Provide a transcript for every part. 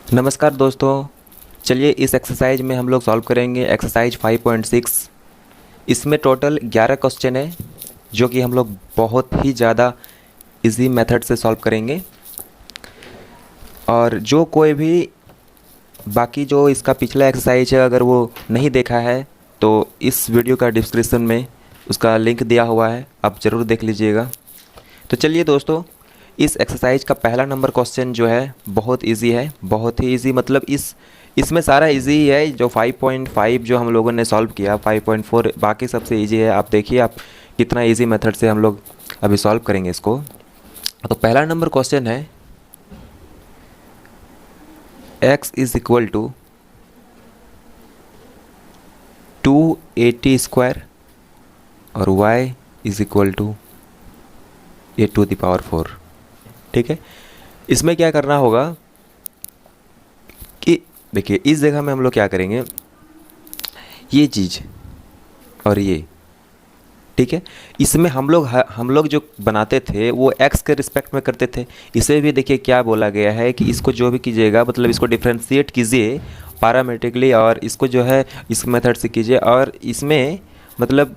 नमस्कार दोस्तों। चलिए इस एक्सरसाइज में हम लोग सॉल्व करेंगे एक्सरसाइज 5.6। इसमें टोटल 11 क्वेश्चन है जो कि हम लोग बहुत ही ज़्यादा इजी मेथड से सॉल्व करेंगे। और जो कोई भी बाकी जो इसका पिछला एक्सरसाइज है अगर वो नहीं देखा है तो इस वीडियो का डिस्क्रिप्शन में उसका लिंक दिया हुआ है, आप ज़रूर देख लीजिएगा। तो चलिए दोस्तों, इस एक्सरसाइज का पहला नंबर क्वेश्चन जो है बहुत इजी है, बहुत ही इजी। मतलब इसमें सारा इजी ही है। जो 5.5 जो हम लोगों ने सॉल्व किया, 5.4 बाकी सबसे इजी है। आप देखिए आप कितना इजी मेथड से हम लोग अभी सॉल्व करेंगे इसको। तो पहला नंबर क्वेश्चन है x is equal to 280 square और y is equal to a to the power 4। ठीक है, इसमें क्या करना होगा कि देखिए इस जगह में हम लोग क्या करेंगे, ये चीज़ और ये, ठीक है, इसमें हम लोग जो बनाते थे वो x के रिस्पेक्ट में करते थे। इसे भी देखिए क्या बोला गया है कि इसको जो भी कीजिएगा मतलब इसको डिफ्रेंशिएट कीजिए पैरामेट्रिकली और इसको जो है इस मेथड से कीजिए। और इसमें मतलब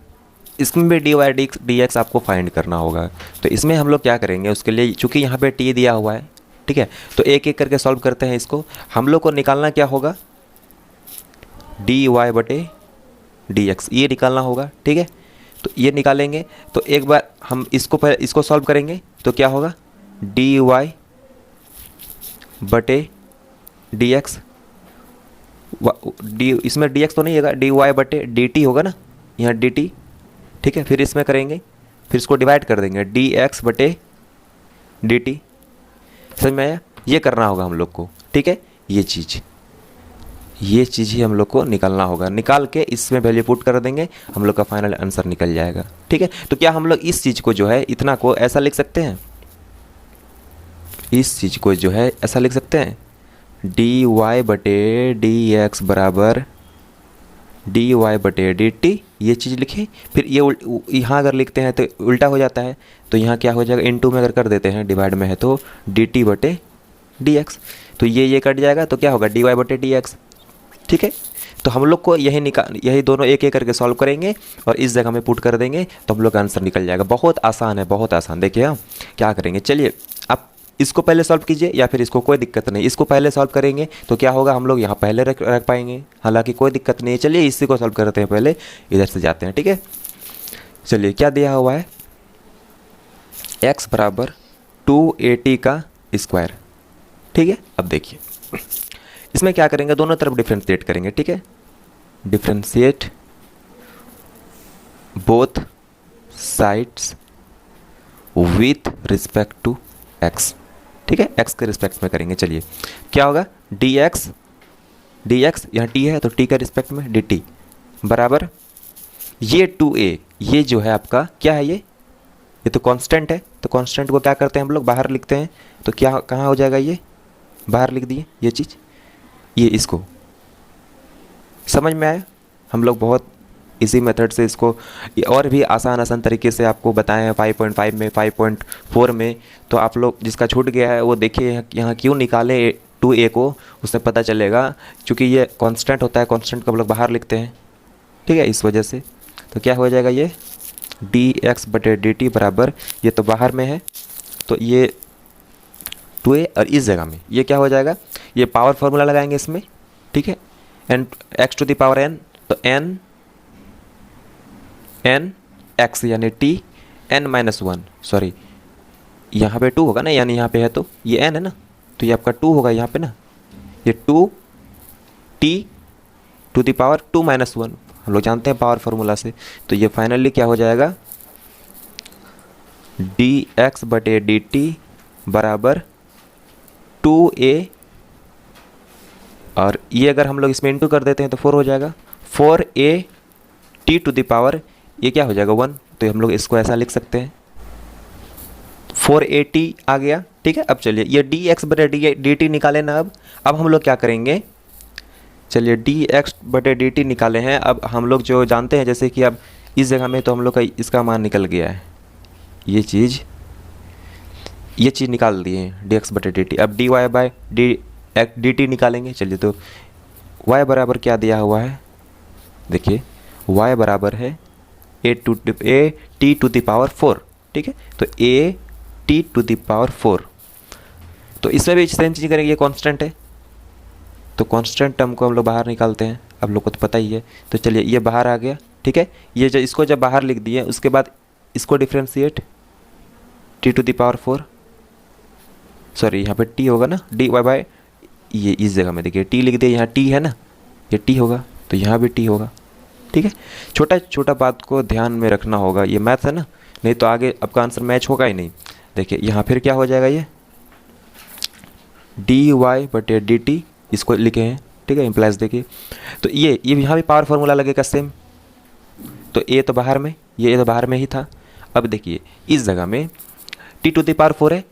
इसमें भी डी वाई डी एक्स आपको फाइंड करना होगा। तो इसमें हम लोग क्या करेंगे उसके लिए, चूँकि यहाँ पे टी दिया हुआ है, ठीक है, तो एक एक करके सॉल्व करते हैं इसको। हम लोग को निकालना क्या होगा, डी वाई बटे डी एक्स, ये निकालना होगा। ठीक है, तो ये निकालेंगे। तो एक बार हम इसको सॉल्व करेंगे तो क्या होगा, डी वाई बटे डी एक्स, डी इसमें डी एक्स तो नहीं होगा, डी वाई बटे डी टी होगा ना, यहाँ डी टी। ठीक है, फिर इसमें करेंगे, फिर इसको डिवाइड कर देंगे, डी एक्स बटे डी टी। समझ में आया, ये करना होगा हम लोग को। ठीक है, ये चीज़ ही हम लोग को निकालना होगा। निकाल के इसमें वैल्यू पुट कर देंगे, हम लोग का फाइनल आंसर निकल जाएगा। ठीक है, तो क्या हम लोग इस चीज़ को जो है इतना को ऐसा लिख सकते हैं, इस चीज़ को जो है ऐसा लिख सकते हैं, डी वाई बटे डी एक्स बराबर डी वाई बटे डी टी, ये चीज़ लिखे। फिर ये यहाँ अगर लिखते हैं तो उल्टा हो जाता है, तो यहाँ क्या हो जाएगा, इनटू में अगर कर देते हैं डिवाइड में है तो डी टी बटे डी एक्स, तो ये कट जाएगा तो क्या होगा, डी वाई बटे डी एक्स। ठीक है, तो हम लोग को यही दोनों एक एक करके सॉल्व करेंगे और इस जगह में पुट कर देंगे तो हम लोग का आंसर निकल जाएगा। बहुत आसान है, बहुत आसान। देखिए हम क्या करेंगे, चलिए आप इसको पहले सॉल्व कीजिए या फिर इसको, कोई दिक्कत नहीं, इसको पहले सॉल्व करेंगे तो क्या होगा, हम लोग यहाँ पहले रख पाएंगे, हालांकि कोई दिक्कत नहीं है। चलिए इसी को सॉल्व करते हैं, पहले इधर से जाते हैं। ठीक है, चलिए क्या दिया हुआ है, x बराबर 280 का स्क्वायर। ठीक है, अब देखिए इसमें क्या करेंगे, दोनों तरफ डिफ्रेंशिएट करेंगे। ठीक है, differentiate both sides with respect to x। ठीक है, x के रिस्पेक्ट में करेंगे। चलिए क्या होगा, dx यहाँ t है तो t के रिस्पेक्ट में dt बराबर ये 2a, ये जो है आपका क्या है, ये तो कांस्टेंट है, तो कांस्टेंट को क्या करते हैं हम लोग बाहर लिखते हैं, तो क्या कहाँ हो जाएगा, ये बाहर लिख दिए ये चीज़, ये इसको। समझ में आया, हम लोग बहुत इसी मेथड से इसको और भी आसान तरीके से आपको बताए हैं 5.5 में, 5.4 में। तो आप लोग जिसका छूट गया है वो देखिए यहाँ क्यों निकाले 2a को, उससे पता चलेगा। क्योंकि ये कांस्टेंट होता है, कांस्टेंट को हम लोग बाहर लिखते हैं। ठीक है, इस वजह से तो क्या हो जाएगा, ये डी एक्स बटे डी टी बराबर, ये तो बाहर में है तो ये 2a, और इस जगह में ये क्या हो जाएगा, ये पावर फार्मूला लगाएंगे इसमें। ठीक है, n x to the power n, तो एन एक्स यानी t n minus one, sorry यहाँ पे 2 होगा ना, यानी यहाँ पे है तो ये एन है ना, तो ये आपका 2 होगा यहाँ पे ना, ये 2 t to the power 2 minus 1, हम लोग जानते हैं पावर फार्मूला से। तो ये फाइनली क्या हो जाएगा, डी एक्स बटे डी टी बराबर 2a, और ये अगर हम लोग इसमें इंटू कर देते हैं तो 4 हो जाएगा, 4a T to the power, ये क्या हो जाएगा 1, तो हम लोग इसको ऐसा लिख सकते हैं, 4a t आ गया। ठीक है, अब चलिए ये डी एक्स बटे डी टी निकाले ना। अब हम लोग क्या करेंगे, चलिए डी एक्स बटे डी टी निकाले हैं। अब हम लोग जो जानते हैं, जैसे कि अब इस जगह में तो हम लोग का इसका मान निकल गया है, ये चीज़ निकाल दिए डी एक्स बटे डी टी। अब d y by d d t निकालेंगे। चलिए, तो y बराबर क्या दिया हुआ है, देखिए y बराबर है a t to the power 4, ठीक है। तो a t to the power 4, तो इसमें भी सेम चीज़ करेंगे, ये कांस्टेंट है तो कांस्टेंट टर्म को हम लोग बाहर निकालते हैं, आप लोग को तो पता ही है। तो चलिए ये बाहर आ गया, ठीक है। ये जो इसको जब बाहर लिख दिए उसके बाद इसको differentiate t to the power 4, sorry यहाँ पे टी होगा ना, डी वाई बाय, ये इस जगह में देखिए टी लिख दिया, यहाँ टी है ना, ये टी होगा तो यहाँ भी टी होगा, ठीक है। छोटा छोटा बात को ध्यान में रखना होगा, ये मैथ है ना, नहीं तो आगे आपका आंसर मैच होगा ही नहीं। देखिए यहाँ फिर क्या हो जाएगा, ये डी वाई बटे डी टी इसको लिखे हैं, ठीक है, इम्प्लाइज देखिए। तो ये यहाँ भी पावर फॉर्मूला लगेगा सेम, तो ए तो बाहर में, ये तो बाहर में ही था। अब देखिए इस जगह में टी टू द पावर 4 है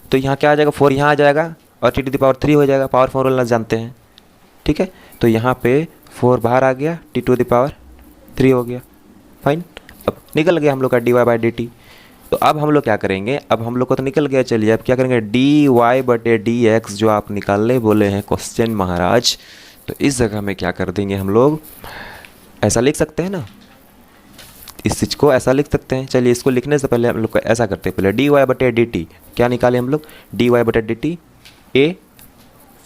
तो यहाँ क्या आ जाएगा, 4 यहाँ आ जाएगा और टी टू द पावर 3 हो जाएगा, पावर फॉर्मूला जानते हैं, ठीक है। तो यहाँ पे 4 बाहर आ गया, टी टू द पावर 3 हो गया, फाइन। अब निकल गया हम लोग का d y by d t. तो अब हम लोग क्या करेंगे, अब हम लोग को तो निकल गया, चलिए अब क्या करेंगे, डी वाई बटे डी एक्स जो आप निकालने बोले हैं क्वेश्चन महाराज, तो इस जगह में क्या कर देंगे हम लोग, ऐसा लिख सकते हैं ना, इस चीज़ को ऐसा लिख सकते हैं। चलिए इसको लिखने से पहले हम लोग ऐसा करते हैं, पहले डी वाई बटे डी टी क्या निकाले हम लोग, डी वाई बटे d t a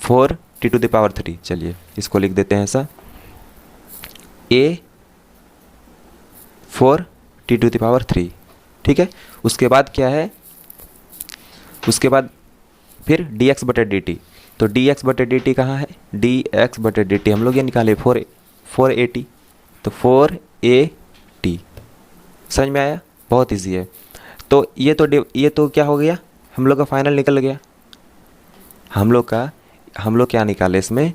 4 t to the power 3, चलिए इसको लिख देते हैं ऐसा, a 4 t to the power 3, ठीक है। उसके बाद क्या है, उसके बाद फिर डी एक्स बटे डी टी, तो डी एक्स बटे डी टी कहाँ है, डी एक्स बटे डी टी हम लोग ये निकाले 4 ए टी, तो 4 ए टी, समझ में आया, बहुत इजी है। तो ये तो क्या हो गया, हम लोग का फाइनल निकल गया। हम लोग क्या निकाले इसमें,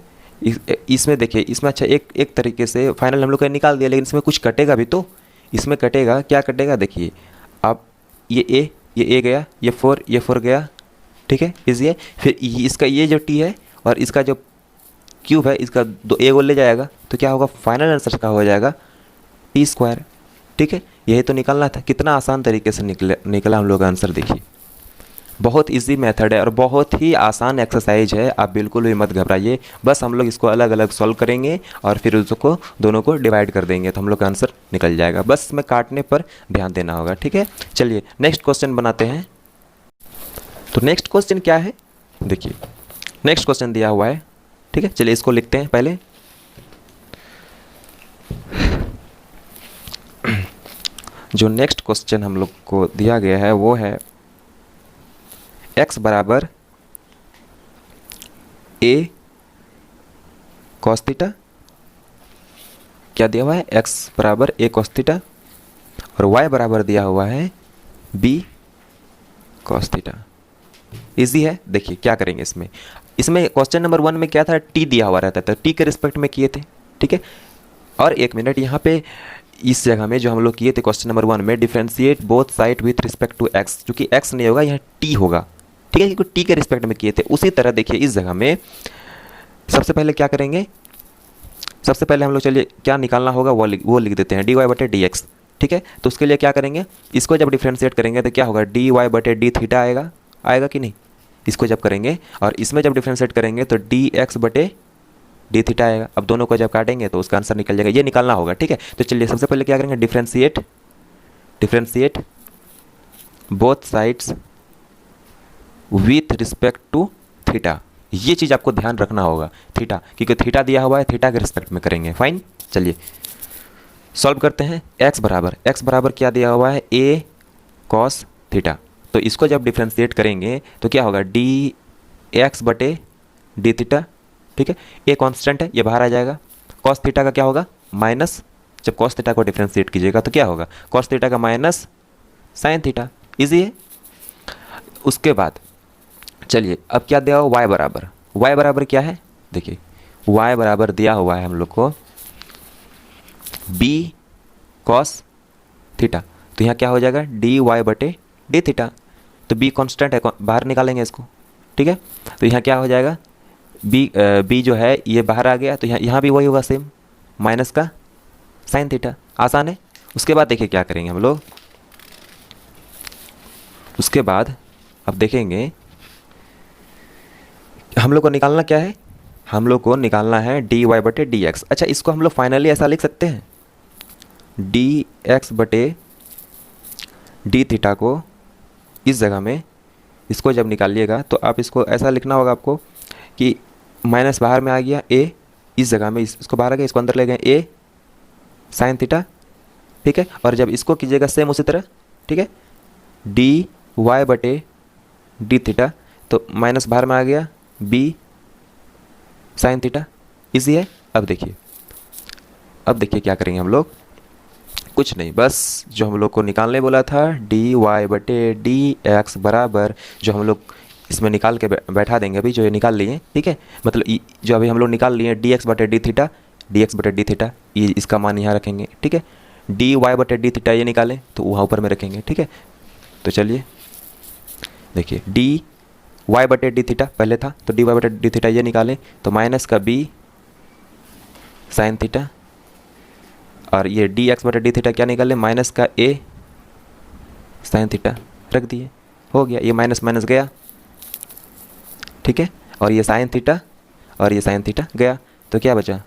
इसमें देखिए, इसमें अच्छा एक तरीके से फाइनल हम लोग का निकाल दिया, लेकिन इसमें कुछ कटेगा भी, तो इसमें कटेगा, क्या कटेगा देखिए, अब ये ए गया, ये 4 गया, ठीक है, इजी है। फिर इसका ये जो टी है और इसका जो क्यूब है, इसका दो ए गोल ले जाएगा, तो क्या होगा, फाइनल आंसर का हो जाएगा टी स्क्वायर, ठीक है। यही तो निकालना था, कितना आसान तरीके से निकला हम लोग का आंसर, देखिए बहुत इजी मेथड है और बहुत ही आसान एक्सरसाइज है, आप बिल्कुल भी मत घबराइए। बस हम लोग इसको अलग अलग सॉल्व करेंगे और फिर उसको दोनों को डिवाइड कर देंगे तो हम लोग का आंसर निकल जाएगा, बस में काटने पर ध्यान देना होगा, ठीक है। चलिए नेक्स्ट क्वेश्चन बनाते हैं। तो नेक्स्ट क्वेश्चन क्या है, देखिए नेक्स्ट क्वेश्चन दिया हुआ है, ठीक है। चलिए इसको लिखते हैं पहले, जो नेक्स्ट क्वेश्चन हम लोग को दिया गया है वो है x बराबर a cos थीटा, क्या दिया हुआ है, x बराबर a cos थीटा, और y बराबर दिया हुआ है b cos थीटा। इजी है, देखिए क्या करेंगे इसमें क्वेश्चन नंबर 1 में क्या था, t दिया हुआ रहता था, t के रिस्पेक्ट में किए थे, ठीक है। और एक मिनट, यहाँ पे इस जगह में जो हम लोग किए थे क्वेश्चन नंबर 1 में, differentiate both side with respect to x, क्योंकि x नहीं होगा यहाँ t होगा, ठीक है, क्योंकि t के रिस्पेक्ट में किए थे। उसी तरह देखिए इस जगह में सबसे पहले क्या करेंगे, सबसे पहले हम लोग चलिए क्या निकालना होगा वो लिख देते हैं, डी वाई बटे डी एक्स, ठीक है। तो उसके लिए क्या करेंगे, इसको जब डिफ्रेंशिएट करेंगे तो क्या होगा, डी वाई बटे डी थीटा आएगा कि नहीं, इसको जब करेंगे, और इसमें जब डिफ्रेंशिएट करेंगे तो डी एक्स बटे डी थीटा आएगा। अब दोनों को जब काटेंगे तो उसका आंसर निकल जाएगा, ये निकालना होगा, ठीक है। तो चलिए सबसे पहले क्या करेंगे, differentiate both sides with respect to theta, ये चीज़ आपको ध्यान रखना होगा, थीटा, क्योंकि थीटा दिया हुआ है, थीटा के रिस्पेक्ट में करेंगे, फाइन। चलिए सॉल्व करते हैं, x बराबर क्या दिया हुआ है, a cos थीटा, तो इसको जब डिफ्रेंशिएट करेंगे तो क्या होगा, डी एक्स बटे डी थीटा, ठीक है। ये कांस्टेंट है, ये बाहर आ जाएगा, cos थीटा का क्या होगा, माइनस, जब cos थीटा को डिफ्रेंशिएट कीजिएगा तो क्या होगा, cos थीटा का माइनस sin थीटा, इजी है। उसके बाद चलिए अब क्या दिया हुआ, y बराबर क्या है, देखिए y बराबर दिया हुआ है हम लोग को b cos थीटा, तो यहाँ क्या हो जाएगा, डी वाई बटे डी थीटा, तो b कांस्टेंट है, बाहर निकालेंगे इसको, ठीक है। तो यहाँ क्या हो जाएगा, b जो है ये बाहर आ गया, तो यहाँ भी वही होगा सेम, माइनस का sin थीटा, आसान है। उसके बाद देखिए क्या करेंगे हम लोग, उसके बाद अब देखेंगे हम लोग को निकालना क्या है, हम लोग को निकालना है डी वाई बटे डी एक्स। अच्छा, इसको हम लोग फाइनली ऐसा लिख सकते हैं, डी एक्स बटे डी थीटा को इस जगह में, इसको जब निकालिएगा तो आप इसको ऐसा लिखना होगा आपको कि माइनस बाहर में आ गया ए, इस जगह में इसको बाहर आ गया, इसको अंदर ले गए ए साइन थीटा, ठीक है। और जब इसको कीजिएगा सेम उसी तरह, ठीक है, डी वाई बटे डी थीटा, तो माइनस बाहर में आ गया बी साइन थीटा, इजी है। अब देखिए क्या करेंगे हम लोग, कुछ नहीं, बस जो हम लोग को निकालने बोला था डी वाई बटे डी एक्स बराबर, जो हम लोग इसमें निकाल के बैठा देंगे अभी, जो ये निकाल लिए, ठीक है, मतलब जो अभी हम लोग निकाल लिए डी एक्स बटे डी थीटा, डी एक्स बटे डी थीटा, ये इसका मान यहाँ रखेंगे, ठीक है। डी वाई बटे डी थीटा ये निकालें तो वहाँ ऊपर में रखेंगे, ठीक है। तो चलिए देखिए, डी वाई बटे डी थीटा पहले था, तो डी वाई बटे डी थीटा ये निकालें तो माइनस का बी साइन थीटा, और ये डी एक्स बटे डी थीटा क्या निकालें, माइनस का ए साइन थीटा रख दिए, हो गया, ये माइनस माइनस गया, ठीक है, और ये साइन थीटा और ये साइन थीटा गया, तो क्या बचा,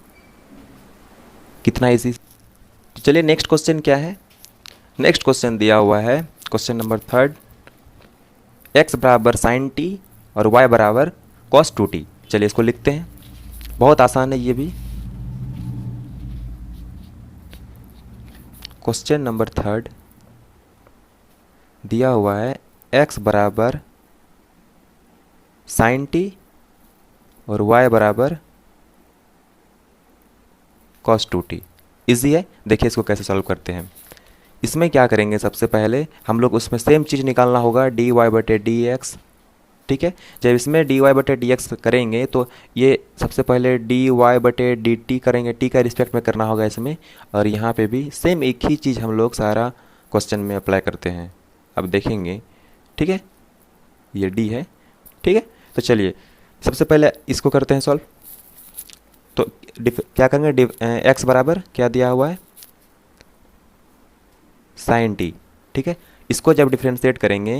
कितना इजी। तो चलिए नेक्स्ट क्वेश्चन क्या है, नेक्स्ट क्वेश्चन दिया हुआ है क्वेश्चन नंबर 3, x बराबर साइन टी और y बराबर कॉस 2t। चलिए इसको लिखते हैं, बहुत आसान है ये भी। क्वेश्चन नंबर 3 दिया हुआ है x बराबर साइन टी और y बराबर कॉस 2t। इजी है, देखिए इसको कैसे सॉल्व करते हैं। इसमें क्या करेंगे, सबसे पहले हम लोग उसमें सेम चीज़ निकालना होगा डी वाई बटे डी एक्स, ठीक है। जब इसमें डी वाई बटे डी एक्स करेंगे तो ये सबसे पहले डी वाई बटे डी टी करेंगे, टी का रिस्पेक्ट में करना होगा इसमें, और यहाँ पे भी सेम एक ही चीज़ हम लोग सारा क्वेश्चन में अप्लाई करते हैं। अब देखेंगे, ठीक है, ये डी है, ठीक है। तो चलिए सबसे पहले इसको करते हैं सॉल्व। तो क्या करेंगे, एक्स बराबर क्या दिया हुआ है, साइन टी, ठीक है। इसको जब डिफ्रेंशिएट करेंगे,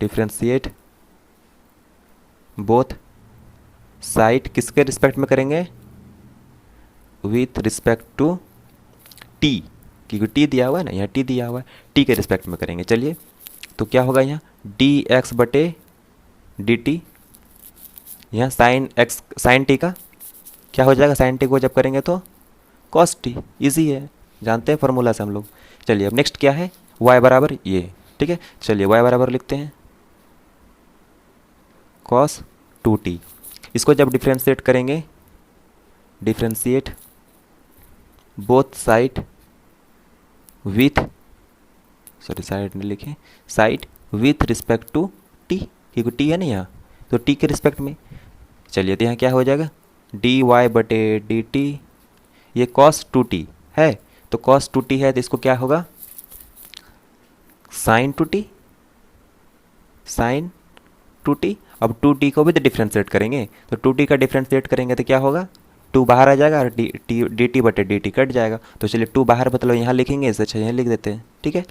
डिफ्रेंशिएट बोथ साइड किसके रिस्पेक्ट में करेंगे, विथ रिस्पेक्ट टू टी, क्योंकि टी दिया हुआ है ना, यहाँ टी दिया हुआ है, टी के रिस्पेक्ट में करेंगे। चलिए तो क्या होगा, यहाँ डी एक्स बटे डी टी, यहाँ साइन एक्स साइन टी का क्या हो जाएगा, साइन टी को जब करेंगे तो कॉस टी, ईजी है, जानते हैं फॉर्मूला से हम लोग। चलिए अब नेक्स्ट क्या है, y बराबर ये, ठीक है। चलिए y बराबर लिखते हैं cos 2t। इसको जब डिफ्रेंशिएट करेंगे, differentiate both side with, sorry side नहीं लिखे, side with respect to t, क्योंकि t है ना यहाँ, तो t के रिस्पेक्ट में। चलिए तो यहाँ क्या हो जाएगा, डी वाई बटे डी टी, ये cos 2t है, तो cos 2t है तो इसको क्या होगा, साइन 2t, साइन 2t। अब 2t को भी तो डिफ्रेंशिएट करेंगे, तो 2t का डिफ्रेंशिएट करेंगे तो क्या होगा, 2 बाहर आ जाएगा और डी टी बटे डी टी कट जाएगा। तो चलिए 2 बाहर मतलब यहाँ लिखेंगे, इससे अच्छा यहाँ लिख देते हैं, ठीक है।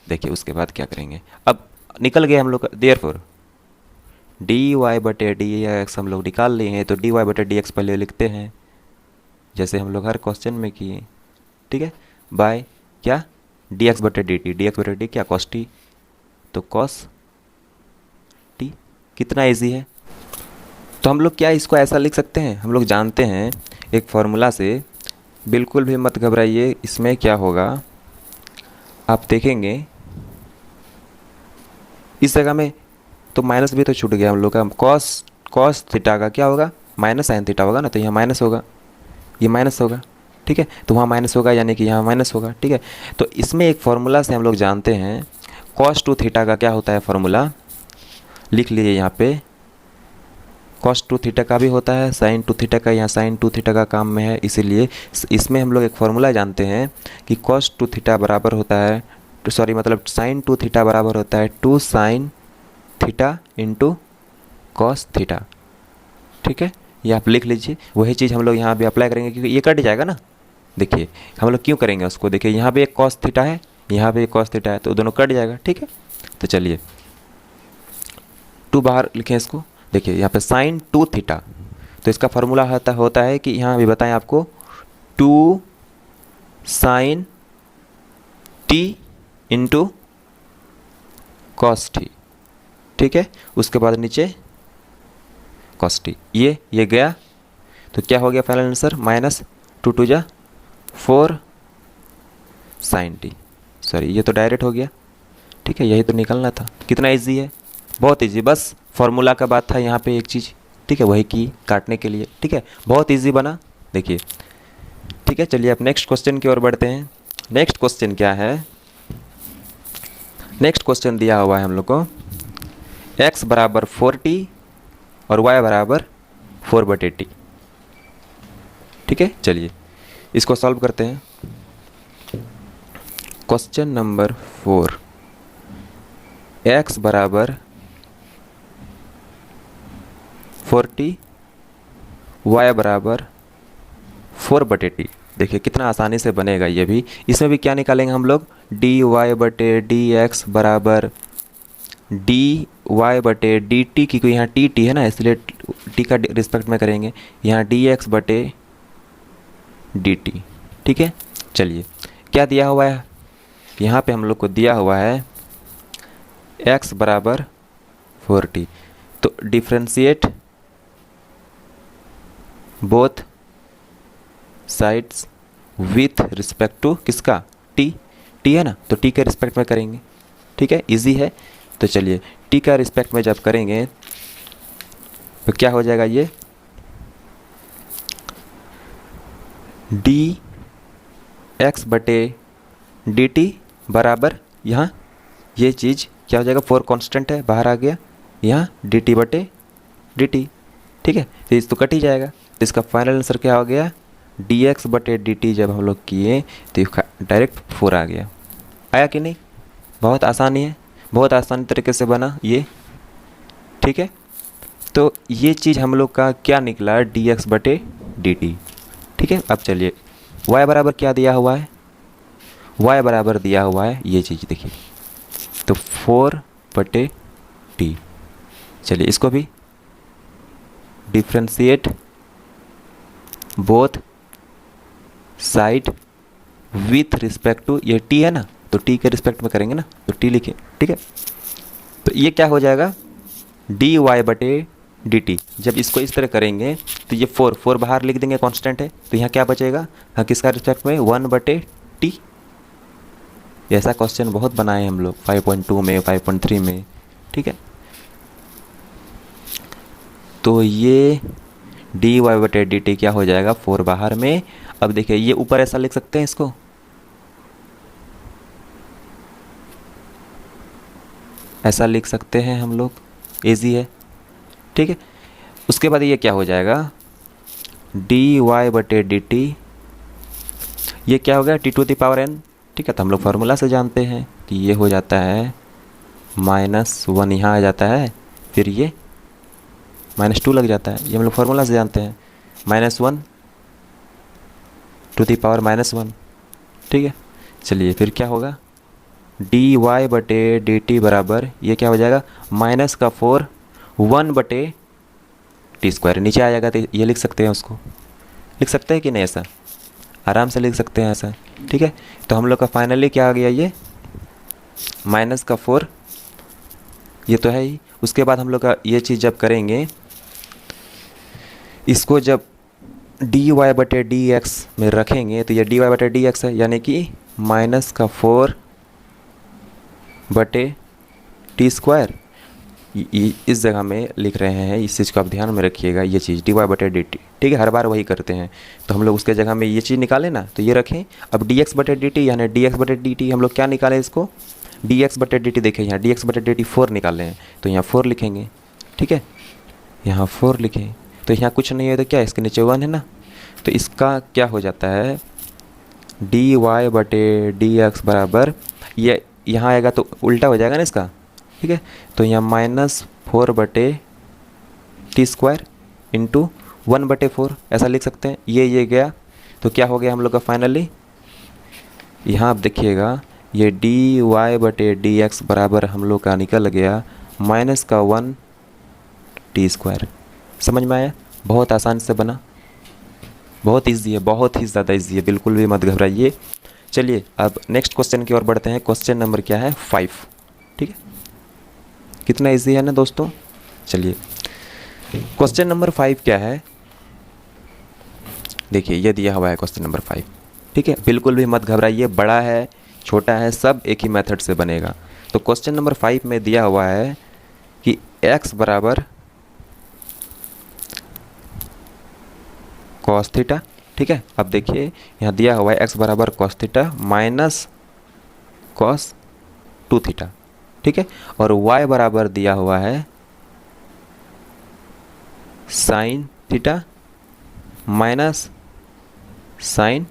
देखिए उसके बाद क्या करेंगे, अब निकल गए हम लोग, देयरफॉर डी वाई बटे डी एक्स हम लोग निकाल लिए हैं, तो डी वाई बटे डी एक्स पहले लिखते हैं जैसे हम लोग हर क्वेश्चन में किए, ठीक है, बाय क्या, डी एक्स बटे डी टी, डी एक्स बटे डी क्या, कॉस टी, तो कॉस टी, कितना इजी है। तो हम लोग क्या इसको ऐसा लिख सकते हैं, हम लोग जानते हैं एक फार्मूला से, बिल्कुल भी मत घबराइए, इसमें क्या होगा आप देखेंगे, इस जगह में तो माइनस भी तो छूट गया हम लोग का, कॉस थीटा का क्या होगा, माइनस साइन थीटा होगा ना, तो यहाँ माइनस होगा, ये माइनस होगा, ठीक है, तो वहाँ माइनस होगा यानी कि यहाँ माइनस होगा, ठीक है। तो इसमें एक फार्मूला से हम लोग जानते हैं cos 2 थीटा का क्या होता है, फार्मूला लिख लीजिए यहाँ पे, cos 2 थीटा का भी होता है, sin 2 थीटा का, यहाँ sin 2 थीटा का काम में है, इसीलिए इसमें हम लोग एक फार्मूला जानते हैं कि cos 2 थीटा बराबर होता है, सॉरी मतलब sin 2 थीटा बराबर होता है 2 sin theta into cos theta, ठीक है, ये आप लिख लीजिए। वही चीज़ हम लोग यहाँ भी अप्लाई करेंगे, क्योंकि ये कट जाएगा ना, देखिए हम लोग क्यों करेंगे उसको, देखिए यहाँ भी एक कॉस थीटा है, यहाँ भी एक कॉस थीटा है, तो दोनों कट जाएगा, ठीक है। तो चलिए टू बाहर लिखें इसको, देखिए यहाँ पे साइन 2 थीटा, तो इसका फॉर्मूला होता है कि यहाँ भी बताएं आपको 2 sine t into cos t, ठीक है। उसके बाद नीचे कॉस टी, ये गया, तो क्या हो गया फाइनल आंसर, माइनस 2 2 जा 4 साइन टी, सॉरी ये तो डायरेक्ट हो गया, ठीक है, यही तो निकलना था। कितना इजी है, बहुत इजी, बस फॉर्मूला का बात था यहाँ पे एक चीज़, ठीक है, वही की काटने के लिए, ठीक है, बहुत इजी बना, देखिए, ठीक है। चलिए अब नेक्स्ट क्वेश्चन की ओर बढ़ते हैं। नेक्स्ट क्वेश्चन क्या है, नेक्स्ट क्वेश्चन दिया हुआ है हम लोग को x बराबर 4t और y बराबर 4/t, ठीक है। चलिए इसको सॉल्व करते हैं। क्वेश्चन नंबर 4, x बराबर 4t, y बराबर 4/t। देखिए कितना आसानी से बनेगा ये भी। इसमें भी क्या निकालेंगे हम लोग, dy/dx बराबर dy/dt, की कोई यहाँ टी है ना, इसलिए टी का रिस्पेक्ट में करेंगे, यहाँ dx/dt, ठीक है। चलिए क्या दिया हुआ है, यहाँ पे हम लोग को दिया हुआ है x बराबर 4t, तो differentiate both sides with respect to किसका, टी है ना, तो टी के रिस्पेक्ट में करेंगे, ठीक है, इजी है। तो चलिए टी का रिस्पेक्ट में जब करेंगे तो क्या हो जाएगा, ये dx/dt बराबर, यहाँ ये चीज़ क्या हो जाएगा, 4 कांस्टेंट है बाहर आ गया, यहाँ dt/dt, ठीक है, तो इस तो कट ही जाएगा। तो इसका फाइनल आंसर क्या हो गया, dx/dt जब हम लोग किए तो डायरेक्ट 4 आ गया। आया कि नहीं, बहुत आसानी है, बहुत आसानी तरीके से बना ये, ठीक है। तो ये चीज़ हम लोग का क्या निकला, dx/dt, ठीक है। अब चलिए y बराबर क्या दिया हुआ है, y बराबर दिया हुआ है ये चीज़, देखिए तो 4/t। चलिए इसको भी differentiate both side with respect to, ये t है ना, तो t के रिस्पेक्ट में करेंगे ना, तो t लिखे, ठीक है। तो ये क्या हो जाएगा, dy/dt, जब इसको इस तरह करेंगे तो ये 4 बाहर लिख देंगे, कांस्टेंट है, तो यहाँ क्या बचेगा, हाँ किसका रिस्पेक्ट में, 1/t। ऐसा क्वेश्चन बहुत बनाए हम लोग 5.2 में, 5.3 में, ठीक है। तो ये dy/dt क्या हो जाएगा, 4 बाहर में। अब देखिए ये ऊपर ऐसा लिख सकते हैं, इसको ऐसा लिख सकते हैं हम लोग, इजी है, ठीक है। उसके बाद ये क्या हो जाएगा, dy/dt, ये क्या हो गया, t⁴n, ठीक है। तो हम लोग फार्मूला से जानते हैं कि ये हो जाता है -1, यहाँ आ जाता है, फिर ये -2 लग जाता है, ये हम लोग फार्मूला से जानते हैं, -1 ⁻⁻1, ठीक है। चलिए फिर क्या होगा, dy/dt बराबर, ये क्या हो जाएगा, -4 1/t², नीचे आ जाएगा, तो ये लिख सकते हैं, उसको लिख सकते हैं कि नहीं, ऐसा आराम से लिख सकते हैं ऐसा, ठीक है। तो हम लोग का फाइनली क्या आ गया, ये -4, ये तो है ही। उसके बाद हम लोग का ये चीज़ जब करेंगे, इसको जब dy/dx में रखेंगे तो ये dy/dx है, यानी कि -4/t², इस जगह में लिख रहे हैं, इस चीज़ को आप ध्यान में रखिएगा, ये चीज़ dy/dt, ठीक है, हर बार वही करते हैं। तो हम लोग उसके जगह में ये चीज़ निकालें ना, तो ये रखें। अब dx/dt, यानी dx/dt हम लोग क्या निकालें, इसको dx/dt, देखें यहाँ dx/dt 4 निकाले हैं, तो यहाँ 4 लिखेंगे, ठीक है, यहाँ 4 लिखें। तो यहाँ कुछ नहीं है तो क्या, इसके नीचे 1 है ना, तो इसका क्या हो जाता है, dy/dx बराबर, ये यहाँ आएगा तो उल्टा हो जाएगा ना इसका, ठीक है। तो यहाँ -4/t² इंटू 1/4 ऐसा लिख सकते हैं, ये गया, तो क्या हो गया हम लोग का फाइनली, यहाँ आप देखिएगा ये dy/dx बराबर हम लोग का निकल गया -1 टी स्क्वायर। समझ में आया? बहुत आसान से बना, बहुत ईजी है, बहुत ही ज़्यादा ईजी है, बिल्कुल भी मत घबराइए। चलिए अब नेक्स्ट क्वेश्चन की ओर बढ़ते हैं। क्वेश्चन नंबर क्या है? 5। ठीक है, कितना ईजी है ना दोस्तों। चलिए क्वेश्चन नंबर 5 क्या है, देखिए ये दिया हुआ है क्वेश्चन नंबर 5। ठीक है, बिल्कुल भी मत घबराइए, बड़ा है छोटा है सब एक ही मेथड से बनेगा। तो क्वेश्चन नंबर 5 में दिया हुआ है कि x बराबर कॉस थीटा। ठीक है, अब देखिए यहाँ दिया हुआ है x बराबर cos theta minus cos 2 theta. ठीक है, और y बराबर दिया हुआ है sine theta minus sine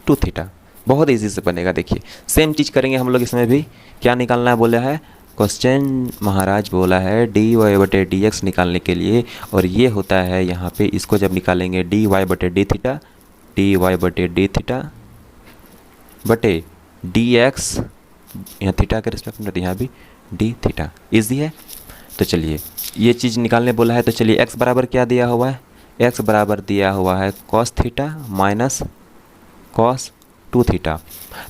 2 theta. बहुत इजी से बनेगा। देखिए सेम चीज़ करेंगे हम लोग इसमें भी। क्या निकालना है बोला है क्वेश्चन महाराज, बोला है डी वाई बटे डी एक्स निकालने के लिए, और ये होता है यहाँ पे, इसको जब निकालेंगे डी वाई बटे डी थीटा, डी वाई बटे डी थीटा बटे डी एक्स, यहाँ थीटा के रिस्पेक्ट में, यहाँ भी डी थीटा। ईजी है। तो चलिए ये चीज़ निकालने बोला है, तो चलिए एक्स बराबर क्या दिया हुआ है, एक्स बराबर दिया हुआ है cos theta minus cos 2 theta.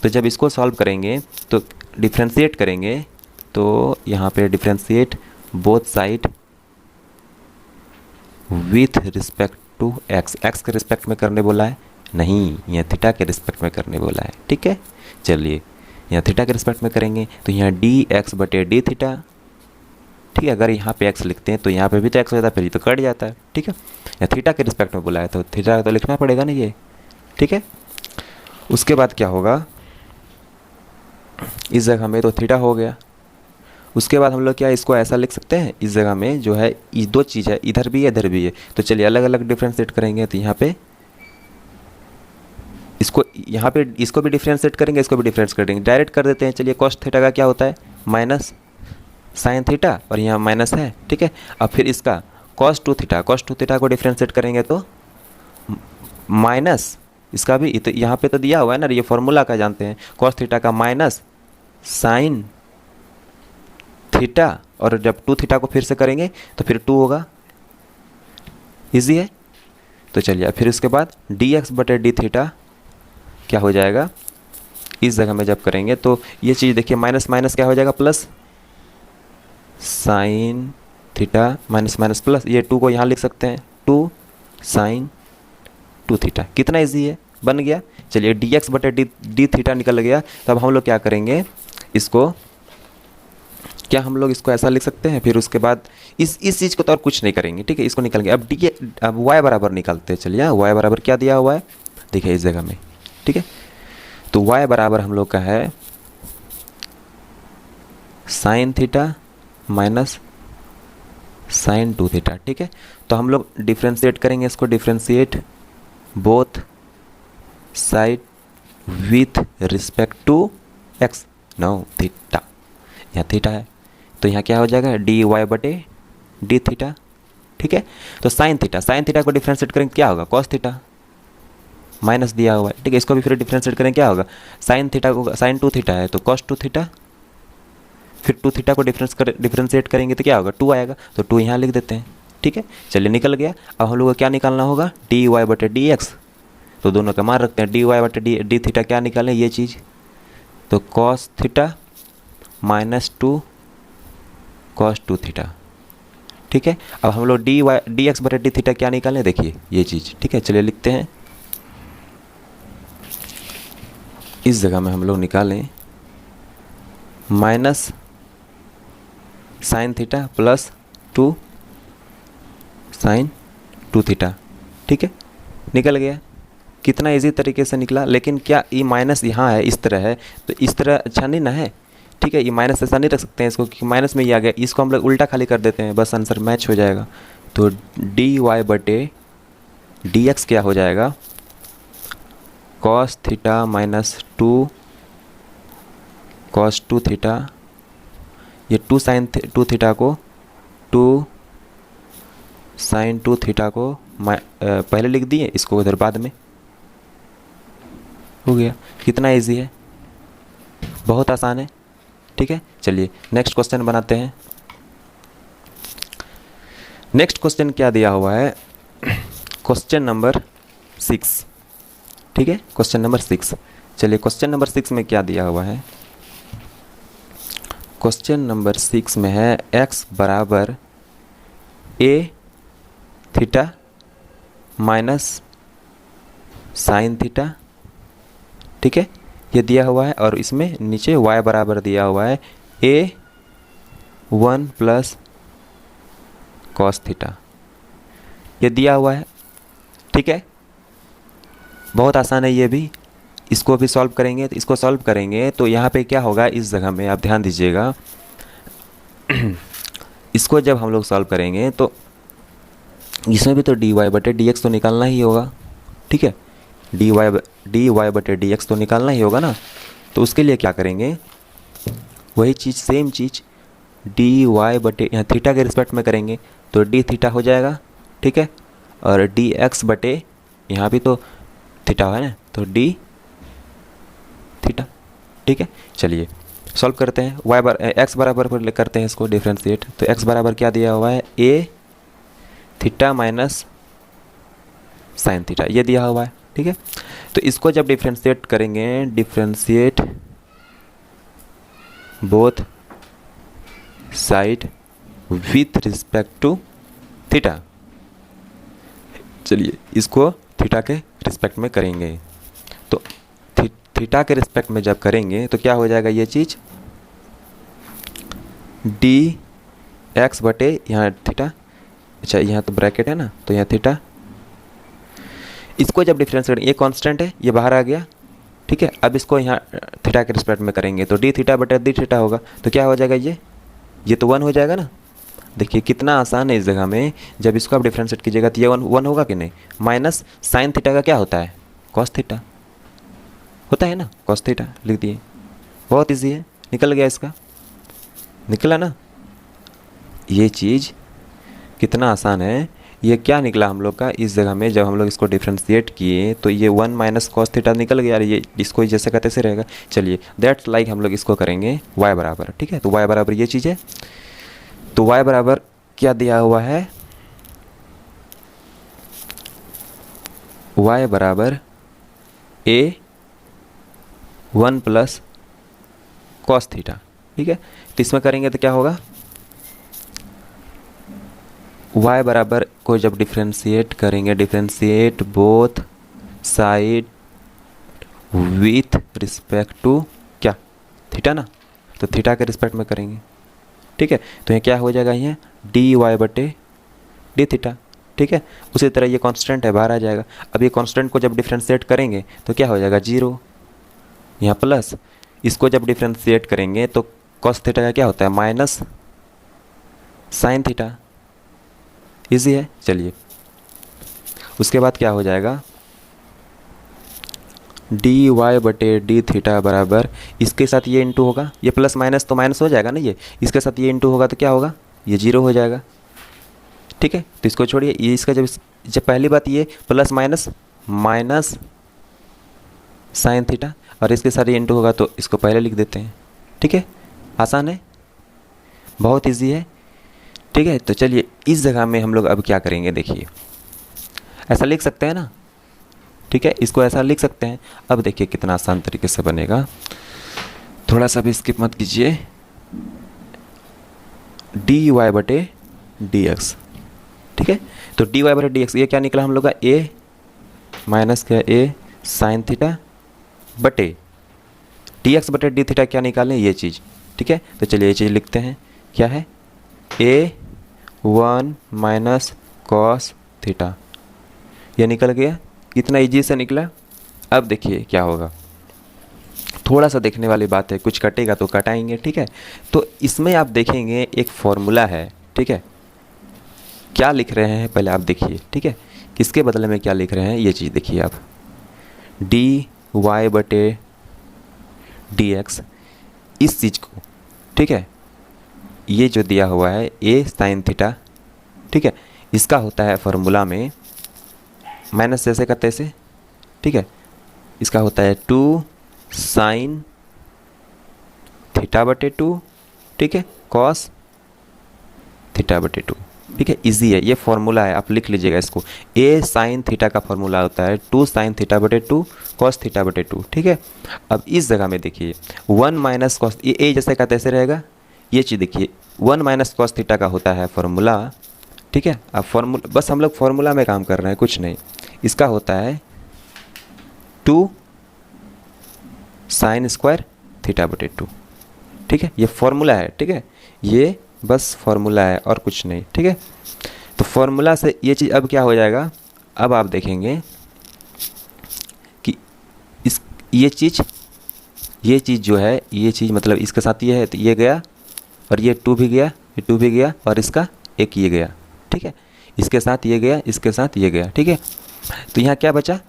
तो जब इसको सॉल्व करेंगे तो डिफ्रेंशिएट करेंगे, तो यहाँ पे differentiate both side with respect to x. X के रिस्पेक्ट में करने बोला है, नहीं यहाँ थीटा के रिस्पेक्ट में करने बोला है। ठीक है, चलिए यहाँ थीटा के रिस्पेक्ट में करेंगे तो यहाँ डी एक्स बटे डी थीटा। ठीक है, अगर यहाँ पे x लिखते हैं तो यहाँ पे भी तो x हो जाता है, फिर ये तो कट जाता है। ठीक है, या थीटा के रिस्पेक्ट में बोला है तो थीटा तो लिखना पड़ेगा ना ये। ठीक है, उसके बाद क्या होगा, इस जगह में तो थीटा हो गया। उसके बाद हम लोग क्या इसको ऐसा लिख सकते हैं, इस जगह में जो है ये दो चीज़ है, इधर भी है इधर भी है, तो चलिए अलग अलग डिफ्रेंशिएट करेंगे। तो यहाँ पे इसको, यहाँ पे इसको भी डिफ्रेंशिएट करेंगे, इसको भी डिफ्रेंशिएट करेंगे, डायरेक्ट कर देते हैं। चलिए कॉस थीटा का क्या होता है माइनस साइन थीटा, और यहाँ माइनस है। ठीक है, अब फिर इसका कॉस 2 थीटा, कॉस 2 थीटा को डिफ्रेंशिएट करेंगे तो माइनस इसका भी, तो यहाँ पे तो दिया हुआ है ना, ये फॉर्मूला का जानते हैं, कॉस थीटा का माइनस साइन थीटा, और जब 2 थीटा को फिर से करेंगे तो फिर 2 होगा। इजी है। तो चलिए फिर उसके बाद डी एक्स बटे डी थीटा क्या हो जाएगा, इस जगह में जब करेंगे तो ये चीज़ देखिए माइनस माइनस क्या हो जाएगा plus, sign theta minus minus plus, ये 2 को यहाँ लिख सकते हैं 2 साइन 2 थीटा। कितना इजी है, बन गया। चलिए डी एक्स बटे डी थीटा निकल गया। तब हम लोग क्या करेंगे इसको, क्या हम लोग इसको ऐसा लिख सकते हैं, फिर उसके बाद इस चीज़ को तो और कुछ नहीं करेंगे। ठीक है, इसको निकालेंगे। अब वाई बराबर निकालते हैं। चलिए वाई बराबर क्या दिया हुआ है देखिए इस जगह में। ठीक है, तो वाई बराबर हम लोग का है sine theta minus sine 2 theta. ठीक है, तो हम लोग डिफ्रेंशिएट करेंगे इसको, differentiate both side with respect to x. No theta, यहाँ थीटा है तो यहाँ क्या हो जाएगा डी वाई बटे डी थीटा। ठीक है, तो साइन थीटा को डिफ्रेंशिएट करेंगे क्या होगा कॉस थीटा, माइनस दिया हुआ है। ठीक है, इसको भी फिर डिफ्रेंशिएट करेंगे क्या होगा, साइन थीटा को, साइन 2 थीटा है तो कॉस 2 थीटा, फिर 2 थीटा को डिफ्रेंशिएट करेंगे तो क्या होगा 2 आएगा, तो 2 यहाँ लिख देते हैं। ठीक है, चलिए निकल गया। अब हम लोग को क्या निकालना होगा डी वाई बटे डी एक्स, तो दोनों का मान रखते हैं, डी वाई बटे डी थीटा क्या निकालें ये चीज़, तो cos theta minus 2 cos 2 theta. ठीक है, अब हम लोग डी एक्स बटे डी थीटा क्या निकालें देखिए ये चीज़। ठीक है, चलिए लिखते हैं, इस जगह में हम लोग निकालें minus sine theta plus 2 sine 2 theta. ठीक है, निकल गया। कितना इजी तरीके से निकला। लेकिन क्या ये माइनस यहाँ है इस तरह है, तो इस तरह अच्छा नहीं ना है। ठीक है, ये माइनस ऐसा नहीं रख सकते हैं इसको, क्योंकि माइनस में ही आ गया, इसको हम लोग उल्टा खाली कर देते हैं, बस आंसर मैच हो जाएगा। तो डी वाई बटे डी एक्स क्या हो जाएगा cos theta minus 2 cos 2 theta, ये 2 साइन 2 थीटा को 2 साइन 2 थीटा को पहले लिख दिए, इसको उधर बाद में हो गया। कितना इजी है, बहुत आसान है। ठीक है, चलिए नेक्स्ट क्वेश्चन बनाते हैं। नेक्स्ट क्वेश्चन क्या दिया हुआ है, क्वेश्चन नंबर 6, ठीक है, क्वेश्चन नंबर 6। चलिए क्वेश्चन नंबर 6 में क्या दिया हुआ है, क्वेश्चन नंबर 6 में है x बराबर a theta minus sine theta, ठीक है, ये दिया हुआ है। और इसमें नीचे y बराबर दिया हुआ है a1 प्लस कॉस थीटा, ये दिया हुआ है, ठीक है। बहुत आसान है ये भी, इसको भी सॉल्व करेंगे। तो इसको सॉल्व करेंगे तो यहाँ पे क्या होगा, इस जगह में आप ध्यान दीजिएगा इसको जब हम लोग सॉल्व करेंगे तो इसमें भी तो dy बटे dx तो निकालना ही होगा, ठीक है, dy बटे dx तो निकालना ही होगा ना। तो उसके लिए क्या करेंगे, वही चीज़, सेम चीज़, dy बटे, यहाँ थीटा के रिस्पेक्ट में करेंगे तो d थीटा हो जाएगा, ठीक है, और dx बटे, यहाँ भी तो थीटा है ना, तो d थीटा, ठीक है। चलिए सॉल्व करते हैं, x बराबर पर करते हैं इसको डिफ्रेंशिएट। तो x बराबर क्या दिया हुआ है, a theta minus sine theta, ये दिया हुआ है, ठीक है। तो इसको जब डिफ्रेंशिएट करेंगे, differentiate both side with respect to theta, चलिए इसको थीटा के रिस्पेक्ट में करेंगे। तो थीटा के रिस्पेक्ट में जब करेंगे तो क्या हो जाएगा ये चीज़, डी एक्स बटे यहाँ थीटा, अच्छा यहाँ तो ब्रैकेट है ना, तो यहाँ थीटा, इसको जब डिफरेंस करेंगे, ये कांस्टेंट है, ये बाहर आ गया, ठीक है। अब इसको यहाँ थीटा के रिस्पेक्ट में करेंगे तो डी थीटा बटे डी थीटा होगा, तो क्या हो जाएगा, ये तो 1 हो जाएगा ना। देखिए कितना आसान है, इस जगह में जब इसको आप डिफ्रेंशिएट कीजिएगा तो ये 1 होगा कि नहीं। माइनस साइन थीटा का क्या होता है, कॉस थीटा होता है ना, कॉस थीटा लिख दिए, बहुत इजी है, निकल गया, इसका निकला ना। ये चीज़ कितना आसान है, ये क्या निकला हम लोग का, इस जगह में जब हम लोग इसको डिफ्रेंशिएट किए तो ये 1 माइनस कॉस थीटा निकल गया, ये इसको जैसे कहते से रहेगा। चलिए दैट्स लाइक हम लोग इसको करेंगे y बराबर, ठीक है। तो y बराबर ये चीज़ है, तो y बराबर क्या दिया हुआ है, y बराबर a1 प्लस कॉस थीटा, ठीक है। तो इसमें करेंगे तो क्या होगा, y बराबर को जब डिफ्रेंशिएट करेंगे, differentiate both side with respect to क्या, थीटा ना, तो थीटा के रिस्पेक्ट में करेंगे, ठीक है। तो ये क्या हो जाएगा, ये डी वाई बटे डी थीटा, ठीक है। उसी तरह ये कांस्टेंट है, बाहर आ जाएगा। अब ये कांस्टेंट को जब डिफ्रेंशिएट करेंगे तो क्या हो जाएगा, 0, यहाँ प्लस, इसको जब डिफ्रेंशिएट करेंगे तो कॉस थीटा का क्या होता है, माइनस साइन थीटा, इजी है। चलिए उसके बाद क्या हो जाएगा, डी वाई बटे डी थीटा बराबर, इसके साथ ये इंटू होगा, ये प्लस माइनस तो माइनस हो जाएगा ना, ये इसके साथ ये इंटू होगा तो क्या होगा, ये 0 हो जाएगा, ठीक है। तो इसको छोड़िए, ये इसका जब पहली बात ये plus minus minus sine theta, और इसके साथ ये इंटू होगा तो इसको पहले लिख देते हैं, ठीक है। आसान है, बहुत इजी है, ठीक है। तो चलिए इस जगह में हम लोग अब क्या करेंगे, देखिए ऐसा लिख सकते हैं ना, ठीक है, इसको ऐसा लिख सकते हैं। अब देखिए कितना आसान तरीके से बनेगा, थोड़ा सा भी स्किप मत कीजिए, डी वाई बटे डी एक्स, ठीक है। तो डी वाई बटे डी एक्स, ये क्या निकला हम लोग का, ए माइनस क्या, ए साइन थीटा बटे डी एक्स बटे डी थीटा, क्या निकालें, ये चीज़, ठीक है। तो चलिए ये चीज़ लिखते हैं, क्या है, a1 माइनस कॉस थीटा, ये निकल गया, कितना इजी से निकला। अब देखिए क्या होगा, थोड़ा सा देखने वाली बात है, कुछ कटेगा तो कटाएंगे, ठीक है। तो इसमें आप देखेंगे एक फॉर्मूला है, ठीक है, क्या लिख रहे हैं पहले आप देखिए, ठीक है, किसके बदले में क्या लिख रहे हैं, ये चीज़ देखिए आप, डी वाई बटे डी एक्स, इस चीज़ को, ठीक है, ये जो दिया हुआ है ए साइन थीटा, ठीक है, इसका होता है फार्मूला में माइनस जैसे का तैसे, ठीक है, इसका होता है 2 साइन थीटा बटे 2, ठीक है, कॉस थीटा बटे 2, ठीक है, इजी है, ये फॉर्मूला है, आप लिख लीजिएगा इसको। ए साइन थीटा का फॉर्मूला होता है 2 साइन थीटा बटे 2 कॉस थीटा बटे 2। ठीक है, अब इस जगह में देखिए 1 माइनस कॉस, ये ए जैसे का तैसे रहेगा, ये चीज़ देखिए 1 माइनस कॉस थीटा का होता है फॉर्मूला। ठीक है, अब फॉर्मूला, बस हम लोग फॉर्मूला में काम कर रहे हैं, कुछ नहीं। इसका होता है 2 साइन स्क्वायर थीटा बटे 2। ठीक है, ये फॉर्मूला है। ठीक है, ये बस फॉर्मूला है और कुछ नहीं। ठीक है, तो फॉर्मूला से ये चीज़ अब क्या हो जाएगा, अब आप देखेंगे कि इस ये चीज़ जो है, ये चीज़ मतलब इसके साथ ये है तो ये गया, और ये 2 भी गया, ये 2 भी गया, और इसका एक ये गया। ठीक है, इसके साथ ये गया, इसके साथ ये गया। ठीक है, तो यहाँ क्या बचा,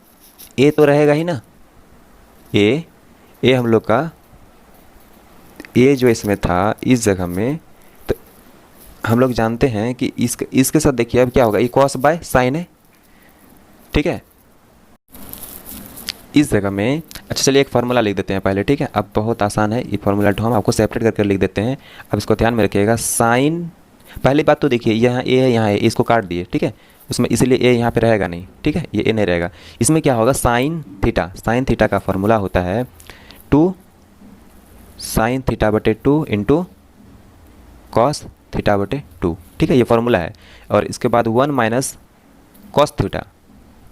ए तो रहेगा ही ना, ए हम लोग का ए जो इसमें था इस जगह में, तो हम लोग जानते हैं कि इसके साथ देखिए अब क्या होगा, ये कॉस बाय साइन है। ठीक है, इस जगह में अच्छा चलिए एक फार्मूला लिख देते हैं पहले। ठीक है, अब बहुत आसान है ये फार्मूला, तो हम आपको सेपरेट करके लिख देते हैं। अब इसको ध्यान में रखिएगा, साइन, पहली बात तो देखिए यहाँ ए है, यहाँ है, इसको काट दिए। ठीक है, उसमें इसीलिए ए यहाँ पे रहेगा नहीं। ठीक है, ये ए नहीं रहेगा। इसमें क्या होगा, साइन थीटा का फार्मूला होता है 2 साइन थीटा बटे 2 इंटू कॉस थीटा बटे 2। ठीक है, ये फार्मूला है। और इसके बाद 1 माइनस कॉस थीटा,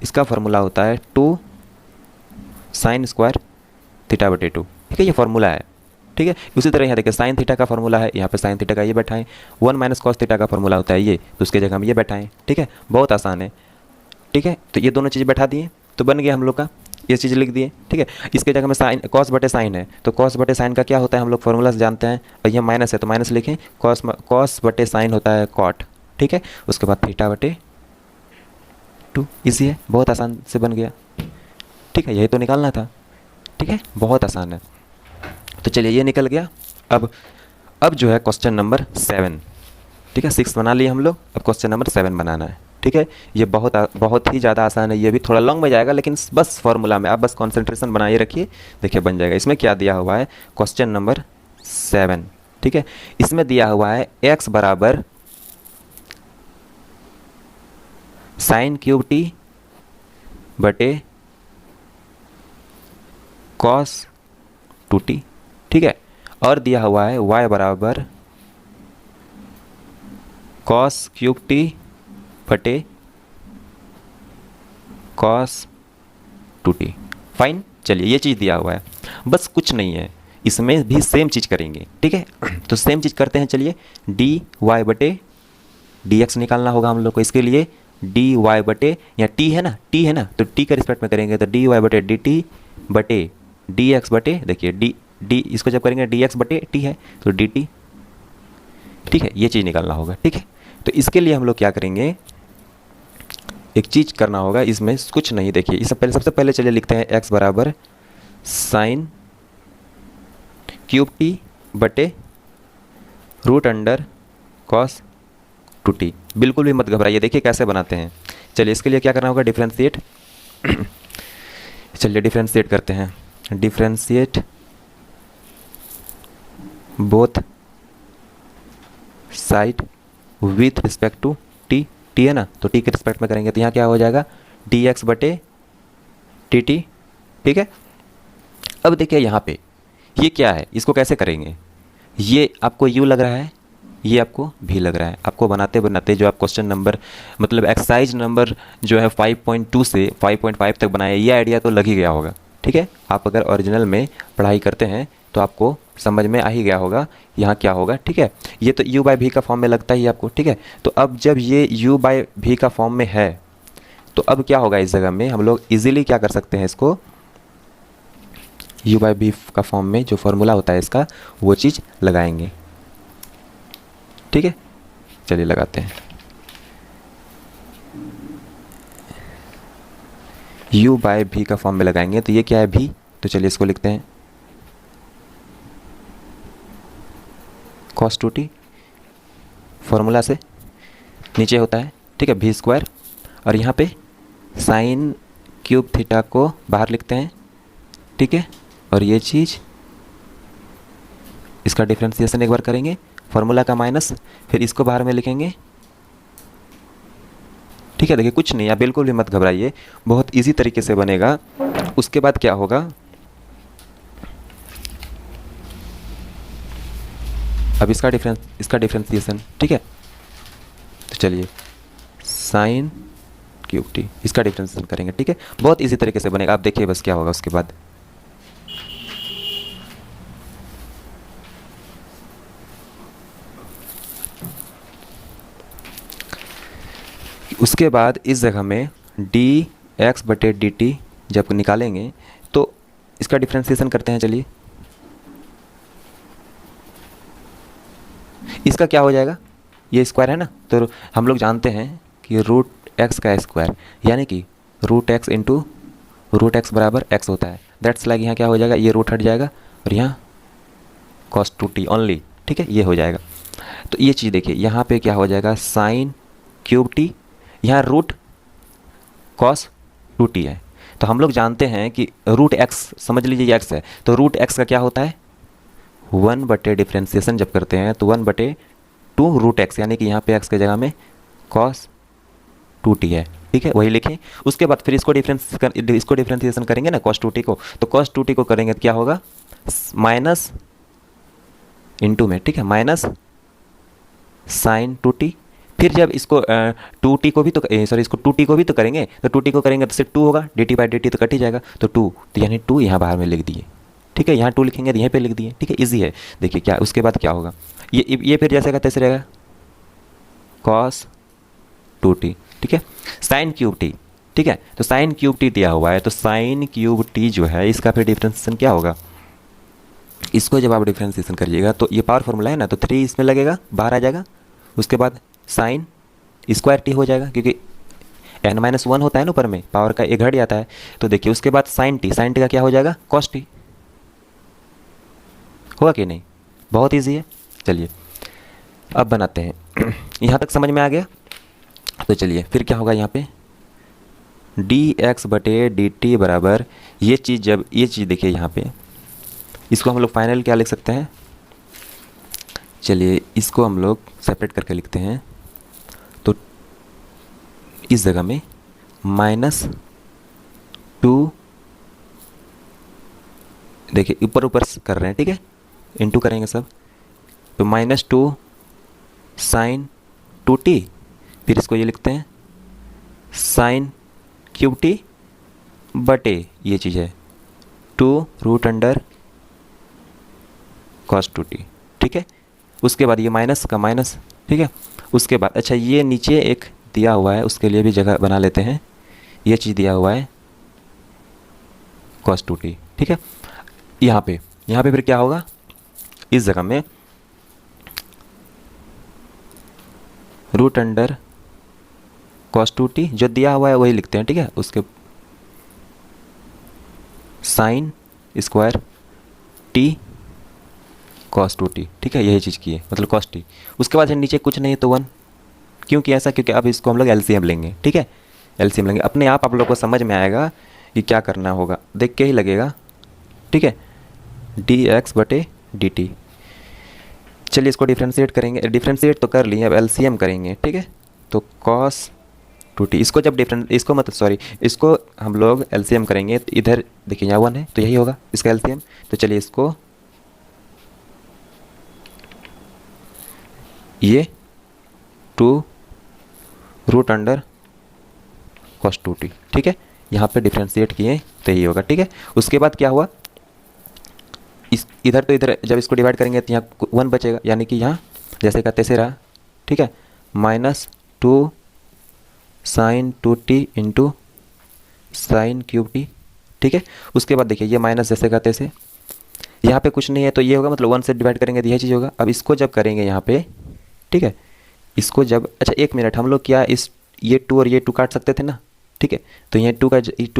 इसका फार्मूला होता है 2 साइन स्क्वायर थीटा बटे 2। ठीक है, ये फार्मूला है। ठीक है, उसी तरह यहाँ देखिए साइन थीटा का फार्मूला है, यहाँ पे साइन थीटा का ये बैठाएं। 1 माइनस कॉस थीटा का फार्मूला होता है ये, तो उसके जगह में ये बैठाएं। ठीक है, बहुत आसान है। ठीक है, तो ये दोनों चीज़ बैठा दिए तो बन गया हम लोग का, ये चीज़ लिख दिए। ठीक है, इसके जगह में साइन कॉस बटे साइन है, तो कॉस बटे साइन का क्या होता है हम लोग फॉर्मूला से जानते हैं, और ये माइनस है तो माइनस लिखें, कॉस बटे साइन होता है कॉट। ठीक है, उसके बाद थीटा बटे 2, ईजी है, बहुत आसान से बन गया। ठीक है, यही तो निकालना था। ठीक है, बहुत आसान है। तो चलिए ये निकल गया। अब जो है क्वेश्चन नंबर 7। ठीक है, 6 बना लिए हम लोग, अब क्वेश्चन नंबर 7 बनाना है। ठीक है, ये बहुत ही ज़्यादा आसान है, ये भी थोड़ा लॉन्ग में जाएगा, लेकिन बस फॉर्मूला में आप बस कंसंट्रेशन बनाए रखिए, देखिए बन जाएगा। इसमें क्या दिया हुआ है, क्वेश्चन नंबर 7। ठीक है, इसमें दिया हुआ है x बराबर साइन क्यूब टी बटे कॉस 2t। ठीक है, और दिया हुआ है y बराबर कॉस क्यूब टी बटे कॉस 2t। फाइन, चलिए ये चीज़ दिया हुआ है, बस कुछ नहीं है, इसमें भी सेम चीज़ करेंगे। ठीक है, तो सेम चीज़ करते हैं। चलिए डी वाई बटे डी एक्स निकालना होगा हम लोग को। इसके लिए डी वाई बटे, या टी है ना, तो टी के रिस्पेक्ट में करेंगे, तो डी वाई बटे डी टी बटे डी एक्स बटे, देखिए डी इसको जब करेंगे डी एक्स बटे टी है तो डी टी। ठीक है, ये चीज़ निकालना होगा। ठीक है, तो इसके लिए हम लोग क्या करेंगे, एक चीज़ करना होगा, इसमें कुछ नहीं। देखिए इससे पहले, सबसे पहले चलिए लिखते हैं x बराबर साइन क्यूब टी बटे रूट अंडर कॉस 2t। बिल्कुल भी मत घबराइए, देखिए कैसे बनाते हैं। चलिए इसके लिए क्या करना होगा, डिफ्रेंशिएट चलिए डिफ्रेंशिएट करते हैं। Differentiate both side with respect to t है ना, तो टी के रिस्पेक्ट में करेंगे तो यहाँ क्या हो जाएगा, डी एक्स बटे टी टी। ठीक है, अब देखिए यहाँ पे ये क्या है, इसको कैसे करेंगे, ये आपको यू लग रहा है, ये आपको भी लग रहा है। आपको बनाते बनाते जो आप क्वेश्चन नंबर मतलब एक्सरसाइज नंबर जो है 5.2 से 5.5 तक बनाए, ये आइडिया तो लग ही गया होगा। ठीक है, आप अगर ओरिजिनल में पढ़ाई करते हैं तो आपको समझ में आ ही गया होगा यहाँ क्या होगा। ठीक है, ये तो u बाई भी का फॉर्म में लगता ही आपको। ठीक है, तो अब जब ये u बाई भी का फॉर्म में है तो अब क्या होगा, इस जगह में हम लोग इजीली क्या कर सकते हैं, इसको u बाई भी का फॉर्म में जो फॉर्मूला होता है इसका, वो चीज़ लगाएंगे। ठीक है, चलिए लगाते हैं। u बाई भी का फॉर्म में लगाएंगे तो ये क्या है, भी, तो चलिए इसको लिखते हैं cos 2t, फॉर्मूला से नीचे होता है। ठीक है, भी स्क्वायर, और यहाँ पे साइन क्यूब थीटा को बाहर लिखते हैं। ठीक है, और ये चीज़ इसका डिफ्रेंसिएशन एक बार करेंगे, फार्मूला का माइनस, फिर इसको बाहर में लिखेंगे ठीक है। देखिए कुछ नहीं, आप बिल्कुल भी मत घबराइए, बहुत इजी तरीके से बनेगा। उसके बाद क्या होगा, अब इसका डिफ्रेंसिएशन, ठीक है। तो चलिए साइन क्यूब टी, इसका डिफ्रेंसिएशन करेंगे, ठीक है। बहुत इजी तरीके से बनेगा, आप देखिए बस क्या होगा उसके बाद। उसके बाद इस जगह में डी एक्स बटे डी टी जब निकालेंगे तो इसका डिफ्रेंसिएशन करते हैं। चलिए इसका क्या हो जाएगा, ये स्क्वायर है ना, तो हम लोग जानते हैं कि रूट एक्स का स्क्वायर यानी कि root x into root x बराबर एक्स होता है। दैट्स लाइक यहाँ क्या हो जाएगा, ये रूट हट जाएगा और यहाँ कॉस टू टी ओनली, ठीक है, ये हो जाएगा। तो ये चीज़ देखिए यहाँ पे क्या हो जाएगा, साइन क्यूब टी, यहाँ रूट कॉस टू टी है। तो हम लोग जानते हैं कि रूट एक्स, समझ लीजिए ये एक्स है, तो रूट एक्स का क्या होता है, 1 बटे डिफ्रेंसिएशन जब करते हैं तो 1 बटे 2 रूट एक्स, यानी कि यहाँ पे एक्स के जगह में कॉस टू टी है, ठीक है, वही लिखें। उसके बाद फिर इसको डिफ्रेंसिएशन करेंगे ना कॉस टू टी को, तो कॉस टू टी को करेंगे तो क्या होगा, माइनस इंटू में, ठीक है, माइनस साइन टू टी। फिर जब इसको टू टी को भी तो सॉरी इसको टू टी को भी तो करेंगे, तो टू टी को करेंगे तो सिर्फ 2 होगा, D T by d t तो कट ही जाएगा, तो 2, तो यानी 2 यहाँ बाहर में लिख दिए, ठीक है, यहाँ 2 लिखेंगे तो यहीं पे लिख दिए, ठीक है, इजी है। देखिए क्या उसके बाद क्या होगा, ये फिर जैसे का तैसे रहेगा कॉस टू टी, ठीक है, साइन क्यूब टी, ठीक है। तो साइन क्यूब टी दिया हुआ है, तो साइन क्यूब टी जो है इसका फिर डिफ्रेंसिएशन क्या होगा, इसको जब आप डिफ्रेंसिएशन करिएगा तो ये पावर फॉर्मूला है ना, तो 3 इसमें लगेगा, बाहर आ जाएगा। उसके बाद साइन स्क्वायर टी हो जाएगा, क्योंकि n-1 होता है ना ऊपर में, पावर का एक घट जाता है। तो देखिए उसके बाद साइन टी का क्या हो जाएगा, कॉस टी, होगा कि नहीं, बहुत ईजी है। चलिए अब बनाते हैं यहाँ तक समझ में आ गया। तो चलिए फिर क्या होगा, यहाँ पे डी एक्स बटे डी टी बराबर ये चीज़, जब ये चीज़ देखिए यहाँ पे, इसको हम लोग फाइनल क्या लिख सकते हैं, चलिए इसको हम लोग सेपरेट करके लिखते हैं। तो इस जगह में -2, देखिए ऊपर ऊपर कर रहे हैं, ठीक है, इंटू करेंगे सब, तो -2 साइन टू टी, फिर इसको ये लिखते हैं साइन क्यूब टी बटे ये चीज़ है 2 root under cos two t, ठीक है। उसके बाद ये माइनस का माइनस, ठीक है। उसके बाद अच्छा ये नीचे एक दिया हुआ है, उसके लिए भी जगह बना लेते हैं, ये चीज़ दिया हुआ है कॉस टू टी, ठीक है। यहाँ पे फिर क्या होगा, इस जगह में root under cos two t जो दिया हुआ है वही लिखते हैं, ठीक है। उसके sign square T cos two t, ठीक है, यही चीज़ की है, मतलब कॉस टी। उसके बाद नीचे कुछ नहीं तो 1, क्योंकि ऐसा, क्योंकि अब इसको हम लोग एलसीएम लेंगे, ठीक है, एलसीएम लेंगे, अपने आप लोग को समझ में आएगा कि क्या करना होगा, देख के ही लगेगा, ठीक है। डी एक्स बटे डी टी, चलिए इसको डिफ्रेंशिएट करेंगे, डिफ्रेंशिएट तो कर लिए, अब एलसीएम करेंगे, ठीक है। तो कॉस टू टी, इसको जब इसको हम लोग एलसीएम करेंगे तो इधर देखिए यहाँ 1 है तो यही होगा इसका एलसीएम। तो चलिए इसको ये 2 root under cos two t, ठीक है, यहाँ पे डिफ्रेंशिएट किए तो यही होगा, ठीक है। उसके बाद क्या हुआ, इस इधर तो इधर जब इसको डिवाइड करेंगे तो यहाँ 1 बचेगा, यानी कि यहाँ जैसे का तैसे रहा, ठीक है, -2 sign to T into sine cube T, ठीक है। उसके बाद देखिए ये माइनस जैसे का तैसे, यहाँ पे कुछ नहीं है तो ये होगा, मतलब 1 से डिवाइड करेंगे तो यह चीज़ होगा। अब इसको जब करेंगे यहाँ पे, ठीक है, इसको जब, अच्छा 1 मिनट, हम लोग क्या इस ये 2 और ये 2 काट सकते थे ना, ठीक है, तो यहाँ 2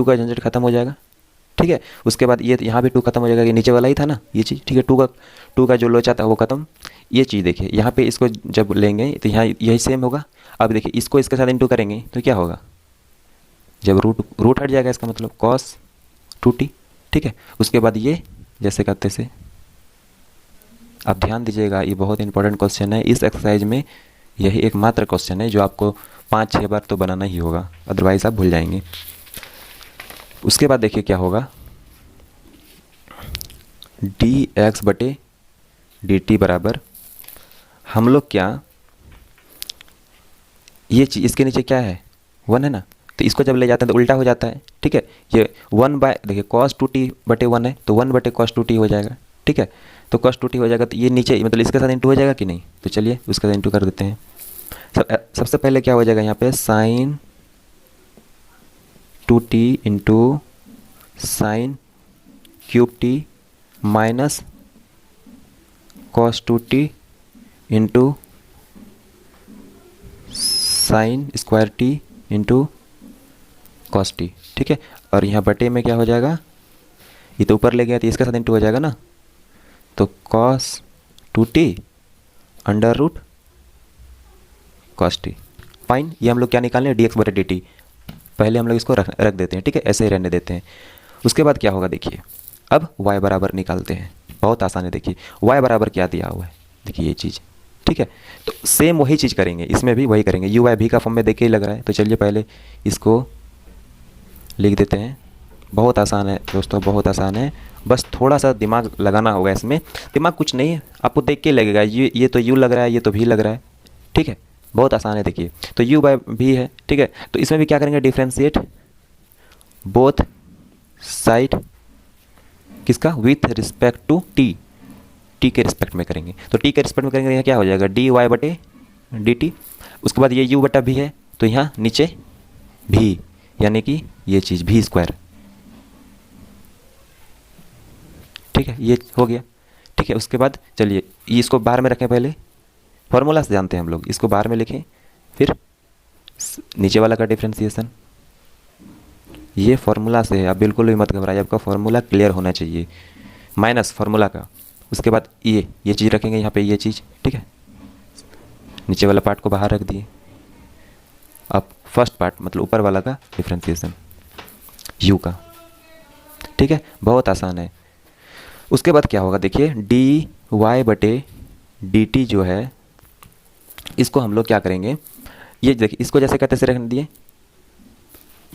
का झंझट खत्म हो जाएगा, ठीक है। उसके बाद ये यहाँ भी 2 खत्म हो जाएगा, ये नीचे वाला ही था ना ये चीज़, ठीक है, 2 का जो लोचा था वो खत्म। ये चीज़ देखिए यहाँ पे इसको जब लेंगे तो यहाँ यही सेम होगा। अब देखिए इसको इसके साथ इंटू करेंगे तो क्या होगा, जब रूट हट जाएगा इसका मतलब कॉस टू टी, ठीक है। उसके बाद ये जैसे करते से, अब ध्यान दीजिएगा ये बहुत इंपॉर्टेंट क्वेश्चन है, इस एक्सरसाइज में यही एकमात्र क्वेश्चन है जो आपको 5-6 बार तो बनाना ही होगा, अदरवाइज़ आप भूल जाएंगे। उसके बाद देखिए क्या होगा, डी एक्स बटे डी टी बराबर, हम लोग क्या ये चीज़ इसके नीचे क्या है 1 है ना, तो इसको जब ले जाते हैं तो उल्टा हो जाता है, ठीक है। ये 1 बाय देखिए कॉस 2t बटे 1 है तो 1 बटे कॉस 2t हो जाएगा, ठीक है। तो कॉस 2t हो जाएगा तो ये नीचे मतलब इसके साथ इंटू हो जाएगा कि नहीं, तो चलिए उसके साथ इंटू कर देते हैं। सबसे पहले क्या हो जाएगा यहाँ पे sine 2t into sine cube t minus cos 2t into sine square t into cos t, ठीक है। और यहाँ बटे में क्या हो जाएगा, ये तो ऊपर ले गया तो इसके साथ इंटू हो जाएगा ना, तो cos 2t under root cos t. Fine, ये हम लोग क्या निकालने हैं, डी एक्स बटे डी टी। पहले हम लोग इसको रख देते हैं, ठीक है, ऐसे ही रहने देते हैं। उसके बाद क्या होगा देखिए, अब y बराबर निकालते हैं, बहुत आसान है। देखिए y बराबर क्या दिया हुआ है, देखिए ये चीज़, ठीक है। तो सेम वही चीज़ करेंगे, इसमें भी वही करेंगे। यू वाई भी का फॉर्म में देखिए लग रहा है, तो चलिए पहले इसको लिख देते हैं। बहुत आसान है दोस्तों, बहुत आसान है, बस थोड़ा सा दिमाग लगाना होगा इसमें। दिमाग कुछ नहीं है, आपको देख के लगेगा ये तो यू लग रहा है, ये तो भी लग रहा है, ठीक है। बहुत आसान है, देखिए तो यू बाय भी है, ठीक है। तो इसमें भी क्या करेंगे, डिफ्रेंशिएट बोथ साइड किसका, with respect to t, t के रिस्पेक्ट में करेंगे। तो टी के रिस्पेक्ट में करेंगे, यहाँ क्या हो जाएगा डी वाई बटे डी टी। उसके बाद ये यू बटा भी है तो यहाँ नीचे भी, यानी कि ये चीज़ भी स्क्वायर, ठीक है, ये हो गया, ठीक है। उसके बाद चलिए इसको बाहर में रखें, पहले फॉर्मूला से जानते हैं हम लोग, इसको बाहर में लिखें, फिर नीचे वाला का डिफ्रेंसिएशन, ये फार्मूला से है, आप बिल्कुल भी मत घबराइए, आपका फार्मूला क्लियर होना चाहिए, माइनस फार्मूला का। उसके बाद ये चीज़ रखेंगे यहाँ पे, ये चीज़, ठीक है। नीचे वाला पार्ट को बाहर रख दिए, अब फर्स्ट पार्ट मतलब ऊपर वाला का डिफ्रेंसिएशन u का, ठीक है, बहुत आसान है। उसके बाद क्या होगा देखिए, डी वाई बटे डी टी जो है, इसको हम लोग क्या करेंगे, ये देखिए इसको जैसे कहते से रख दिए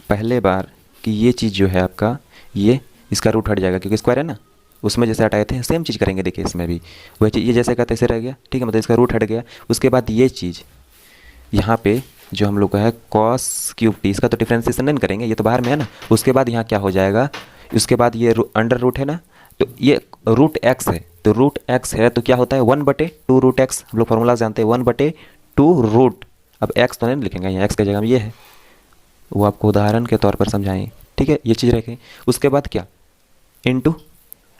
पहले बार कि ये चीज़ जो है आपका, ये इसका रूट हट जाएगा क्योंकि स्क्वायर है ना, उसमें जैसे हटाए थे सेम चीज़ करेंगे। देखिए इसमें भी वही चीज़, ये जैसे का तैसे रह गया, ठीक है, मतलब इसका रूट हट गया। उसके बाद ये चीज़ यहाँ पे जो हम लोग का है कॉस क्यूब टी, इसका तो डिफ्रेंसिएशन नहीं करेंगे, ये तो बाहर में है ना। उसके बाद यहाँ क्या हो जाएगा, उसके बाद ये अंडर रूट है ना, तो ये रूट एक्स है, तो रूट एक्स है तो क्या होता है 1/2 रूट एक्स, हम लोग फॉर्मूला जानते हैं 1/2 रूट। अब एक्स तो नहीं लिखेंगे यहाँ, एक्स की जगह में ये है, वो आपको उदाहरण के तौर पर समझाएं, ठीक है, ये चीज़ रखें। उसके बाद क्या इनटू,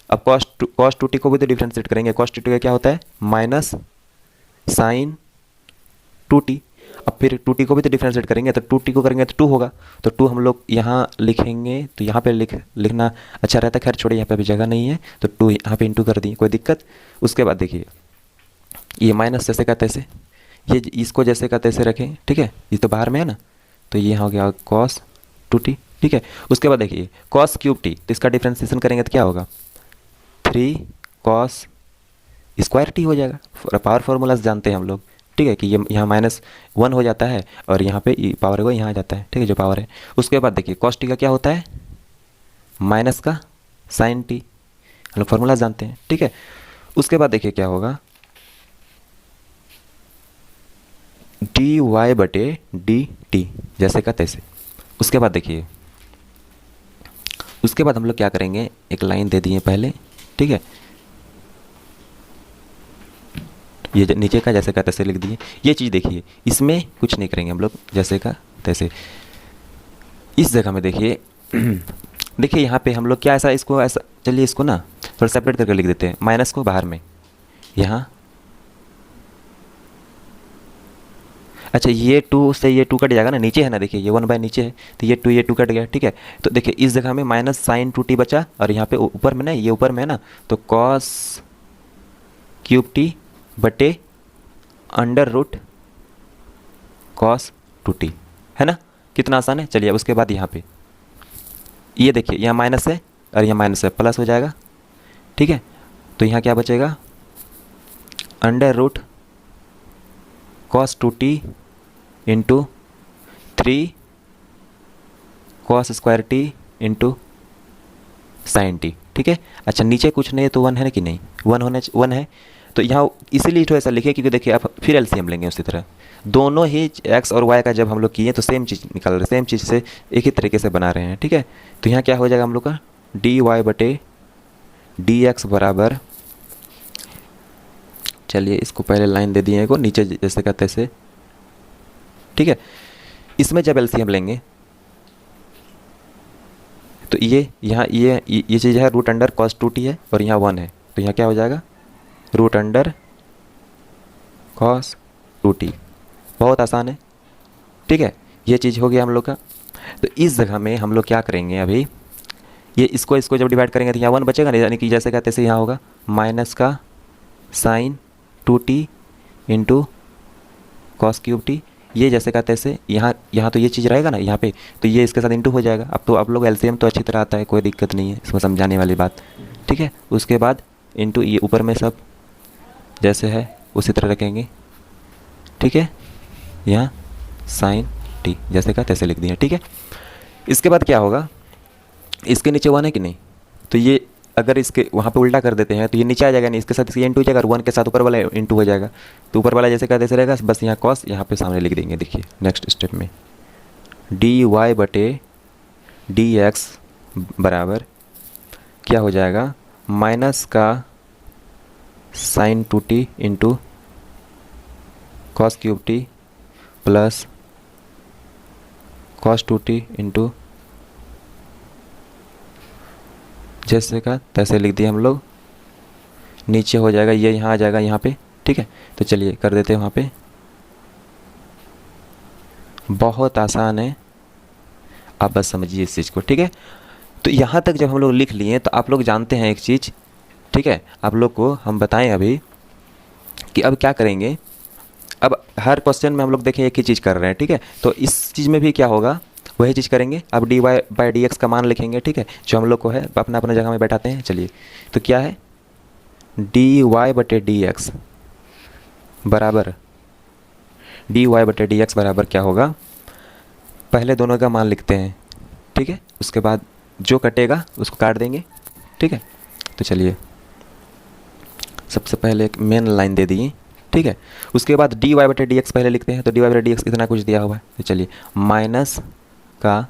अब कॉस 2t को भी तो डिफ्रेंशिएट करेंगे, कॉस 2t का क्या होता है माइनस साइन 2t। अब फिर 2t को भी तो डिफ्रेंशिएट करेंगे, तो 2t को करेंगे तो 2 होगा, तो 2 हम लोग यहाँ लिखेंगे, तो यहाँ पे लिखना अच्छा रहता है, खैर छोड़िए यहाँ पे अभी जगह नहीं है, तो 2 यहाँ पे इंटू कर दिए, कोई दिक्कत। उसके बाद देखिए ये माइनस जैसे का तैसे, ये इसको जैसे का तैसे रखें, ठीक है, ये तो बाहर में है ना, तो ये हो गया कॉस 2t, ठीक है। उसके बाद देखिए कॉस क्यूब टी, तो इसका डिफ्रेंसिएशन करेंगे तो क्या होगा 3 कॉस स्क्वायर टी हो जाएगा। पावर फार्मूला जानते हैं हम लोग, ठीक है, कि ये यहाँ -1 हो जाता है और यहाँ पे पावर को यहाँ आ जाता है, ठीक है, जो पावर है। उसके बाद देखिए कॉस टी का क्या होता है माइनस का साइन टी, हम लोग फार्मूला जानते हैं, ठीक है। उसके बाद देखिए क्या होगा डी वाई बटे डी टी, जैसे का तैसे। उसके बाद देखिए, उसके बाद हम लोग क्या करेंगे, एक लाइन दे दिए पहले, ठीक है, ये नीचे का जैसे का तैसे लिख दिए। ये चीज़ देखिए इसमें कुछ नहीं करेंगे हम लोग, जैसे का तैसे। इस जगह में देखिए देखिए यहाँ पे हम लोग क्या ऐसा, इसको ऐसा, चलिए इसको ना थोड़ा सेपरेट करके लिख देते हैं, माइनस को बाहर में यहाँ, अच्छा ये 2 से ये 2 कट जाएगा ना, नीचे है ना, देखिए ये 1 नीचे है, तो ये 2 कट गया, ठीक है। तो देखिए इस जगह में माइनस साइन 2t बचा, और यहाँ पे ऊपर में ना, ये ऊपर में है ना, तो कॉस क्यूब टी बटे अंडर रूट कॉस 2t, है ना, कितना आसान है। चलिए उसके बाद यहाँ पे ये देखिए यहाँ माइनस है और यहाँ माइनस है, प्लस हो जाएगा, ठीक है। तो यहाँ क्या बचेगा under root cos 2t into 3 cos square t into sine t, ठीक है। अच्छा नीचे कुछ नहीं है तो 1 है ना कि नहीं, 1 है। तो यहाँ इसीलिए तो ऐसा लिखे क्योंकि देखिए आप फिर एलसीएम लेंगे उसी तरह, दोनों ही एक्स और वाई का जब हम लोग किए तो सेम चीज़ निकाल रहे हैं, सेम चीज़ से एक ही तरीके से बना रहे हैं, ठीक है। तो यहाँ क्या हो जाएगा हम लोग का डी वाई बटे डी एक्स बराबर, चलिए इसको पहले लाइन दे दिए को नीचे जैसे का तैसे, ठीक है। इसमें जब एलसीएम लेंगे तो ये यहाँ ये चीज़ है रूट अंडर कॉस 2t है और यहाँ 1 है, तो यहाँ क्या हो जाएगा रूट अंडर कॉस 2t, बहुत आसान है, ठीक है। ये चीज़ हो गया हम लोग का। तो इस जगह में हम लोग क्या करेंगे अभी, ये इसको जब डिवाइड करेंगे तो यहाँ 1 बचेगा नहीं, यानी कि जैसे का तैसे यहाँ होगा माइनस का sine 2t into cos cube t, ये जैसे का तैसे यहाँ तो ये चीज़ रहेगा ना यहाँ पे, तो ये इसके साथ इंटू हो जाएगा। अब तो आप लोग एलसीएम तो अच्छी तरह आता है, कोई दिक्कत नहीं है इसमें समझाने वाली बात, ठीक है। उसके बाद इंटू ये ऊपर में सब जैसे है उसी तरह रखेंगे, ठीक है। यहाँ साइन टी जैसे का तैसे लिख दिया, ठीक है। इसके बाद क्या होगा, इसके नीचे 1 है कि नहीं, तो ये अगर इसके वहाँ पे उल्टा कर देते हैं तो ये नीचे आ जाएगा, नहीं इसके साथ इसके इंटू हो जाएगा और 1 के साथ ऊपर वाला इंटू हो जाएगा, तो ऊपर वाला जैसे का तैसे रहेगा, बस यहाँ कॉस यहाँ पे सामने लिख देंगे। देखिए नेक्स्ट स्टेप में डी वाई बटे डी एक्स बराबर क्या हो जाएगा माइनस का sine 2t into cos cube t plus cos 2t into जैसे का तैसे लिख दिया हम लोग, नीचे हो जाएगा ये यहाँ आ जाएगा यहाँ पे, ठीक है। तो चलिए कर देते हैं वहाँ पे, बहुत आसान है, आप बस समझिए इस चीज़ को, ठीक है। तो यहाँ तक जब हम लोग लिख लिए तो आप लोग जानते हैं एक चीज़, ठीक है। आप लोग को हम बताएं अभी कि अब क्या करेंगे, अब हर क्वेश्चन में हम लोग देखें एक ही चीज़ कर रहे हैं, ठीक है। तो इस चीज़ में भी क्या होगा वही चीज़ करेंगे, अब d y by d x का मान लिखेंगे, ठीक है, जो हम लोग को है अपना अपना जगह में बैठाते हैं। चलिए तो क्या है डी वाई बटे डी एक्स बराबर डी वाई बटे डी एक्स बराबर क्या होगा, पहले दोनों का मान लिखते हैं, ठीक है, उसके बाद जो कटेगा उसको काट देंगे, ठीक है। तो चलिए सबसे पहले एक मेन लाइन दे दी, ठीक है। उसके बाद डी वाई बटे डी एक्स पहले लिखते हैं, तो डी वाई बटे डी एक्स इतना कुछ दिया हुआ है, तो चलिए माइनस का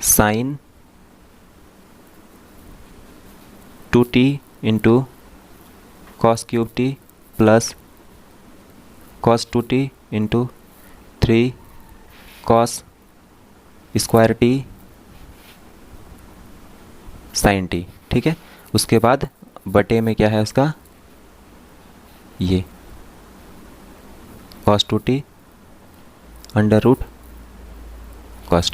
sine 2t into cos cube t plus cos 2t into 3 cos square t sine t, ठीक है। उसके बाद बटे में क्या है उसका ये cos 2t under root cos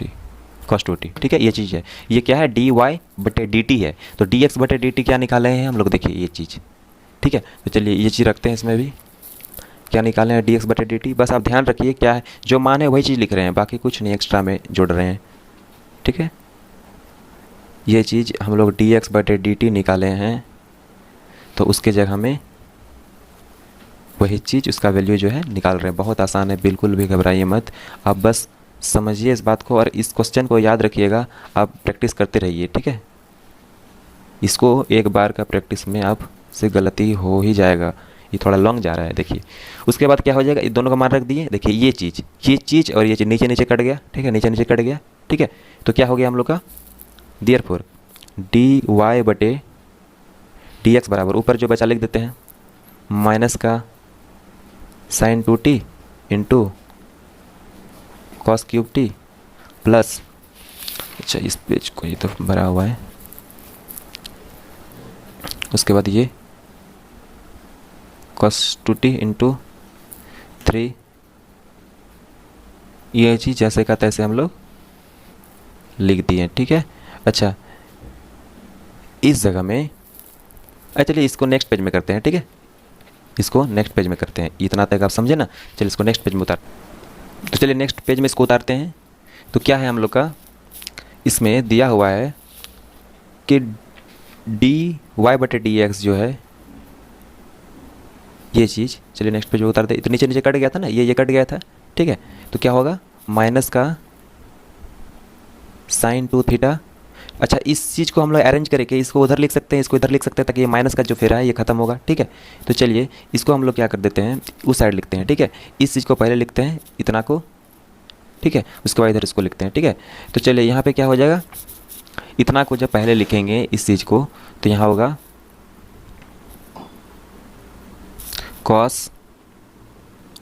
2t, ठीक है। ये चीज़ है, ये क्या है डी वाई बटे डी टी है, तो डी एक्स बटे डी टी क्या निकाले हैं हम लोग, देखिए ये चीज़, ठीक है। तो चलिए ये चीज़ रखते हैं, इसमें भी क्या निकाले हैं डी एक्स बटे डी टी, बस आप ध्यान रखिए क्या है जो मान है वही चीज़ लिख रहे हैं, बाकी कुछ नहीं एक्स्ट्रा में जोड़ रहे हैं, ठीक है। ये चीज़ हम लोग डी एक्स बटे डी टी निकाले हैं, तो उसके जगह में वही चीज़ उसका वैल्यू जो है निकाल रहे हैं, बहुत आसान है, बिल्कुल भी घबराइए मत, आप बस समझिए इस बात को और इस क्वेश्चन को याद रखिएगा, आप प्रैक्टिस करते रहिए, ठीक है। इसको एक बार का प्रैक्टिस में आप से गलती हो ही जाएगा, ये थोड़ा लॉन्ग जा रहा है, देखिए। उसके बाद क्या हो जाएगा, इन दोनों का मान रख दिए, देखिए ये चीज़ और ये चीज़ नीचे नीचे कट गया, ठीक है, नीचे नीचे कट गया, ठीक है। तो क्या हो गया हम लोग का देयरफॉर डी वाई बटे डी एक्स बराबर ऊपर जो बचा लिख देते हैं माइनस का sine 2t into cos cube t plus, अच्छा इस पेज को ये तो भरा हुआ है, उसके बाद ये cos 2t इंटू 3, ये चीज़ जैसे का तैसे हम लोग लिख दिए, ठीक है। अच्छा इस जगह में चलिए इसको नेक्स्ट पेज में करते हैं, ठीक है, इसको नेक्स्ट पेज में करते हैं, इतना तक आप समझे ना। चलिए इसको नेक्स्ट पेज में उतार, तो चलिए नेक्स्ट पेज में इसको उतारते हैं। तो क्या है हम लोग का इसमें दिया हुआ है कि डी वाई बटे डी एक्स जो है ये चीज़। चलिए नेक्स्ट पे जो उतार दे, तो नीचे नीचे कट गया था ना, ये कट गया था, ठीक है। तो क्या होगा, माइनस का साइन 2 थीटा। अच्छा, इस चीज़ को हम लोग अरेंज करके इसको उधर लिख सकते हैं, इसको इधर लिख सकते हैं, ताकि ये माइनस का जो फेरा है ये खत्म होगा, ठीक है। तो चलिए इसको हम लोग क्या कर देते हैं, उस साइड लिखते हैं, ठीक है। इस चीज़ को पहले लिखते हैं, इतना को, ठीक है, उसके बाद इधर इसको लिखते हैं, ठीक है। तो चलिए यहाँ पे क्या हो जाएगा, इतना को जब पहले लिखेंगे इस चीज़ को, तो यहाँ होगा cos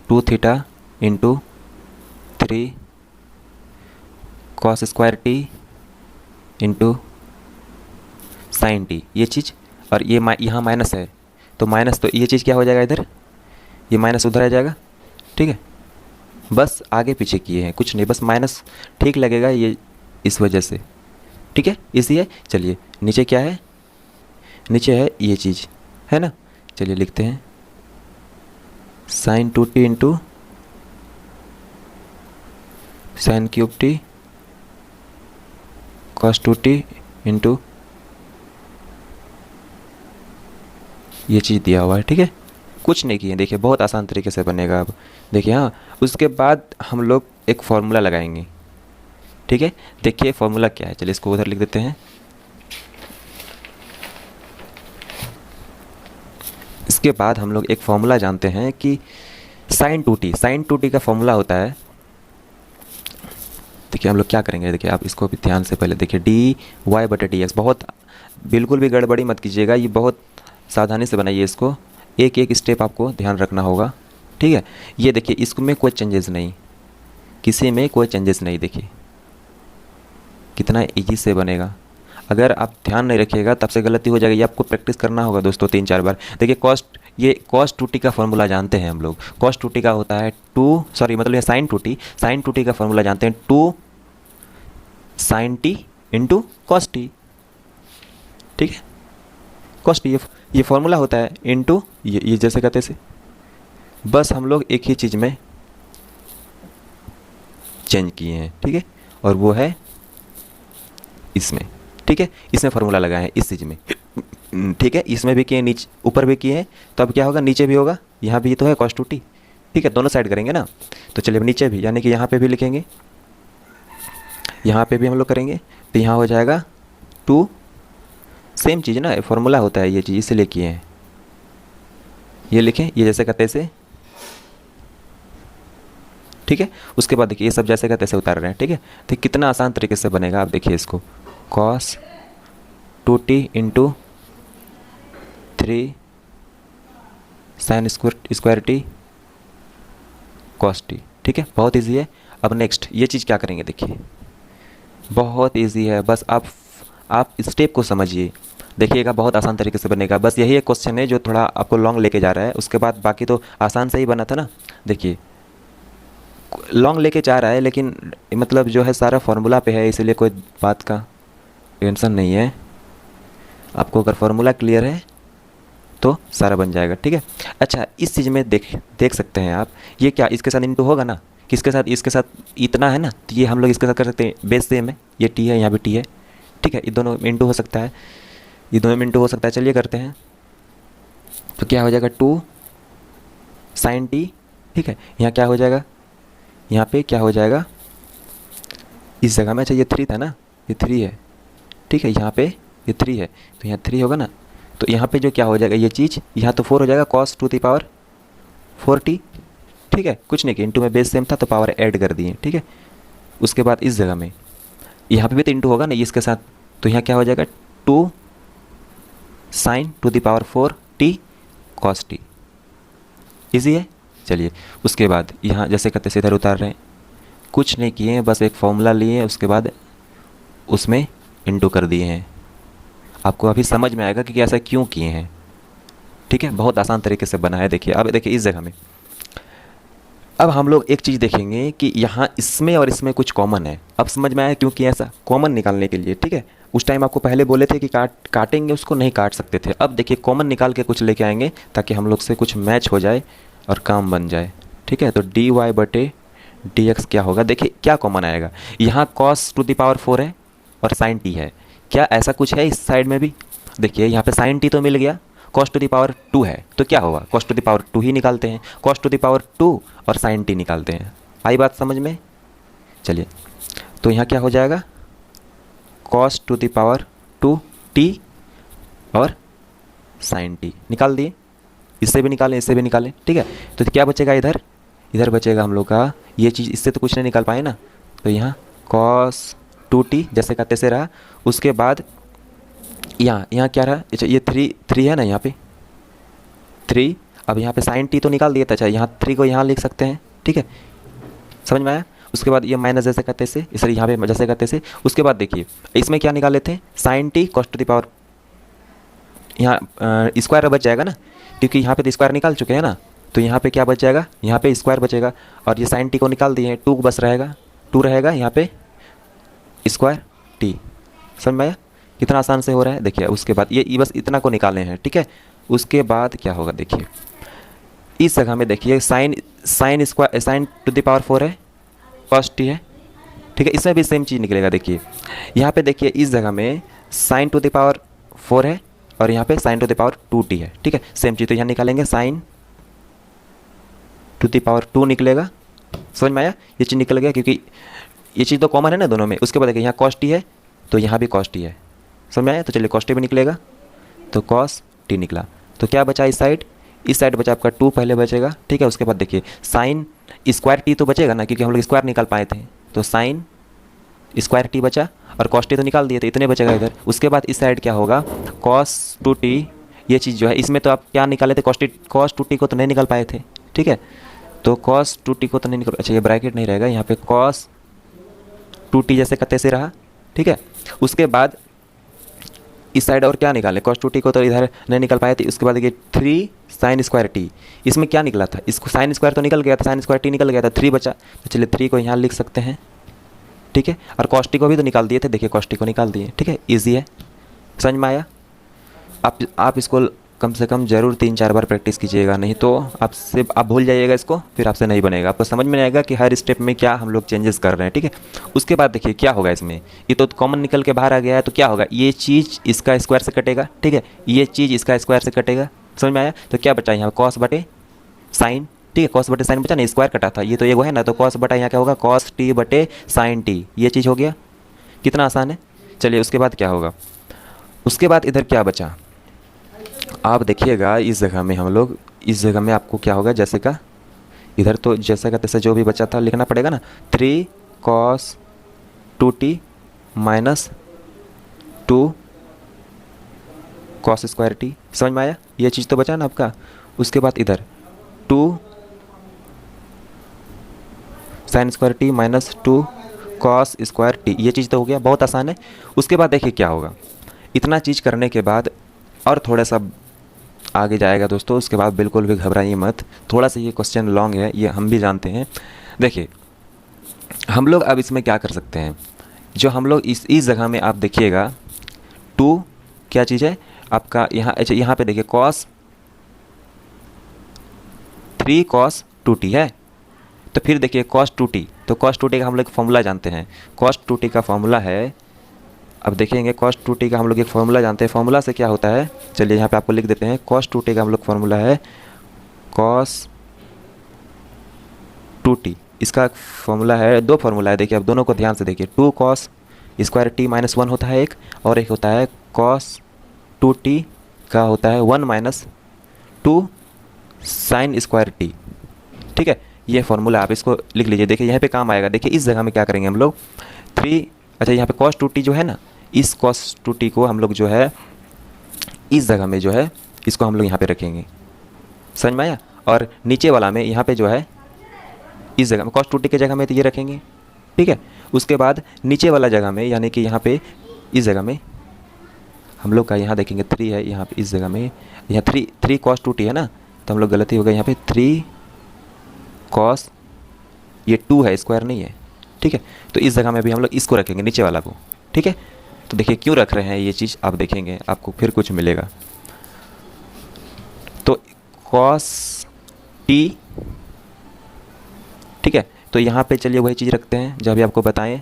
2 theta into 3 cos square t into sine T, ये चीज़। और ये यहाँ माइनस है, तो माइनस, तो ये चीज़ क्या हो जाएगा इधर, ये माइनस उधर आ जाएगा, ठीक है। बस आगे पीछे किए हैं, कुछ नहीं, बस माइनस ठीक लगेगा ये इस वजह से, ठीक है, इसलिए। चलिए नीचे क्या है, नीचे है ये चीज़, है ना। चलिए लिखते हैं sine 2t into sine cube t cos 2t into ये चीज़ दिया हुआ है, ठीक है। कुछ नहीं किए, देखिए बहुत आसान तरीके से बनेगा अब, देखिए। हाँ, उसके बाद हम लोग एक फॉर्मूला लगाएंगे, ठीक है। देखिए फॉर्मूला क्या है, चलिए इसको उधर लिख देते हैं। इसके बाद हम लोग एक फॉर्मूला जानते हैं कि साइन 2t का फॉर्मूला होता है, देखिए हम लोग क्या करेंगे, देखिए आप इसको भी ध्यान से पहले देखिए, डी वाई बटे डी एक्स। बहुत बिल्कुल भी गड़बड़ी मत कीजिएगा, ये बहुत सावधानी से बनाइए इसको, एक एक स्टेप आपको ध्यान रखना होगा, ठीक है। ये देखिए इसमें कोई चेंजेस नहीं, किसी में कोई चेंजेस नहीं, देखिए कितना इजी से बनेगा। अगर आप ध्यान नहीं रखिएगा तब से गलती हो जाएगी, ये आपको प्रैक्टिस करना होगा दोस्तों 3-4 बार। देखिए ये कॉस 2t का फॉर्मूला जानते हैं हम लोग, कॉस 2t का होता है मतलब ये साइन 2t का फॉर्मूला जानते हैं 2 sine t into cos t, ठीक है। कॉस टी ये फॉर्मूला होता है, इंटू ये जैसे कहते से। बस हम लोग एक ही चीज़ में चेंज किए हैं, ठीक है, और वो है इसमें, ठीक है। इसमें फॉर्मूला लगाए हैं इस चीज़ में, ठीक है। इसमें भी किए, नीचे ऊपर भी किए हैं, तो अब क्या होगा, नीचे भी होगा, यहाँ भी तो है कॉस 2t, ठीक है। दोनों साइड करेंगे ना, तो चलिए नीचे भी, यानी कि यहाँ पे भी लिखेंगे, यहाँ पे भी हम लोग करेंगे, तो यहाँ हो जाएगा 2, सेम चीज़ ना, फॉर्मूला होता है ये चीज़, इसलिए किए हैं। ये लिखें, ये जैसे का तैसे, ठीक है। उसके बाद देखिए ये सब जैसे का तैसे उतार रहे हैं, ठीक है। तो कितना आसान तरीके से बनेगा, आप देखिए इसको, cos 2t into 3 sign square T cos t, ठीक है। बहुत इजी है। अब नेक्स्ट ये चीज़ क्या करेंगे, देखिए बहुत इजी है, बस आप स्टेप को समझिए, देखिएगा बहुत आसान तरीके से बनेगा। बस यही एक क्वेश्चन है जो थोड़ा आपको लॉन्ग लेके जा रहा है, उसके बाद बाकी तो आसान से ही बना था ना। देखिए लॉन्ग लेके जा रहा है, लेकिन मतलब जो है सारा फार्मूला पे है, इसलिए कोई बात का टेंशन नहीं है। आपको अगर फार्मूला क्लियर है तो सारा बन जाएगा, ठीक है। अच्छा, इस चीज़ में देख सकते हैं आप, ये क्या इसके साथ इंटू होगा ना, किसके साथ, इसके साथ इतना है ना, तो ये हम लोग इसके साथ कर सकते हैं, बेस सेम है, ये टी है, यहाँ भी टी है, ठीक है। ये दोनों इंटू हो सकता है, ये दोनों में इंटू हो सकता है। चलिए करते हैं, तो क्या हो जाएगा 2 साइन टी, ठीक है। यहाँ क्या हो जाएगा, यहाँ पे क्या हो जाएगा इस जगह में, अच्छा ये 3 था ना, ये 3 है, ठीक है। यहाँ पे ये 3 है, तो यहाँ 3 होगा ना, तो यहाँ पे जो क्या हो जाएगा ये चीज़, यहाँ तो 4 हो जाएगा, कॉस 2 की पावर 4t, ठीक है। कुछ नहीं कि इंटू में बेस सेम था तो पावर ऐड कर दिए, ठीक है। उसके बाद इस जगह में यहाँ पे भी तो इंटू होगा ना इसके साथ, तो यहाँ क्या हो जाएगा 2 साइन 2 की power 4t cos T, easy है। चलिए उसके बाद यहाँ जैसे कहते से इधर उतार रहे हैं, कुछ नहीं किए हैं, बस एक फॉर्मूला लिए हैं, उसके बाद उसमें इंटू कर दिए हैं। आपको अभी समझ में आएगा कि ऐसा क्यों किए हैं, ठीक है। बहुत आसान तरीके से बना है। देखिए अब देखिए इस जगह में, अब हम लोग एक चीज़ देखेंगे कि यहाँ इसमें और इसमें कुछ कॉमन है। अब समझ में आया क्यों किया ऐसा, कॉमन निकालने के लिए, ठीक है। उस टाइम आपको पहले बोले थे कि काटेंगे उसको, नहीं काट सकते थे। अब देखिए कॉमन निकाल के कुछ लेके आएंगे ताकि हम लोग से कुछ मैच हो जाए और काम बन जाए, ठीक है। तो डी वाई बटे डी एक्स क्या होगा, देखिए क्या कॉमन आएगा, यहाँ कॉस 2 की पावर 4 है और साइन टी है, क्या ऐसा कुछ है इस साइड में भी, देखिए यहाँ पे साइन टी तो मिल गया, cos टू द पावर 2 है तो क्या होगा, cos टू द पावर 2 ही निकालते हैं, cos टू द पावर 2 और sin t निकालते हैं। आई बात समझ में? चलिए तो यहाँ क्या हो जाएगा, cos to the power 2 t और sin t निकाल दिए, इससे भी निकालें इससे भी निकालें, ठीक है। तो क्या बचेगा इधर, इधर बचेगा हम लोग का ये चीज़, इससे तो कुछ नहीं निकाल पाए ना, तो यहाँ cos 2t जैसे का तैसे रहा। उसके बाद यहाँ क्या रहा, अच्छा ये 3 है ना यहाँ पे 3, अब यहाँ पे sin t तो निकाल दिए, अच्छा यहाँ 3 को यहाँ लिख सकते हैं, ठीक है, समझ में आया। उसके बाद ये माइनस जैसे करते से, इसलिए यहाँ पे जैसे करते से। उसके बाद देखिए इसमें क्या निकाले थे, sin t cos to the power, यहाँ स्क्वायर बच जाएगा ना, क्योंकि यहाँ पे तो स्क्वायर निकाल चुके हैं ना, तो यहाँ पे क्या बच जाएगा, यहाँ पे स्क्वायर बचेगा, और ये sin t को निकाल दिए हैं, 2 बस रहेगा, 2 रहेगा यहाँ पे स्क्वायर t। समझ में आया कितना आसान से हो रहा है। देखिए उसके बाद ये बस इतना को निकाले हैं, ठीक है। उसके बाद क्या होगा, देखिए इस जगह में देखिए साइन टू द पावर 4 है, cos t है, ठीक है, इसमें भी सेम चीज़ निकलेगा। देखिए यहाँ पे देखिए इस जगह में साइन टू द पावर 4 है और यहाँ पे sign to the power 2t है, ठीक है, सेम चीज़। तो यहाँ निकालेंगे साइन टू द पावर 2 निकलेगा, समझ में आया, ये चीज़ निकल गया, क्योंकि ये चीज़ तो कॉमन है ना दोनों में। उसके बाद देखिए यहाँ cos t है तो यहाँ भी cos t है, समझ में आया। तो चलिए cos t भी निकलेगा, तो cos t निकला, तो क्या बचा इस साइड बचा आपका 2 पहले बचेगा, ठीक है। उसके बाद देखिए साइन स्क्वायर t तो बचेगा ना, क्योंकि हम लोग स्क्वायर निकाल पाए थे, तो साइन स्क्वायर t बचा, और cos t तो निकाल दिए, तो इतने बचेगा इधर। उसके बाद इस साइड क्या होगा, cos 2t, ये चीज़ जो है इसमें तो आप क्या निकाले थे, cos 2t को तो नहीं निकाल पाए थे, ठीक है, तो cos 2t को तो नहीं निकाल, अच्छा ये ब्रैकेट नहीं रहेगा, यहाँ पे cos 2t जैसे कते से रहा, ठीक है। उसके बाद इस साइड और क्या निकाले, cos 2t को तो इधर नहीं निकल पाए थे। उसके बाद देखिए 3 साइन स्क्वायर t, इसमें क्या निकला था, इसको साइन स्क्वायर तो निकल गया था, साइन स्क्वायर t निकल गया था, 3 बचा, तो चलिए 3 को यहाँ लिख सकते हैं, ठीक है। और cos t को भी तो निकाल दिए थे, देखिए cos t को निकाल दिए, ठीक है, ईजी है, समझ में आया। आप इसको कम से कम ज़रूर 3-4 बार प्रैक्टिस कीजिएगा, नहीं तो आप भूल जाइएगा इसको, फिर आपसे नहीं बनेगा, आपको समझ में नहीं आएगा कि हर स्टेप में क्या हम लोग चेंजेस कर रहे हैं, ठीक है। उसके बाद देखिए क्या होगा, इसमें ये तो कॉमन निकल के बाहर आ गया है, तो क्या होगा, ये चीज़ इसका स्क्वायर से कटेगा, ठीक है, ये चीज़ इसका स्क्वायर से कटेगा, समझ में आया। तो क्या बचा यहाँ cos बटे साइन, ठीक है, cos बटे साइन बचा ना, स्क्वायर कटा था, ये तो ये वो है ना, तो cos बटा यहाँ क्या होगा, cos t बटे साइन t, ये चीज़ हो गया, कितना आसान है। चलिए उसके बाद क्या होगा, उसके बाद इधर क्या बचा, आप देखिएगा इस जगह में हम लोग, इस जगह में आपको क्या होगा, जैसे का इधर तो जैसे का तैसे जो भी बचा था लिखना पड़ेगा ना, 3 cos 2t minus 2 cos square t, समझ में आया, ये चीज़ तो बचा ना आपका। उसके बाद इधर 2 sine square t minus 2 cos square t, ये चीज़ तो हो गया, बहुत आसान है। उसके बाद देखिए क्या होगा, इतना चीज़ करने के बाद और थोड़ा सा आगे जाएगा दोस्तों, उसके बाद बिल्कुल भी घबराइए मत, थोड़ा सा ये क्वेश्चन लॉन्ग है, ये हम भी जानते हैं। देखिए हम लोग अब इसमें क्या कर सकते हैं, जो हम लोग इस जगह में आप देखिएगा 2 क्या चीज़ है आपका यहाँ, अच्छा यहाँ पे देखिए cos 3 cos 2t है, तो फिर देखिए cos 2t, तो cos 2t का हम लोग फॉर्मूला जानते हैं, cos 2t का फॉर्मूला है, अब देखेंगे cos 2t का हम लोग एक फॉर्मूला जानते हैं, फॉर्मूला से क्या होता है, चलिए यहाँ पे आपको लिख देते हैं, cos 2t का हम लोग फॉर्मूला है cos 2t, इसका फॉर्मूला है, 2 फॉर्मूला है, देखिए अब दोनों को ध्यान से देखिए, 2 cos स्क्वायर t माइनस 1 होता है एक, और एक होता है cos 2t का होता है 1 माइनस 2 साइन स्क्वायर t, ठीक है, ये फॉर्मूला आप इसको लिख लीजिए। देखिए यहाँ पे काम आएगा, देखिए इस जगह में क्या करेंगे हम लोग 3, अच्छा यहाँ पे cos 2t जो है ना, इस cos 2t को हम लोग जो है इस जगह में जो है इसको हम लोग यहाँ पे रखेंगे, समझ में आया। और नीचे वाला में यहाँ पे जो है इस जगह में cos 2t के जगह में तो ये रखेंगे, ठीक है। उसके बाद नीचे वाला जगह में यानी कि यहाँ पे इस जगह में हम लोग का यहाँ देखेंगे 3 है, यहाँ पे इस जगह में यहाँ 3 cos 2t है ना, तो हम लोग गलती हो गई, यहाँ पे 3 cos, ये 2 है स्क्वायर नहीं है, ठीक है, तो इस जगह में भी हम लोग इसको रखेंगे नीचे वाला को, ठीक है। तो देखिए क्यों रख रहे हैं ये चीज़ आप देखेंगे, आपको फिर कुछ मिलेगा। तो cos t, ठीक है, तो यहाँ पे चलिए वही चीज़ रखते हैं जो अभी आपको बताएं,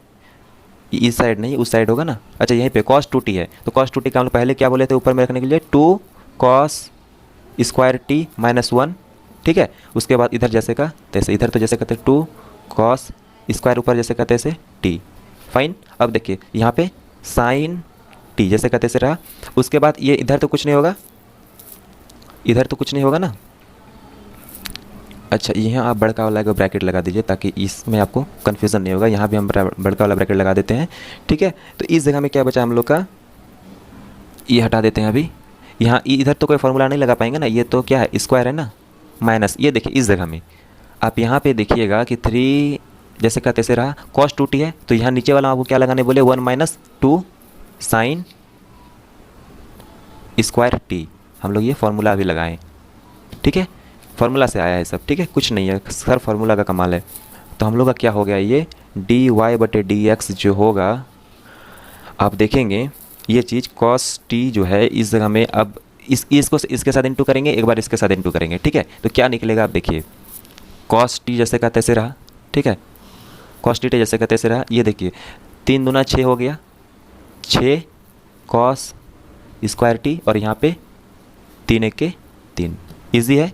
इस साइड नहीं उस साइड होगा ना, अच्छा यहीं पे cos 2t है, तो cos 2t का हम लोग पहले क्या बोले थे ऊपर में रखने के लिए 2 cos स्क्वायर टी माइनस 1, ठीक है। उसके बाद इधर जैसे का तैसे, इधर तो जैसे कहते हैं 2 कॉस स्क्वायर, ऊपर जैसे कहते से टी, फाइन। अब देखिए यहाँ पे साइन टी जैसे कहते से रहा। उसके बाद ये इधर तो कुछ नहीं होगा, इधर तो कुछ नहीं होगा ना। अच्छा, यहाँ आप बड़का वाला का ब्रैकेट लगा दीजिए ताकि इसमें आपको कन्फ्यूज़न नहीं होगा। यहाँ भी हम बड़का वाला ब्रैकेट लगा देते हैं, ठीक है। तो इस जगह में क्या बचा हम लोग का, ये हटा देते हैं अभी। यहाँ इधर तो कोई फार्मूला नहीं लगा पाएंगे ना, ये तो क्या है स्क्वायर है ना, माइनस। ये देखिए इस जगह में आप यहाँ पे देखिएगा कि 3 जैसे का तैसे रहा, कॉस 2t है, तो यहाँ नीचे वाला आपको क्या लगाने बोले 1 माइनस 2 साइन स्क्वायर टी। हम लोग ये फार्मूला अभी लगाएं, ठीक है। फार्मूला से आया है सब, ठीक है, कुछ नहीं है, सर फार्मूला का कमाल है। तो हम लोग का क्या हो गया, ये डी वाई बटे डी एक्स जो होगा, आप देखेंगे ये चीज़ कॉस टी जो है इस जगह में, अब इसको इसके साथ इंटू करेंगे, एक बार इसके साथ इंटू करेंगे, ठीक है। तो क्या निकलेगा आप देखिए, कॉस टी जैसे का तैसे रहा, ठीक है, कॉस टी जैसे का तैसे रहा। ये देखिए 3 दूना 6 हो गया, 6 कॉस स्क्वायर टी, और यहाँ पे 3 1 के 3, ईजी है,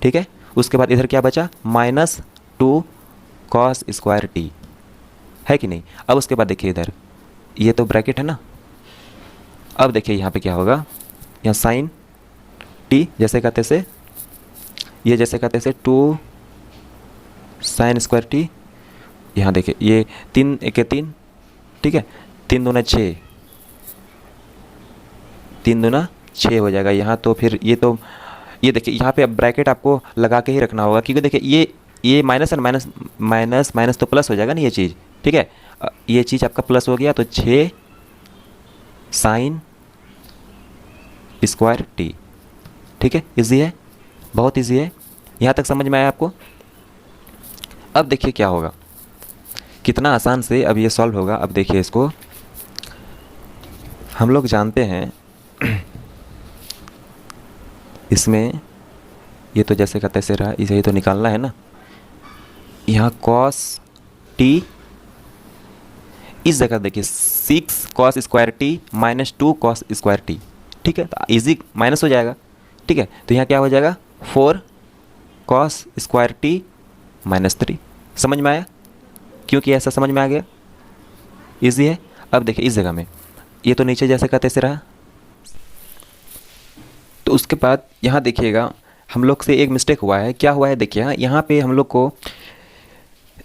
ठीक है। उसके बाद इधर क्या बचा, माइनस 2 कॉस स्क्वायर टी, है कि नहीं। अब उसके बाद देखिए इधर ये तो ब्रैकेट है ना, अब देखिए यहाँ पे क्या होगा, यहाँ साइन टी जैसे कहते से, ये जैसे कहते से 2 साइन स्क्वायर टी, यहाँ देखिए ये 3 1 3, ठीक है, 3 दूना 6, 3 दूना 6 हो जाएगा। यहाँ तो फिर ये देखिए यहाँ पे अब ब्रैकेट आपको लगा के ही रखना होगा, क्योंकि देखिए ये माइनस और माइनस माइनस माइनस तो प्लस हो जाएगा ना ये चीज़, ठीक है। ये चीज़ आपका प्लस हो गया, तो 6 साइन स्क्वायर टी, ठीक है। इजी है, बहुत इजी है, यहाँ तक समझ में आया आपको। अब देखिए क्या होगा, कितना आसान से अब ये सॉल्व होगा। अब देखिए इसको हम लोग जानते हैं इसमें ये तो जैसे का तैसे रहा, इसे ही तो निकालना है ना। यहाँ कॉस टी इस जगह देखिए 6 cos square T minus 2 cos square T, ठीक है, तो इजी माइनस हो जाएगा, ठीक है। तो यहाँ क्या हो जाएगा 4 कॉस स्क्वायर टी माइनस 3, समझ में आया, क्योंकि ऐसा समझ में आ गया, इजी है। अब देखिए इस जगह में ये तो नीचे जैसे का तैसे रहा, तो उसके बाद यहाँ देखिएगा हम लोग से एक मिस्टेक हुआ है। क्या हुआ है देखिए, यहाँ पे हम लोग को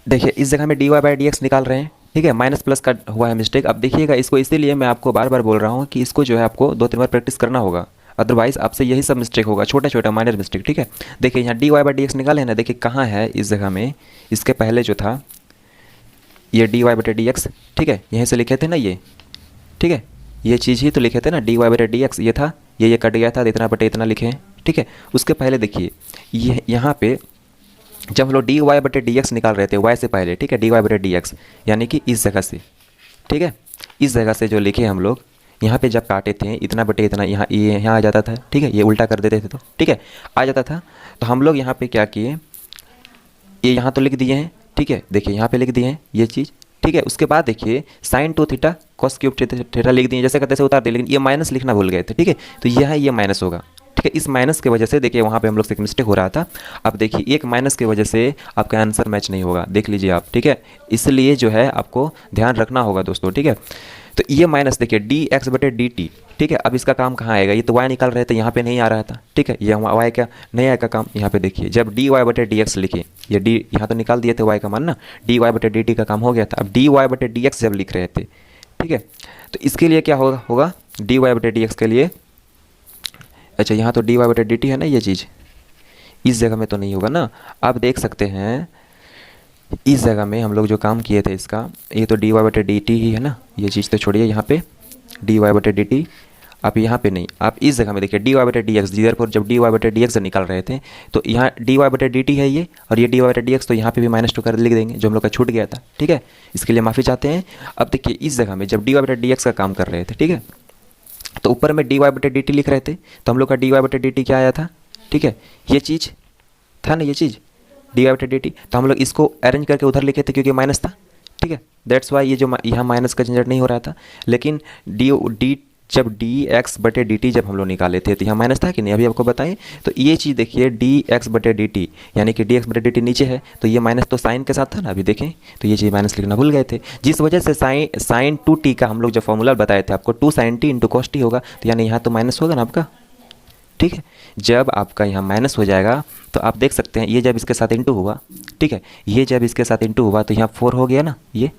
देखिए इस जगह में d y by d x निकाल रहे हैं, ठीक है, माइनस प्लस का हुआ है मिस्टेक। अब देखिएगा इसको, इसीलिए मैं आपको बार बार बोल रहा हूँ कि इसको जो है आपको 2-3 बार प्रैक्टिस करना होगा, अदरवाइज आपसे यही सब मिस्टेक होगा, छोटा छोटा माइनर मिस्टेक, ठीक है। देखिए यहाँ d y by d x निकाले ना, देखिए कहाँ है इस जगह में, इसके पहले जो था ये डी वाई बटे डी एक्स, ठीक है, यहीं से लिखे थे ना ये, ठीक है, ये चीज़ ही तो लिखे थे ना, डी वाई बटे डी एक्स, ये था, ये कट गया था, इतना बटे इतना लिखे हैं, ठीक है। उसके पहले देखिए ये यहाँ पे जब हम लोग डी वाई बटे डी एक्स निकाल रहे थे वाई से पहले, ठीक है, डी वाई बटे डी एक्स यानी कि इस जगह से, ठीक है, इस जगह से जो लिखे हम लोग यहाँ पे जब काटे थे इतना बटे इतना, यहाँ ये यहाँ आ जाता था, ठीक है, ये उल्टा कर देते थे तो, ठीक है, आ जाता था। तो हम लोग यहाँ पे क्या किए, ये यहाँ तो लिख दिए हैं, ठीक है, देखिए यहाँ पे लिख दिए हैं ये चीज़, ठीक है। उसके बाद देखिए sine 2 theta cos cube theta लिख दिए, जैसे कहते से उतार दिए, लेकिन ये माइनस लिखना भूल गए थे, ठीक है। तो यह ये माइनस होगा, ठीक है। इस माइनस की वजह से देखिए वहाँ पे हम लोग से एक मिस्टेक हो रहा था। अब देखिए एक माइनस की वजह से आपका आंसर मैच नहीं होगा, देख लीजिए आप, ठीक है। इसलिए जो है आपको ध्यान रखना होगा दोस्तों, ठीक है। तो ये माइनस देखिए डी एक्स बटे डी टी, ठीक है। अब इसका काम कहाँ आएगा, ये तो वाई निकाल रहे थे, यहाँ पे नहीं आ रहा था, ठीक है, ये वाई का नहीं आएगा काम। यहाँ पे देखिए जब डी वाई बटे डी एक्स लिखे, ये डी यहाँ तो निकाल दिए थे वाई का मान ना, डी वाई बटे डी टी का काम हो गया था। अब डी वाई बटे डी एक्स जब लिख रहे थे, ठीक है, तो इसके लिए क्या होगा डी वाई बटे डी एक्स के लिए, अच्छा यहाँ तो डी वाई बटे डी टी है ना, ये चीज़ इस जगह में तो नहीं होगा ना। आप देख सकते हैं इस जगह में हम लोग जो काम किए थे इसका, ये तो डी वाई बटे डी टी ही है ना, ये चीज़ तो छोड़िए, यहाँ पे डी वाई बटे डी टी, आप यहाँ पे नहीं, आप इस जगह में देखिए डी वाई बटे डी एक्स, जिधर जब डी वाई बटे डी एक्स निकाल रहे थे तो यहाँ डी वाई बटे डी टी है ये, और ये डी वाई बटे डी एक्स, तो यहाँ पे भी -2 कर लिख देंगे, जो हम लोग का छूट गया था, ठीक है, इसके लिए माफ़ी चाहते हैं। अब देखिए इस जगह में जब डी वाई बटे डी एक्स का काम कर रहे थे, ठीक है, तो ऊपर में डी वाई बटे डी टी लिख रहे थे, तो हम लोग का डी वाई बटे डी टी क्या आया था, ठीक है, ये चीज़ था ना, ये चीज़ डी वाई बटे डी टी, तो हम लोग इसको अरेंज करके उधर लिखे थे क्योंकि माइनस था, ठीक है, दैट्स वाई ये जो यहाँ माइनस का झंझट नहीं हो रहा था। लेकिन डी जब डी एक्स बटे डी टी जब हम लोग निकाले थे तो यहाँ माइनस था कि नहीं, अभी आपको बताएं। तो ये चीज़ देखिए डी एक्स बटे डी टी, यानी कि डी एक्स बटे डी टी नीचे है, तो ये माइनस तो साइन के साथ था ना, अभी देखें तो ये चीज़ माइनस लिखना भूल गए थे, जिस वजह से साइन टू टी का हम लोग जो फॉर्मूला बताए थे आपको, two sine t into cos t होगा, तो यानी यहाँ तो माइनस होगा ना आपका। ठीक है, जब आपका यहाँ माइनस हो जाएगा तो आप देख सकते हैं ये जब इसके साथ इंटू हुआ, ठीक है, ये जब इसके साथ इंटू हुआ तो यहाँ 4 हो गया ना ये।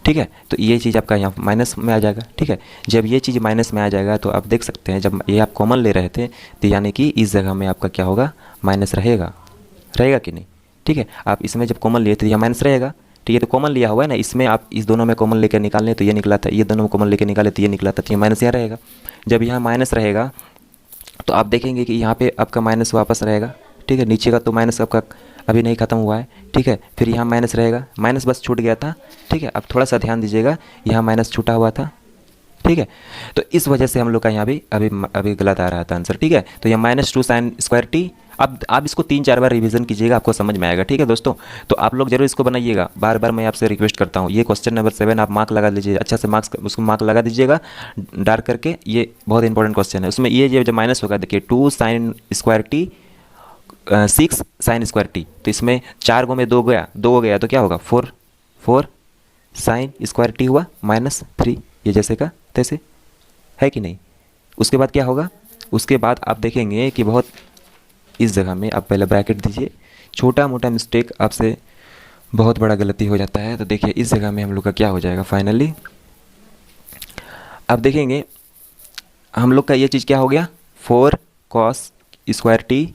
ठीक है, तो ये चीज़ आपका यहाँ माइनस में आ जाएगा। ठीक है, जब ये चीज़ माइनस में आ जाएगा तो आप देख सकते हैं जब ये आप कॉमन ले रहे थे तो यानी कि इस जगह में आपका क्या होगा, माइनस रहेगा, रहेगा कि नहीं। ठीक है, आप इसमें जब कॉमन लिए थे यहाँ माइनस रहेगा। ठीक है, तो कॉमन लिया हुआ है ना, इसमें आप इस दोनों में कॉमन लेकर निकालने तो ये निकला था, ये दोनों में कॉमन लेकर निकाले तो ये निकला था, तो ये माइनस यहाँ रहेगा। जब यहाँ माइनस रहेगा तो आप देखेंगे कि यहाँ पे आपका माइनस वापस रहेगा। ठीक है, नीचे का तो माइनस आपका अभी नहीं ख़त्म हुआ है। ठीक है, फिर यहाँ माइनस रहेगा, माइनस बस छूट गया था। ठीक है, अब थोड़ा सा ध्यान दीजिएगा, यहाँ माइनस छूटा हुआ था। ठीक है, तो इस वजह से हम लोग का यहाँ भी अभी गलत आ रहा था आंसर। ठीक है, तो यह -2 साइन स्क्वायर टी। अब आप इसको 3-4 बार रिवीजन कीजिएगा, आपको समझ में आएगा। ठीक है दोस्तों, तो आप लोग जरूर इसको बनाइएगा, बार बार मैं आपसे रिक्वेस्ट करता हूँ। ये क्वेश्चन नंबर 7 आप मार्क लगा लीजिए, अच्छा से मार्क्स उसको मार्क लगा दीजिएगा डार्क करके, ये बहुत इंपॉर्टेंट क्वेश्चन है। उसमें ये जो माइनस होगा देखिए 2 sign square T 6 sign square T, तो इसमें 4 गो में 2 गया तो क्या होगा 4 साइन स्क्वायर टी हुआ -3, ये जैसे का तैसे है कि नहीं। उसके बाद क्या होगा, उसके बाद आप देखेंगे कि बहुत इस जगह में आप पहले ब्रैकेट दीजिए, छोटा मोटा मिस्टेक आपसे बहुत बड़ा गलती हो जाता है। तो देखिए इस जगह में हम लोग का क्या हो जाएगा फाइनली, आप देखेंगे हम लोग का ये चीज़ क्या हो गया 4 कॉस स्क्वायर टी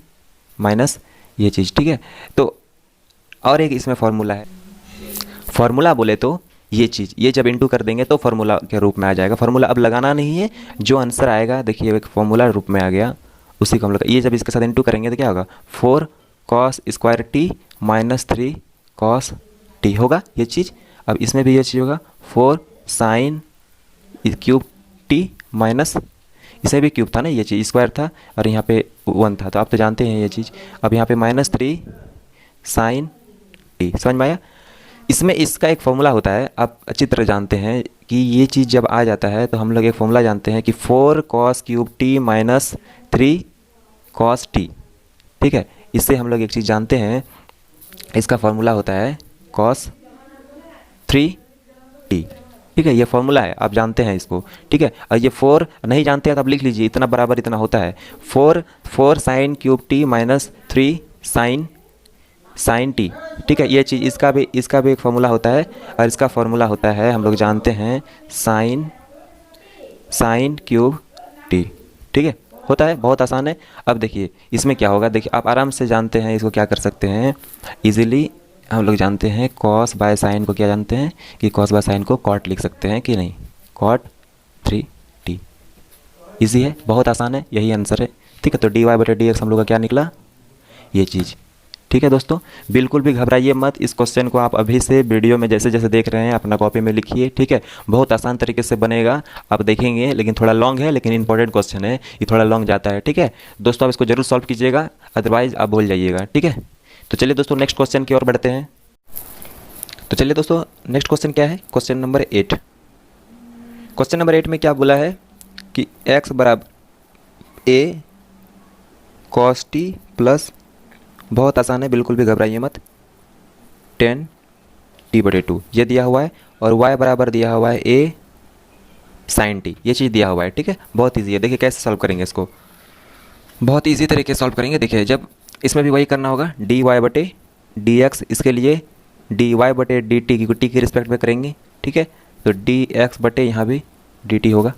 माइनस ये चीज़। ठीक है, तो और एक इसमें फार्मूला है, फार्मूला बोले तो ये चीज़, ये जब इंटू कर देंगे तो फार्मूला के रूप में आ जाएगा। फार्मूला अब लगाना नहीं है, जो आंसर आएगा देखिए एक फार्मूला रूप में आ गया, उसी को हम लोग ये जब इसके साथ इंटू करेंगे तो क्या होगा 4 cos square T -3 cos t होगा ये चीज़। अब इसमें भी ये चीज़ होगा 4 साइन क्यूब टी माइनस, इसमें भी क्यूब था ना, ये चीज़ स्क्वायर था और यहाँ पे 1 था, तो आप तो जानते हैं ये चीज़। अब यहाँ पे -3 साइन टी, समझ में आया। इसमें इसका एक फॉर्मूला होता है, आप अच्छी तरह जानते हैं कि ये चीज़ जब आ जाता है तो हम लोग एक फॉर्मूला जानते हैं कि 4 cos cube t -3 cos t. ठीक है, इससे हम लोग एक चीज़ जानते हैं, इसका फॉर्मूला होता है कॉस 3 टी। ठीक है, ये फॉर्मूला है, आप जानते हैं इसको। ठीक है, और ये 4 नहीं जानते हैं तो आप लिख लीजिए, इतना बराबर इतना होता है 4 sine cube t -3 sine t. ठीक है, ये चीज़ इसका भी एक फार्मूला होता है, और इसका फार्मूला होता है हम लोग जानते हैं साइन क्यूब टी। ठीक है, होता है, बहुत आसान है। अब देखिए इसमें क्या होगा, देखिए आप आराम से जानते हैं, इसको क्या कर सकते हैं इजीली, हम लोग जानते हैं कॉस बाय साइन को क्या जानते हैं कि कॉस बाय साइन को कॉट लिख सकते हैं कि नहीं, कॉट 3 टी। ईजी है, बहुत आसान है, यही आंसर है। ठीक है, तो dy बटे dx हम लोग का क्या निकला, ये चीज़। ठीक है दोस्तों, बिल्कुल भी घबराइए मत, इस क्वेश्चन को आप अभी से वीडियो में जैसे जैसे देख रहे हैं अपना कॉपी में लिखिए। ठीक है, बहुत आसान तरीके से बनेगा, आप देखेंगे, लेकिन थोड़ा लॉन्ग है, लेकिन इंपॉर्टेंट क्वेश्चन है, ये थोड़ा लॉन्ग जाता है। ठीक है दोस्तों, आप इसको जरूर सॉल्व कीजिएगा, अदरवाइज आप भूल जाइएगा। ठीक है, तो चलिए दोस्तों नेक्स्ट क्वेश्चन की ओर बढ़ते हैं। तो चलिए दोस्तों नेक्स्ट क्वेश्चन क्या है, क्वेश्चन नंबर 8। क्वेश्चन नंबर 8 में क्या बोला है कि x बराबर a cos t प्लस, बहुत आसान है, बिल्कुल भी घबराइए मत, 10 t बटे 2 ये दिया हुआ है, और y बराबर दिया हुआ है a साइन t, ये चीज़ दिया हुआ है। ठीक है, बहुत ईजी है। देखिए कैसे सॉल्व करेंगे इसको, बहुत ईजी तरीके से सॉल्व करेंगे। देखिए जब इसमें भी वही करना होगा, dy बटे dx, इसके लिए dy बटे dt की t के रिस्पेक्ट में करेंगे। ठीक है, तो dx बटे यहाँ भी dt होगा।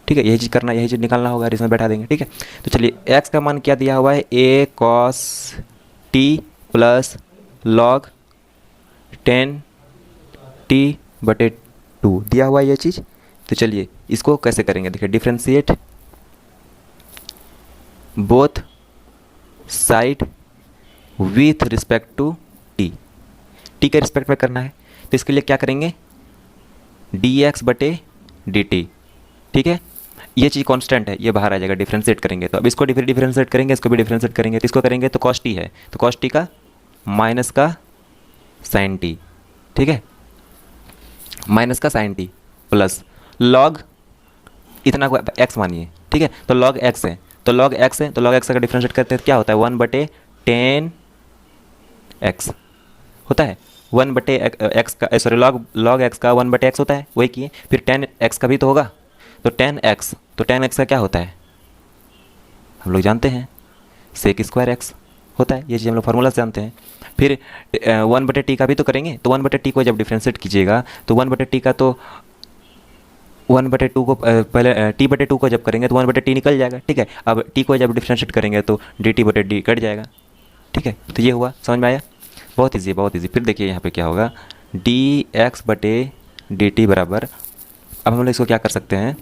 ठीक है, यही चीज़ करना, यही चीज़ निकालना होगा, इसमें बैठा देंगे। ठीक है, तो चलिए x का मान क्या दिया हुआ है, a cos t plus log 10 t बटे 2 दिया हुआ है ये चीज़। तो चलिए इसको कैसे करेंगे, देखिए differentiate both side with respect to t के रिस्पेक्ट में करना है। तो इसके लिए क्या करेंगे, dx बटे dt। ठीक है, ये चीज़ कांस्टेंट है, ये बाहर आ जाएगा, डिफरेंशिएट करेंगे। तो अब इसको डिफरेंशिएट करेंगे, इसको भी डिफरेंशिएट करेंगे, तो इसको करेंगे तो cos t है, तो cos t का माइनस का sin t। ठीक है, माइनस का sin t प्लस log इतना को एक्स मानिए, ठीक है। तो लॉग एक्स है, तो लॉग एक्स है, तो लॉग एक्स अगर डिफ्रेंशिएट करते हैं तो क्या होता है, 1/10 एक्स होता है। 1/x का सॉरी लॉग एक्स का 1/x होता है, वही किए। फिर 10x का भी तो होगा, तो 10x का क्या होता है हम लोग जानते हैं, सेक स्क्वायर एक्स होता है। ये चीज़ हम लोग फार्मूला से जानते हैं। फिर 1/t का भी तो करेंगे, तो 1/t को जब डिफ्रेंशिएट कीजिएगा तो 1/t का तो 1/2 को पहले t/2 को जब करेंगे तो 1/t निकल जाएगा, ठीक है। अब t को जब डिफ्रेंशिएट करेंगे तो dt/d कट जाएगा, ठीक है। तो ये हुआ, समझ में आया, बहुत ईजी बहुत ईजी। फिर देखिए यहाँ पे क्या होगा, dx/dt बराबर, अब हम लोग इसको क्या कर सकते हैं,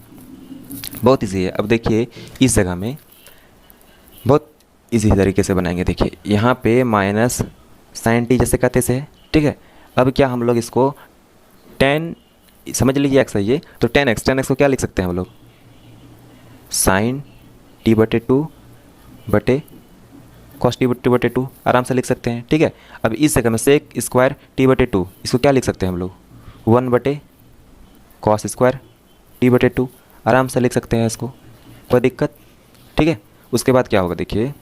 बहुत ईजी है। अब देखिए इस जगह में बहुत इजी तरीके से बनाएंगे। देखिए यहाँ पे माइनस साइन टी जैसे कहते से है, ठीक है। अब क्या हम लोग इसको 10 समझ लीजिए एक्स है ये, तो 10x को क्या लिख सकते हैं हम लोग, साइन t/2 बटे कॉस t/2 आराम से लिख सकते हैं, ठीक है। अब इस जगह में सेक स्क्वायर t/2 इसको क्या लिख सकते हैं हम लोग, 1/cos स्क्वायर t/2 आराम से लिख सकते हैं इसको, कोई दिक्कत, ठीक है। उसके बाद क्या होगा, देखिए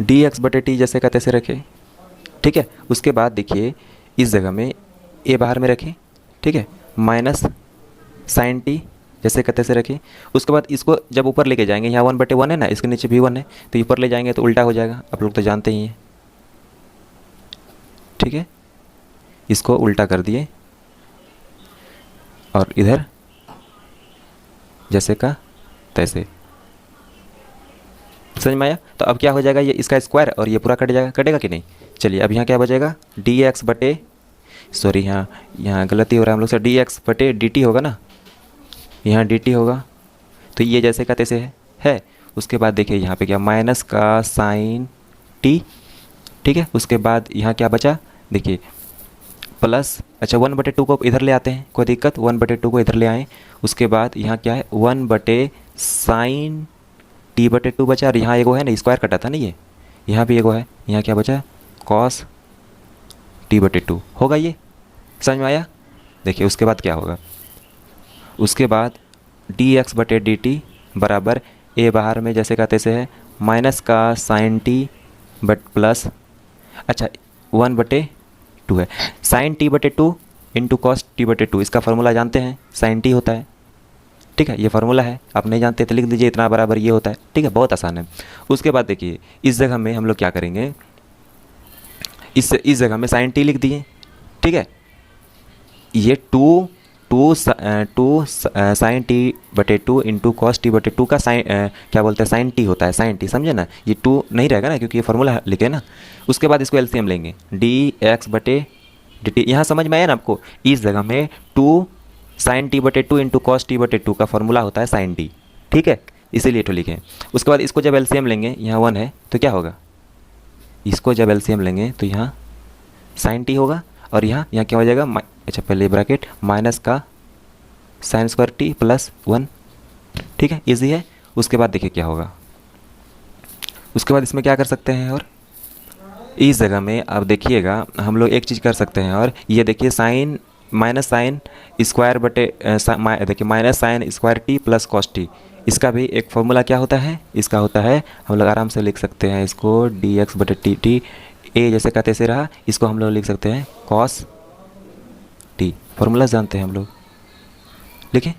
dx/t जैसे का तैसे रखें, ठीक है। उसके बाद देखिए इस जगह में a बाहर में रखें, ठीक है, माइनस साइन टी जैसे का तैसे रखें। उसके बाद इसको जब ऊपर लेके जाएंगे, यहाँ 1/1 है ना, इसके नीचे भी 1 है, तो ऊपर ले जाएंगे तो उल्टा हो जाएगा, आप लोग तो जानते ही हैं, ठीक है। इसको उल्टा कर दिए और इधर जैसे का तैसे, समझ में आया। तो अब क्या हो जाएगा, ये इसका स्क्वायर और ये पूरा कट जाएगा, कटेगा कि नहीं। चलिए अब यहाँ क्या बचेगा, यहाँ गलती हो रहा है हम लोग से, dx/dt होगा ना, यहाँ dt होगा, तो ये जैसे का तैसे है। उसके बाद देखिए यहाँ पे क्या, माइनस का साइन t, ठीक है। उसके बाद यहाँ क्या बचा, देखिए प्लस, अच्छा 1/2 को इधर ले आते हैं, कोई दिक्कत, 1/2 को इधर ले आएँ। उसके बाद यहाँ क्या है, 1/sin t/2 बचा, और यहाँ एगो है ना, स्क्वायर कटा था ना, ये यहाँ भी एगो है, यहाँ क्या बचा, cos t/2 होगा। ये समझ में आया। देखिए उसके बाद क्या होगा, उसके बाद dx/dt बराबर a बाहर में जैसे का तैसे है, माइनस का साइन t बट प्लस, अच्छा 1/2 है, sign t/2 into cos t/2, इसका फार्मूला जानते हैं, साइन t होता है, ठीक है। ये फार्मूला है, आप नहीं जानते तो लिख दीजिए, इतना बराबर ये होता है, ठीक है, बहुत आसान है। उसके बाद देखिए इस जगह में हम लोग क्या करेंगे, इस जगह में साइन t लिख दिए, ठीक है। ये to sign t/2 into cos t/2 का साइन क्या बोलते हैं, साइन t होता है, साइन t, समझे ना। ये 2 नहीं रहेगा ना, क्योंकि ये फार्मूला लिखे ना। उसके बाद इसको एलसीएम लेंगे, dx/dt, यहाँ समझ में आया ना आपको। इस जगह में 2 sign t/2 into cos t/2 का फार्मूला होता है साइन t, ठीक है, इसीलिए तो लिखें। उसके बाद इसको जब एलसीएम लेंगे, यहाँ 1 है तो क्या होगा, इसको जब एलसीएम लेंगे तो यहाँ साइन t होगा, और यहाँ क्या हो जाएगा, अच्छा पहले ब्रैकेट माइनस का साइन स्क्वायर t प्लस 1, ठीक है, इजी है। उसके बाद देखिए क्या होगा, उसके बाद इसमें क्या कर सकते हैं, और इस जगह में अब देखिएगा हम लोग एक चीज़ कर सकते हैं, और ये देखिए साइन माइनस साइन स्क्वायर बटे देखिए minus sine square t plus cos t, इसका भी एक फॉर्मूला क्या होता है, इसका होता है, हम लोग आराम से लिख सकते हैं इसको dx/dt, a जैसे का तैसे रहा, इसको हम लोग लिख सकते हैं cos t, फॉर्मूला जानते हैं हम लोग, लिखें,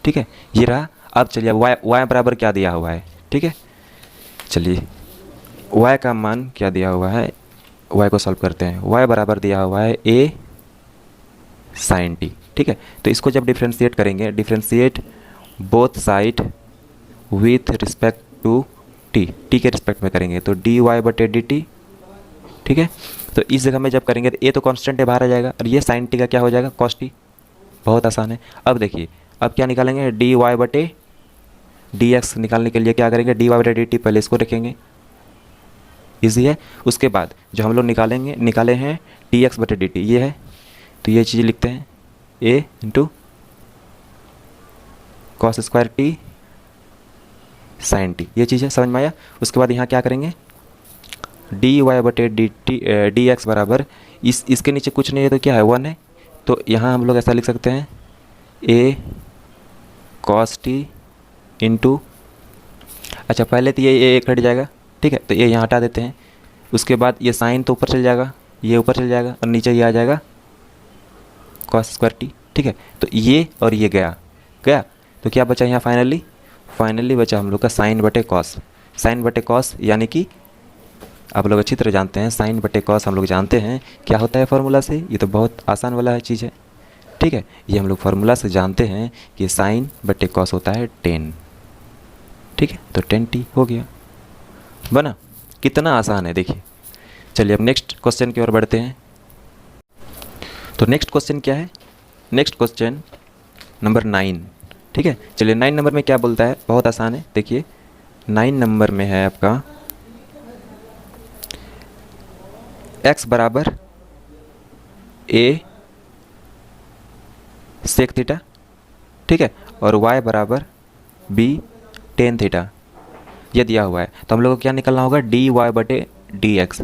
ठीक है, ये रहा। अब चलिए y बराबर क्या दिया हुआ है, ठीक है, चलिए y का मान क्या दिया हुआ है, y को सॉल्व करते हैं। y बराबर दिया हुआ है a साइन t, ठीक है। तो इसको जब डिफ्रेंशिएट करेंगे, differentiate both side with respect to t के रिस्पेक्ट में करेंगे, तो dy/dt, ठीक है। तो इस जगह में जब करेंगे तो a तो कांस्टेंट है, बाहर आ जाएगा, और ये साइन t का क्या हो जाएगा, cos t, बहुत आसान है। अब देखिए अब क्या निकालेंगे, dy/dx निकालने के लिए क्या करेंगे, dy/dt पहले इसको रखेंगे, इजी है। उसके बाद जो हम लोग निकाले हैं dx/dt, ये है, तो ये चीज़ लिखते हैं a into cos square t sine t, ये चीज़ है, समझ में आया। उसके बाद यहाँ क्या करेंगे, dy/dt dx बराबर इसके नीचे कुछ नहीं है तो क्या है, 1 है, तो यहाँ हम लोग ऐसा लिख सकते हैं a कॉस टी इंटू, अच्छा पहले तो ये कट जाएगा, ठीक है, तो ये यहाँ हटा देते हैं। उसके बाद ये साइन तो ऊपर चल जाएगा, ये ऊपर चल जाएगा और नीचे ये आ जाएगा कॉस स्क्वायर टी, ठीक है। तो ये और ये गया गया, तो क्या बचा यहाँ फाइनली बचा हम लोग का साइन बटे कॉस। साइन बटे कॉस यानी कि आप लोग अच्छी तरह जानते हैं साइन बटे कॉस हम लोग जानते हैं क्या होता है फार्मूला से, ये तो बहुत आसान वाला चीज़ है, ठीक है। ये हम लोग फार्मूला से जानते हैं कि साइन बटे कॉस होता है 10, ठीक है। तो 10t हो गया, बना, कितना आसान है देखिए। चलिए अब नेक्स्ट क्वेश्चन की ओर बढ़ते हैं। तो नेक्स्ट क्वेश्चन क्या है, नेक्स्ट क्वेश्चन नंबर 9, ठीक है। चलिए 9 नंबर में क्या बोलता है, बहुत आसान है, देखिए 9 नंबर में है आपका x बराबर a सेक थीटा, ठीक है, और y बराबर b टेन थीटा, ये दिया हुआ है। तो हम लोग को क्या निकलना होगा, डी वाई बटे डी एक्स।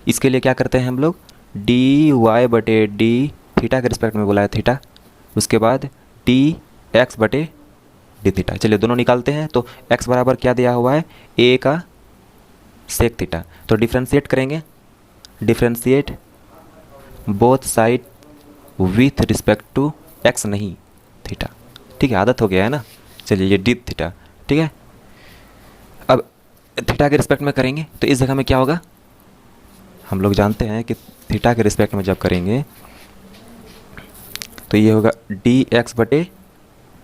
इसके लिए क्या करते हैं हम लोग, डी वाई बटे डी थीटा के रिस्पेक्ट में बोला है थीटा, उसके बाद डी एक्स बटे डी थीटा। चलिए दोनों निकालते हैं। तो x बराबर क्या दिया हुआ है, a का सेक थीटा, तो डिफ्रेंशिएट करेंगे, differentiate both side with respect to x नहीं थीटा, ठीक है, आदत हो गया है ना। चलिए ये डी थीटा, ठीक है। अब थीटा के रिस्पेक्ट में करेंगे तो इस जगह में क्या होगा, हम लोग जानते हैं कि थीटा के रिस्पेक्ट में जब करेंगे तो ये होगा डी एक्स बटे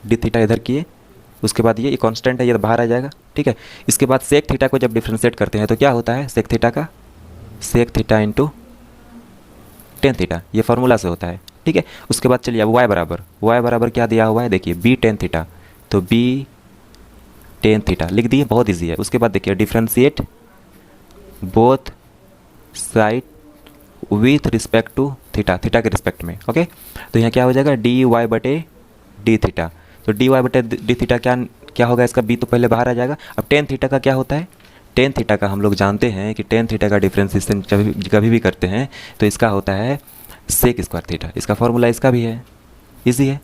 डी थीटा, इधर किए, उसके बाद ये कांस्टेंट है, ये तो बाहर आ जाएगा, ठीक है। इसके बाद सेक थीटा को जब डिफ्रेंशिएट करते हैं तो क्या होता है, सेक थीटा का sec theta into tan theta, ये फार्मूला से होता है, ठीक है। उसके बाद चलिए अब y बराबर क्या दिया हुआ है, देखिए b टेन थीटा, तो b टेन थीटा लिख दिए, बहुत ईजी है। उसके बाद देखिए differentiate both side with respect to theta, theta के रिस्पेक्ट में, ओके। तो यहाँ क्या हो जाएगा, डी वाई बटे डी थीटा, तो डी वाई बटे डी थीटा क्या होगा, इसका b तो पहले बाहर आ जाएगा। अब टेन थीटा का क्या होता है, टेन थीटा का हम लोग जानते हैं कि टेन थीटा का डिफ्रेंसिएशन कभी भी करते हैं तो इसका होता है सेक स्क्वायर थीटा, इसका फॉर्मूला इसका भी है, इजी है।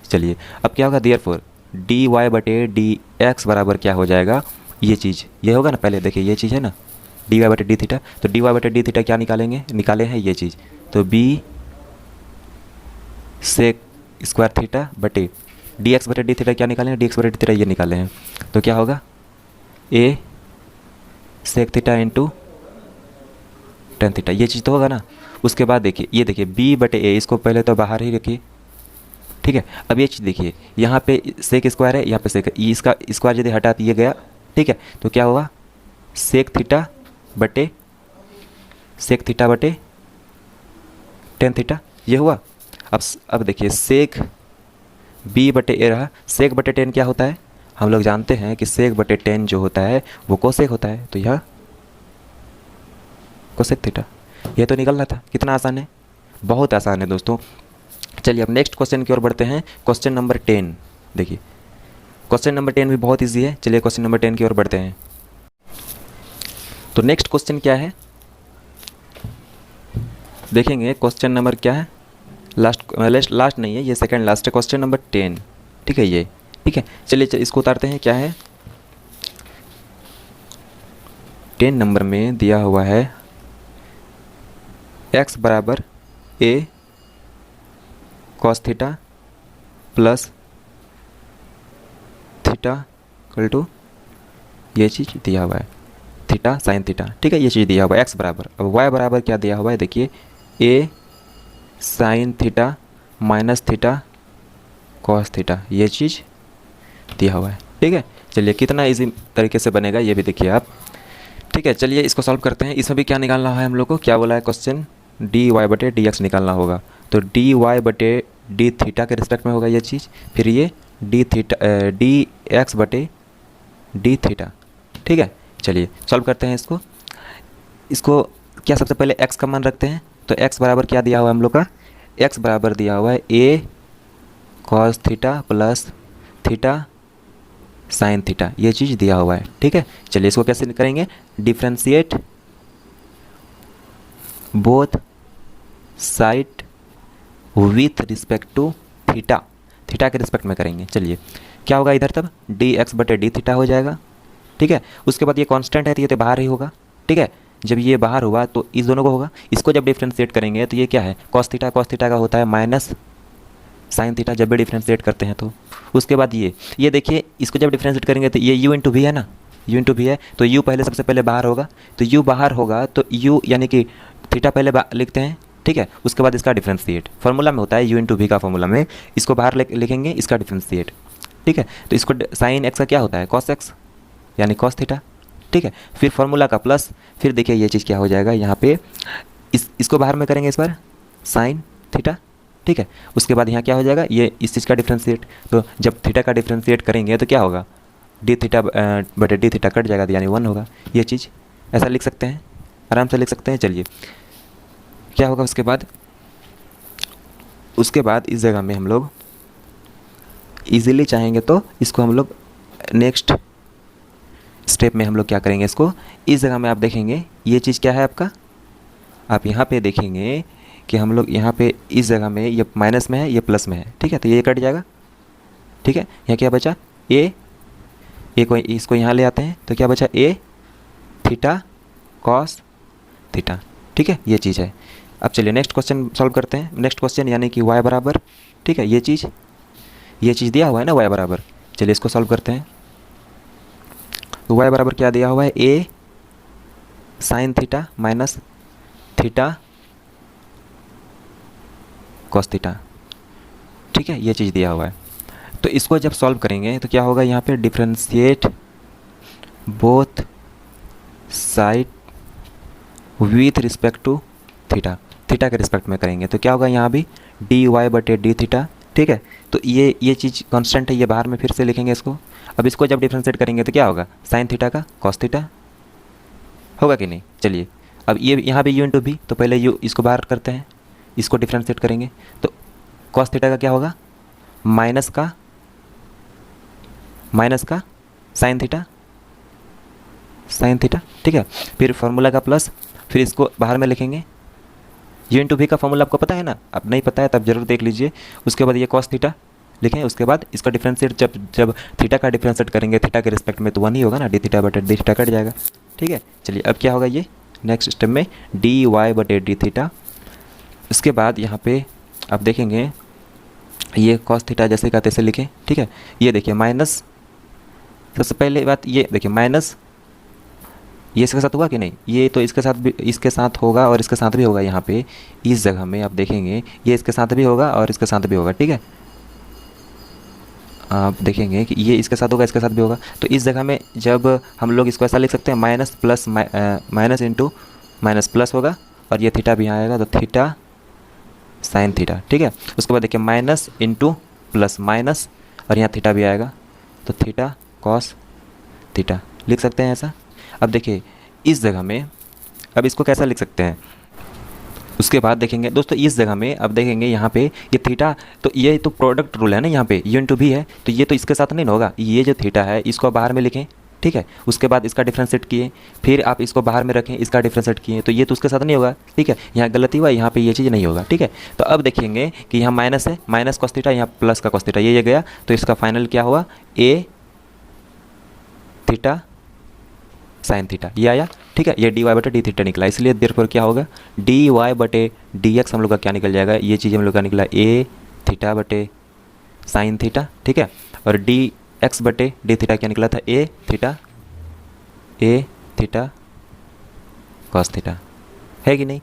चलिए अब क्या होगा, देयरफॉर डी वाई बटे डी एक्स बराबर क्या हो जाएगा, ये चीज़ ये होगा ना, पहले देखिए ये चीज़ है ना डी वाई बटे डी थीटा, तो डी वाई बटे डी थीटा क्या निकाले हैं ये चीज़, तो बी सेक स्क्वायर थीटा बटे डी एक्स बटे डी थीटा क्या निकाले हैं, डी एक्स बटे डी थीटा ये निकाले हैं, तो क्या होगा a sec theta into tan theta, ये चीज़ तो होगा ना। उसके बाद देखिए ये देखिए b बटे ए, इसको पहले तो बाहर ही रखिए, ठीक है। अब ये चीज़ देखिए यहाँ पे सेक स्क्वायर है, यहाँ पे सेक, इसका स्क्वायर यदि हटा दिए गया, ठीक है, तो क्या होगा सेक थीटा बटे टेन थीटा, ये हुआ। अब देखिए सेक b बटे ए रहा, सेक बटे टेन क्या होता है, हम लोग जानते हैं कि सेक बटे टेन जो होता है वो कोसेक होता है, तो यह कोसेक थीटा, ये तो निकलना था। कितना आसान है, बहुत आसान है दोस्तों। चलिए अब नेक्स्ट क्वेश्चन की ओर बढ़ते हैं, क्वेश्चन नंबर 10। देखिए क्वेश्चन नंबर 10 भी बहुत इजी है, चलिए क्वेश्चन नंबर 10 की ओर बढ़ते हैं। तो नेक्स्ट क्वेश्चन क्या है, देखेंगे क्वेश्चन नंबर क्या है, लास्ट नहीं है ये, सेकंड लास्ट है, क्वेश्चन नंबर 10, ठीक है ये, ठीक है। चलिए इसको उतारते हैं, क्या है 10 नंबर में दिया हुआ है x बराबर a cos theta plus theta equal to, ये चीज़ दिया हुआ है थीटा साइन थीटा, ठीक है, ये चीज़ दिया हुआ है x बराबर। अब y बराबर क्या दिया हुआ है, देखिए a sign theta minus theta cos theta, ये चीज़ दिया हुआ है, ठीक है। चलिए कितना इजी तरीके से बनेगा ये भी देखिए आप, ठीक है। चलिए इसको सॉल्व करते हैं। इसमें भी क्या निकालना है हम लोग को, क्या बोला है क्वेश्चन, डी वाई बटे डी एक्स निकालना होगा, तो डी वाई बटे डी थीटा के रिस्पेक्ट में होगा ये चीज़, फिर ये डी एक्स बटे डी थीटा, ठीक है। चलिए सॉल्व करते हैं इसको क्या सबसे पहले x का मान रखते हैं, तो x बराबर क्या दिया हुआ है हम लोग का, x बराबर दिया हुआ है a cos theta plus theta sine theta, ये चीज़ दिया हुआ है, ठीक है। चलिए इसको कैसे करेंगे, differentiate both side with respect to theta, theta के रिस्पेक्ट में करेंगे। चलिए क्या होगा इधर तब डी एक्स बटे डी थीटा हो जाएगा, ठीक है। उसके बाद ये कांस्टेंट है तो ये तो बाहर ही होगा, ठीक है। जब ये बाहर हुआ तो इस दोनों को होगा, इसको जब डिफ्रेंशिएट करेंगे तो ये क्या है कॉस थीटा का होता है माइनस साइन थीटा जब भी डिफ्रेंशिएट करते हैं तो। उसके बाद ये देखिए इसको जब डिफ्रेंशिएट करेंगे तो ये u इंटू वी है ना, u इंटू वी है तो u पहले सबसे पहले बाहर होगा, तो u बाहर होगा तो u यानी कि थीटा पहले लिखते हैं, ठीक है। उसके बाद इसका डिफ्रेंशिएट फार्मूला में होता है u इंटू वी का फार्मूला में, इसको बाहर लिखेंगे इसका डिफ्रेंशिएट, ठीक है। तो इसको साइन एक्स का क्या होता है कॉस एक्स यानी कॉस थीटा, ठीक है। फिर फार्मूला का प्लस, फिर देखिए ये चीज़ क्या हो जाएगा यहाँ पे इसको बाहर में करेंगे इस बार साइन थीटा, ठीक है। उसके बाद यहाँ क्या हो जाएगा ये इस चीज़ का डिफ्रेंशिएट, तो जब थीटा का डिफ्रेंशिएट करेंगे तो क्या होगा डी थीटा बटे डी थीटा कट जाएगा तो यानी 1 होगा। ये चीज़ ऐसा लिख सकते हैं, आराम से लिख सकते हैं। चलिए क्या होगा उसके बाद इस जगह में हम लोग इजीली चाहेंगे तो इसको हम लोग नेक्स्ट स्टेप में हम लोग क्या करेंगे, इसको इस जगह में आप देखेंगे ये चीज़ क्या है आपका, आप यहाँ पे देखेंगे कि हम लोग यहाँ पे इस जगह में ये माइनस में है ये प्लस में है, ठीक है। तो ये कट जाएगा, ठीक है। यहाँ क्या बचा ए को इसको यहाँ ले आते हैं तो क्या बचा ए थीटा कॉस थीटा, ठीक है। ये चीज़ है। अब चलिए नेक्स्ट क्वेश्चन सॉल्व करते हैं। नेक्स्ट क्वेश्चन यानी कि y बराबर, ठीक है। ये चीज़ दिया हुआ है ना y बराबर, चलिए इसको सॉल्व करते हैं। तो y बराबर क्या दिया हुआ है a sign theta minus theta cos theta, ठीक है। ये चीज़ दिया हुआ है। तो इसको जब सॉल्व करेंगे तो क्या होगा यहाँ पे differentiate both side with respect to theta के रिस्पेक्ट में करेंगे तो क्या होगा यहाँ भी डी वाई बटे डी थीटा, ठीक है। तो ये चीज़ कांस्टेंट है, ये बाहर में फिर से लिखेंगे इसको। अब इसको जब डिफ्रेंशिएट करेंगे तो क्या होगा साइन थीटा का कॉस थीटा होगा कि नहीं। चलिए अब ये यहाँ भी u इंटू भी, तो पहले u इसको बाहर करते हैं, इसको डिफ्रेंशिएट करेंगे तो कॉस थीटा का क्या होगा माइनस का साइन थीटा, ठीक है। फिर फार्मूला का प्लस, फिर इसको बाहर में लिखेंगे। u इंटू भी का फार्मूला आपको पता है ना, अब नहीं पता है तब जरूर देख लीजिए। उसके बाद ये कॉस थीटा लिखें, उसके बाद इसका डिफ्रेंशिएट जब थीटा का डिफ्रेंशिएट करेंगे थीटा के रिस्पेक्ट में तो 1 ही होगा ना, डी थीटा बटे डी थीटा कट जाएगा, ठीक है। चलिए अब क्या होगा ये नेक्स्ट स्टेप में डी वाई बटे डी थीटा। उसके बाद यहाँ पे आप देखेंगे ये कॉस थीटा जैसे का तैसे लिखें, ठीक है। ये देखिए माइनस, सबसे पहले बात ये देखिए माइनस ये इसके साथ हुआ कि नहीं, ये तो इसके साथ भी, इसके साथ होगा और इसके साथ भी होगा। यहाँ पे इस जगह में आप देखेंगे ये इसके साथ भी होगा और इसके साथ भी होगा, ठीक है। आप देखेंगे कि ये इसके साथ होगा इसके साथ भी होगा। तो इस जगह में जब हम लोग इसको ऐसा लिख सकते हैं minus plus minus into minus plus होगा और ये थीटा भी यहाँ आएगा तो थीटा साइन थीटा, ठीक है। उसके बाद देखिए माइनस इंटू प्लस माइनस और यहाँ थीटा भी आएगा तो थीटा कॉस थीटा लिख सकते हैं ऐसा। अब देखिए इस जगह में अब इसको कैसा लिख सकते हैं, उसके बाद देखेंगे दोस्तों इस जगह में अब देखेंगे यहाँ पे ये थीटा, तो ये तो प्रोडक्ट रूल है ना, यहाँ पे u इंटू भी है तो ये तो इसके साथ नहीं होगा, ये जो थीटा है इसको बाहर में लिखें, ठीक है। उसके बाद इसका डिफ्रेंशिएट किए, फिर आप इसको बाहर में रखें, इसका डिफ्रेंशिएट किए तो ये तो उसके साथ नहीं होगा, ठीक है। यहाँ गलती हुआ, यहाँ पे ये चीज़ नहीं होगा, ठीक है। तो अब देखेंगे कि यहाँ माइनस है, माइनस कॉस थीटा, यहाँ प्लस का कॉस थीटा, ये गया तो इसका फाइनल क्या हुआ ए थीटा साइन थीटा, ये आया, ठीक है। ये डी वाई बटे डी थीटा निकला, इसलिए देयरफॉर क्या होगा डी वाई बटे डी एक्स हम लोग का क्या निकल जाएगा, ये चीज़ हम लोग का निकला ए थीटा बटे साइन थीटा, ठीक है। और डी एक्स बटे डी थीटा क्या निकला था ए थीटा कॉस थीटा, है कि नहीं।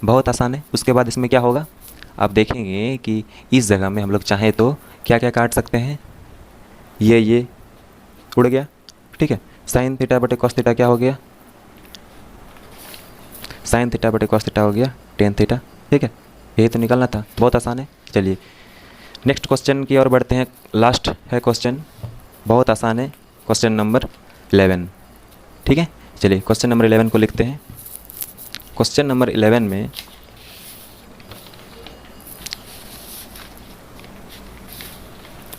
बहुत आसान है। उसके बाद इसमें क्या होगा आप देखेंगे कि इस जगह में हम लोग चाहें तो क्या क्या काट सकते हैं, ये उड़ गया, ठीक है। साइन थीटा बटे कॉस थीटा क्या हो गया, साइन थीटा बटे कॉस थीटा हो गया टेन थीटा, ठीक है। यही तो निकलना था, बहुत आसान है। चलिए नेक्स्ट क्वेश्चन की ओर बढ़ते हैं। लास्ट है क्वेश्चन, बहुत आसान है, क्वेश्चन नंबर 11, ठीक है। चलिए क्वेश्चन नंबर 11 को लिखते हैं। क्वेश्चन नंबर 11 में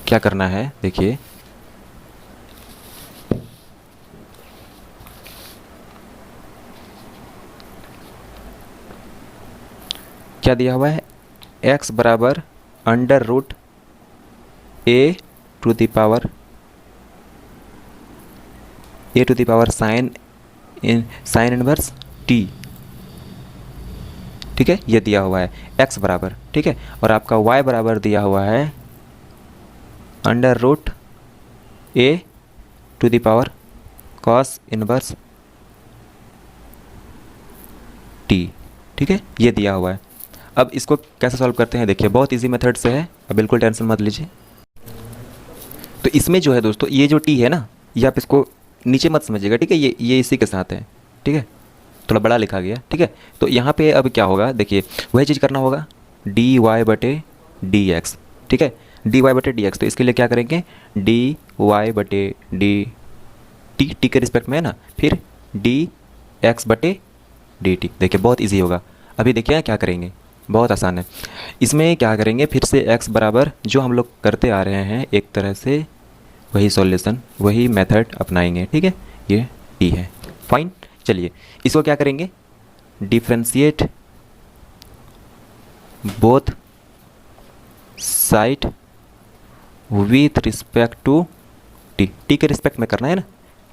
क्या करना है देखिए, क्या दिया हुआ है x बराबर under root a to the power sine inverse t, ठीक है, ये दिया हुआ है x बराबर, ठीक है, और आपका y बराबर दिया हुआ है under root a to the power cos inverse t, ठीक है, ये दिया हुआ है। अब इसको कैसे सॉल्व करते हैं, देखिए बहुत इजी मेथड से है, अब बिल्कुल टेंशन मत लीजिए। तो इसमें जो है दोस्तों, ये जो t है ना, ये आप इसको नीचे मत समझिएगा, ठीक है, ये इसी के साथ है, ठीक है, थोड़ा बड़ा लिखा गया, ठीक है। तो यहाँ पे अब क्या होगा, देखिए वही चीज़ करना होगा, डी वाई बटे डी एक्स, ठीक है, डी वाई बटे डी एक्स। तो इसके लिए क्या करेंगे, डी वाई बटे डी टी के रिस्पेक्ट में है ना, फिर डी एक्स बटे डी टी। देखिए बहुत ईजी होगा। अभी देखिए क्या करेंगे, बहुत आसान है। इसमें क्या करेंगे, फिर से x बराबर जो हम लोग करते आ रहे हैं एक तरह से वही सॉल्यूशन, वही मेथड अपनाएंगे, ठीक है, ये t है, फाइन। चलिए इसको क्या करेंगे, differentiate both side with respect to t के रिस्पेक्ट में करना है ना,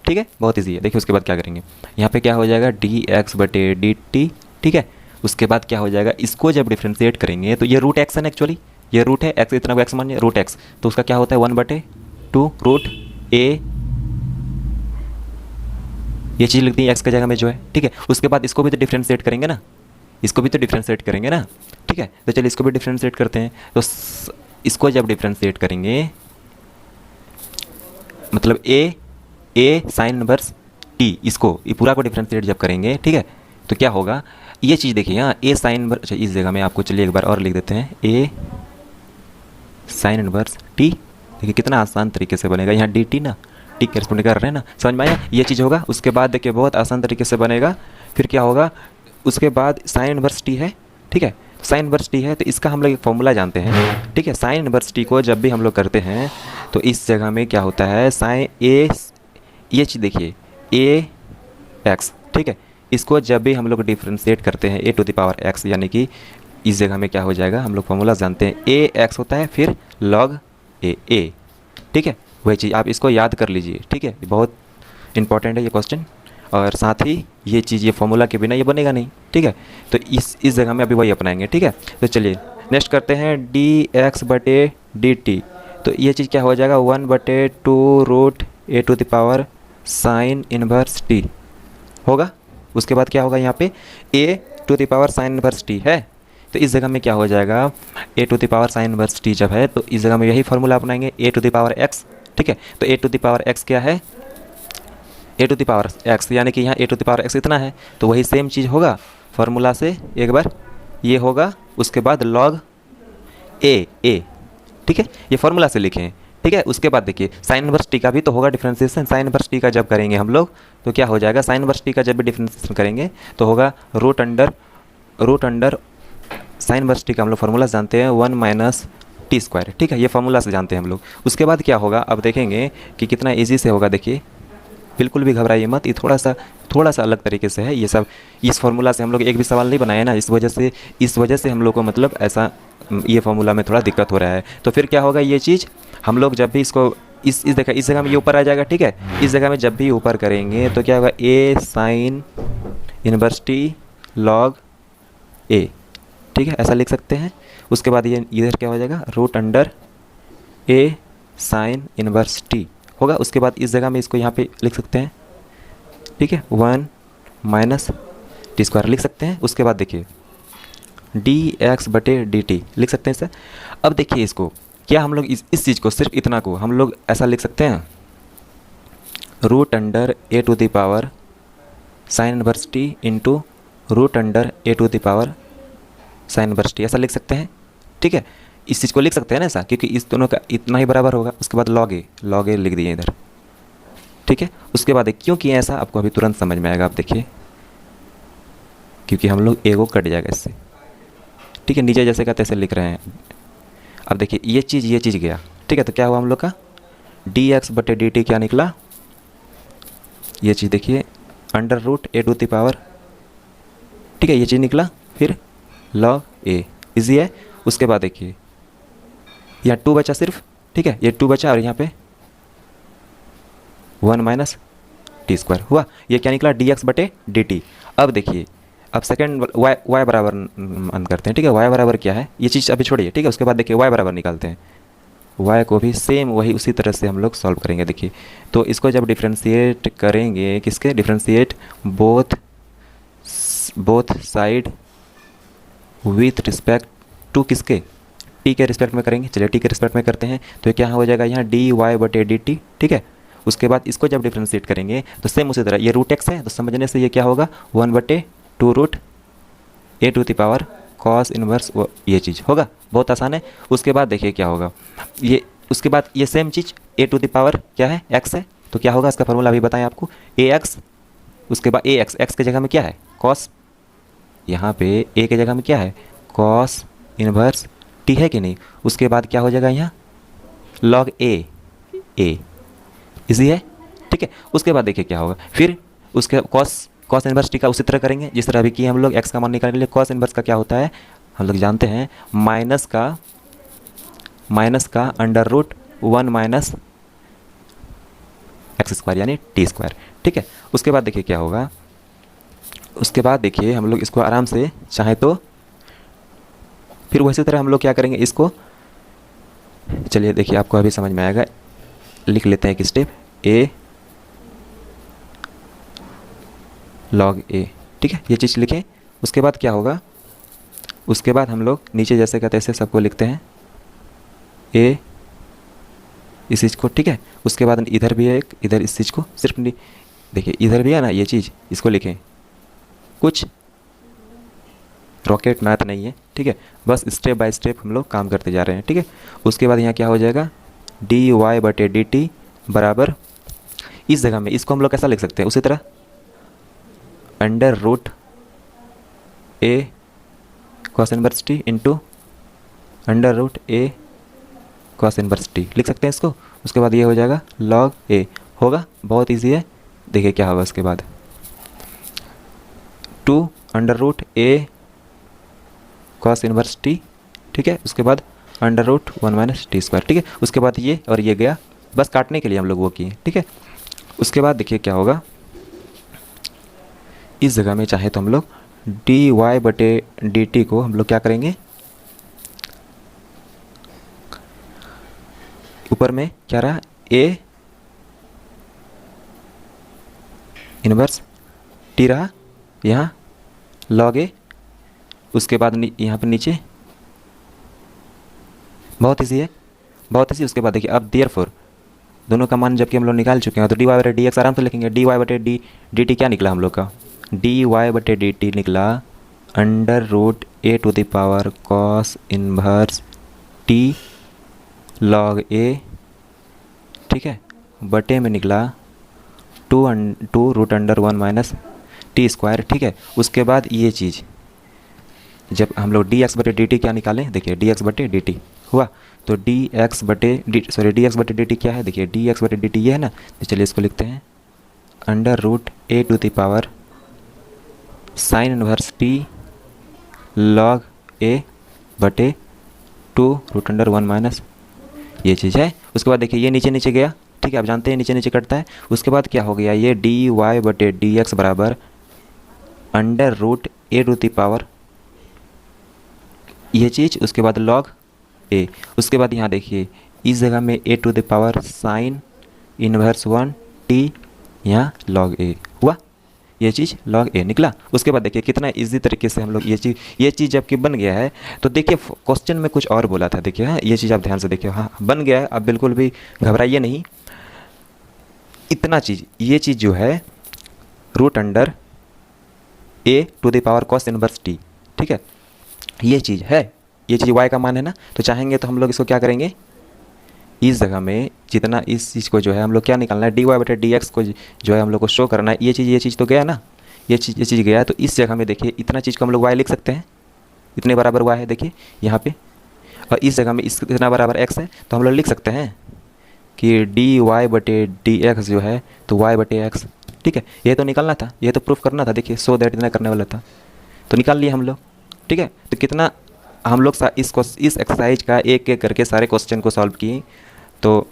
ठीक है, बहुत इजी है। देखिए उसके बाद क्या करेंगे, यहाँ पे क्या हो जाएगा डी एक्स बटे डी टी, ठीक है। उसके बाद क्या हो जाएगा, इसको जब डिफ्रेंशिएट करेंगे तो ये रूट एक्स है ना, एक्चुअली ये रूट है एक्स, इतना एक्स मानिए रूट एक्स, तो उसका क्या होता है 1/2 रूट ए, ये चीज़ लिखती है एक्स की जगह में जो है, ठीक है। उसके बाद इसको भी तो डिफ्रेंशिएट करेंगे ना, इसको भी तो डिफ्रेंशिएट करेंगे ना, ठीक है। तो चलिए इसको भी डिफ्रेंशिएट करते हैं। तो इसको जब डिफ्रेंशिएट करेंगे मतलब ए साइन इनवर्स टी, इसको ये पूरा को डिफ्रेंशिएट जब करेंगे, ठीक है, तो क्या होगा, ये चीज़ देखिए यहाँ ए साइन इनवर्स, अच्छा इस जगह में आपको चलिए एक बार और लिख देते हैं, ए साइन इनवर्स टी। देखिए कितना आसान तरीके से बनेगा, यहाँ डी टी ना टी करेस्पॉन्डिंग कर रहे हैं ना, समझ में आया, ये चीज़ होगा। उसके बाद देखिए बहुत आसान तरीके से बनेगा, फिर क्या होगा, उसके बाद साइन इनवर्स टी है, ठीक है, साइन इनवर्स टी है तो इसका हम लोग एक फॉर्मूला जानते हैं, ठीक है। साइन इनवर्स टी को जब भी हम लोग करते हैं तो इस जगह में क्या होता है, साइन ए, ये चीज़ देखिए ए एक्स, ठीक है, इसको जब भी हम लोग डिफ्रेंशिएट करते हैं ए टू द पावर एक्स, यानी कि इस जगह में क्या हो जाएगा, हम लोग फॉर्मूला जानते हैं ए एक्स होता है फिर लॉग ए, ठीक है, वही चीज़ आप इसको याद कर लीजिए, ठीक है, बहुत इंपॉर्टेंट है ये क्वेश्चन, और साथ ही ये चीज़ ये फॉर्मूला के बिना ये बनेगा नहीं, ठीक है। तो इस जगह में अभी वही अपनाएंगे, ठीक है। तो चलिए नेक्स्ट करते हैं डी एक्स बटे डी टी, तो ये चीज़ क्या हो जाएगा 1/2 root a to the power sine inverse t होगा। उसके बाद क्या होगा, यहाँ पे a to the power sine inverse t है, तो इस जगह में क्या हो जाएगा, a to the power sine inverse t जब है तो इस जगह में यही फार्मूला अपनाएंगे, a to the power x, ठीक है। तो ए टू द पावर एक्स क्या है, a to the power x, यानी कि यहाँ a to the power x इतना है, तो वही सेम चीज़ होगा फार्मूला से एक बार ये होगा, उसके बाद लॉग ए, ठीक है, ये फार्मूला से लिखें, ठीक है। उसके बाद देखिए साइन इनवर्स टी का भी तो होगा डिफ्रेंशिएशन, साइन इनवर्स टी का जब करेंगे हम लोग तो क्या हो जाएगा, साइन इनवर्स टी का जब भी डिफ्रेंशिएशन करेंगे तो होगा root under sine inverse t का हम लोग फार्मूला जानते हैं 1 - t², ठीक है, ये फार्मूला से जानते हैं हम लोग। उसके बाद क्या होगा, अब देखेंगे कि कितना ईजी से होगा, देखिए बिल्कुल भी घबराइए मत, ये थोड़ा सा अलग तरीके से है ये सब। इस फार्मूला से हम लोग एक भी सवाल नहीं बनाए ना, इस वजह से हम लोग को मतलब ऐसा ये फार्मूला में थोड़ा दिक्कत हो रहा है। तो फिर क्या होगा, ये चीज़ हम लोग जब भी इसको इस जगह में ये ऊपर आ जाएगा, ठीक है, इस जगह में जब भी ऊपर करेंगे तो क्या होगा, ए sign inverse t log a, ठीक है, ऐसा लिख सकते हैं। उसके बाद ये इधर क्या हो जाएगा, रूट अंडर ए साइन इनवर्स टी होगा। उसके बाद इस जगह में इसको यहाँ पे लिख सकते हैं, ठीक है, 1 - t² लिख सकते हैं। उसके बाद देखिए डी एक्स बटे डी टी लिख सकते हैं इसे। अब देखिए इसको क्या हम लोग इस चीज़ को सिर्फ इतना को हम लोग ऐसा लिख सकते हैं, root under a to the power sine inverse t into root under a to the power sine inverse t, ऐसा लिख सकते हैं, ठीक है। इस चीज़ को लिख सकते हैं ना ऐसा, क्योंकि इस दोनों का इतना ही बराबर होगा। उसके बाद लॉग ए लिख दिए इधर, ठीक है। उसके बाद क्यों किए ऐसा आपको अभी तुरंत समझ में आएगा, आप देखिए, क्योंकि हम लोग ए को कट जाएगा इससे, ठीक है, नीचे जैसे का तैसे लिख रहे हैं। अब देखिए ये चीज़ गया, ठीक है, तो क्या हुआ हम लोग का डी एक्स बटे डी टी क्या निकला, ये चीज़ देखिए under root a to the power, ठीक है, ये चीज़ निकला, फिर लॉग ए, इजी है। उसके बाद देखिए यहाँ 2 बचा सिर्फ, ठीक है, ये 2 बचा और यहाँ पे 1 माइनस टी स्क्वायर हुआ। ये क्या निकला, डी एक्स बटे डी टी। अब देखिए, अब सेकंड y बराबर अंत करते हैं, ठीक है। y बराबर क्या है, ये चीज़ अभी छोड़िए, ठीक है। उसके बाद देखिए y बराबर निकालते हैं, y को भी सेम वही उसी तरह से हम लोग सॉल्व करेंगे। देखिए, तो इसको जब डिफ्रेंशिएट करेंगे, किसके, differentiate both side with respect to किसके, t के रिस्पेक्ट में करेंगे। चलिए t के रिस्पेक्ट में करते हैं, तो क्या हो जाएगा यहाँ dy बटे डी टी, ठीक है। उसके बाद इसको जब डिफ्रेंशिएट करेंगे तो सेम उसी तरह, ये रूट x है तो समझने से ये क्या होगा 1/2 root a to the power cos inverse, ये चीज़ होगा, बहुत आसान है। उसके बाद देखिए क्या होगा, ये उसके बाद ये सेम चीज़ a टू द पावर क्या है, x है, तो क्या होगा, इसका फॉर्मूला अभी बताएं आपको, ax, उसके बाद ax, x के जगह में क्या है कॉस, यहाँ पे a के जगह में क्या है कॉस इनवर्स t है कि नहीं। उसके बाद क्या हो जाएगा यहाँ log a इजी है, ठीक है। उसके बाद देखिए क्या होगा, फिर उसके कॉस इनवर्स टी का उसी तरह करेंगे जिस तरह अभी किए हम लोग। एक्स का मान निकालने के लिए कॉस इनवर्स का क्या होता है, हम लोग जानते हैं माइनस का under root 1 minus x square यानी टी स्क्वायर, ठीक है। उसके बाद देखिए क्या होगा, उसके बाद देखिए हम लोग इसको आराम से चाहे तो फिर वैसी तरह हम लोग क्या करेंगे इसको, चलिए देखिए आपको अभी समझ में आएगा, लिख लेते हैं एक स्टेप, a log a, ठीक है, ये चीज़ लिखें। उसके बाद क्या होगा, उसके बाद हम लोग नीचे जैसे कहते ऐसे सबको लिखते हैं a इस चीज़ को, ठीक है। उसके बाद इधर भी है एक, इधर इस चीज़ को सिर्फ देखिए इधर भी है ना ये चीज़, इसको लिखें, कुछ रॉकेट मैथ नहीं है, ठीक है, बस स्टेप बाय स्टेप हम लोग काम करते जा रहे हैं, ठीक है। उसके बाद यहाँ क्या हो जाएगा डी वाई बटे डी टी बराबर, इस जगह में इसको हम लोग कैसा लिख सकते हैं उसी तरह under root a cos inverse t into under root a cos inverse t लिख सकते हैं इसको। उसके बाद ये हो जाएगा लॉग ए, होगा, बहुत इजी है। देखिए क्या होगा उसके बाद 2 under root a cos inverse t, ठीक है। उसके बाद under root 1 minus t square, ठीक है। उसके बाद ये और ये गया, बस काटने के लिए हम लोग वो किए, ठीक है। उसके बाद देखिए क्या होगा, इस जगह में चाहे तो हम लोग डी वाई बटे डी टी को हम लोग क्या करेंगे, ऊपर में क्या रहा ए इनवर्स टी रहा, यहाँ लॉग ए, उसके बाद यहाँ पर नीचे, बहुत ईजी है, बहुत ईजी। उसके बाद देखिए अब देयरफॉर दोनों का मान जबकि हम लोग निकाल चुके हैं तो डी वाई बटे डी एक्स आराम से लिखेंगे। डी वाई बटे डी टी क्या निकला हम लोग का, डी वाई बटे डी टी निकला under root a to the power cos inverse t log a, ठीक है, बटे में निकला 2 root under 1 minus t square, ठीक है। उसके बाद ये चीज़ जब हम लोग डी एक्स बटे डी टी क्या निकालें, देखिए डी एक्स बटे डी टी हुआ, तो डी एक्स बटे डी टी क्या है, देखिए डी एक्स बटे डी टी ये है ना, तो चलिए इसको लिखते हैं under root a to the power sine inverse t log a बटे 2 रूट अंडर 1 माइनस, ये चीज़ है। उसके बाद देखिए ये नीचे नीचे गया, ठीक है, आप जानते हैं नीचे नीचे कटता है। उसके बाद क्या हो गया, ये डी वाई बटे डी एक्स बराबर under root a to the power ये चीज़, उसके बाद लॉग ए। उसके बाद यहाँ देखिए इस जगह में a to the power sine inverse 1 t, यहाँ लॉग ए हुआ, ये चीज़ लॉग ए निकला। उसके बाद देखिए कितना इजी तरीके से हम लोग ये चीज़ जबकि बन गया है, तो देखिए क्वेश्चन में कुछ और बोला था, देखिए हाँ ये चीज़ आप ध्यान से देखिए, हाँ बन गया है, आप बिल्कुल भी घबराइए नहीं। इतना चीज़, ये चीज़ जो है root under a to the power cos inverse t, ठीक है, ये चीज़ है, ये चीज़ y का मान है ना, तो चाहेंगे तो हम लोग इसको क्या करेंगे, इस जगह में जितना इस चीज़ को जो है हम लोग क्या निकालना है, डी वाई बटे डी एक्स को जो है हम लोग को शो करना है, ये चीज़ तो गया ना, ये चीज़ गया, तो इस जगह में देखिए इतना चीज़ को हम लोग y लिख सकते हैं, इतने बराबर y है देखिए यहाँ पे, और इस जगह में इस इतना बराबर x है, तो हम लोग लिख सकते हैं कि डी वाई बटे डी एक्स जो है तो y बटे एक्स, ठीक है। ये तो निकालना था, ये तो प्रूफ करना था, देखिए सो दैट इतना करने वाला था, तो निकाल लिए हम लोग, ठीक है। तो कितना हम लोग इस एक्सरसाइज का एक एक करके सारे क्वेश्चन को सॉल्व किए, तो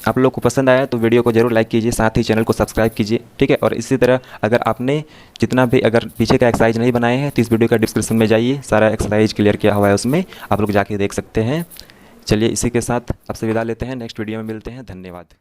आप लोग को पसंद आया तो वीडियो को जरूर लाइक कीजिए, साथ ही चैनल को सब्सक्राइब कीजिए, ठीक है। और इसी तरह अगर आपने जितना भी अगर पीछे का एक्सरसाइज नहीं बनाए हैं तो इस वीडियो का डिस्क्रिप्शन में जाइए, सारा एक्सरसाइज क्लियर किया हुआ है, उसमें आप लोग जाके देख सकते हैं। चलिए इसी के साथ आपसे विदा लेते हैं, नेक्स्ट वीडियो में मिलते हैं, धन्यवाद।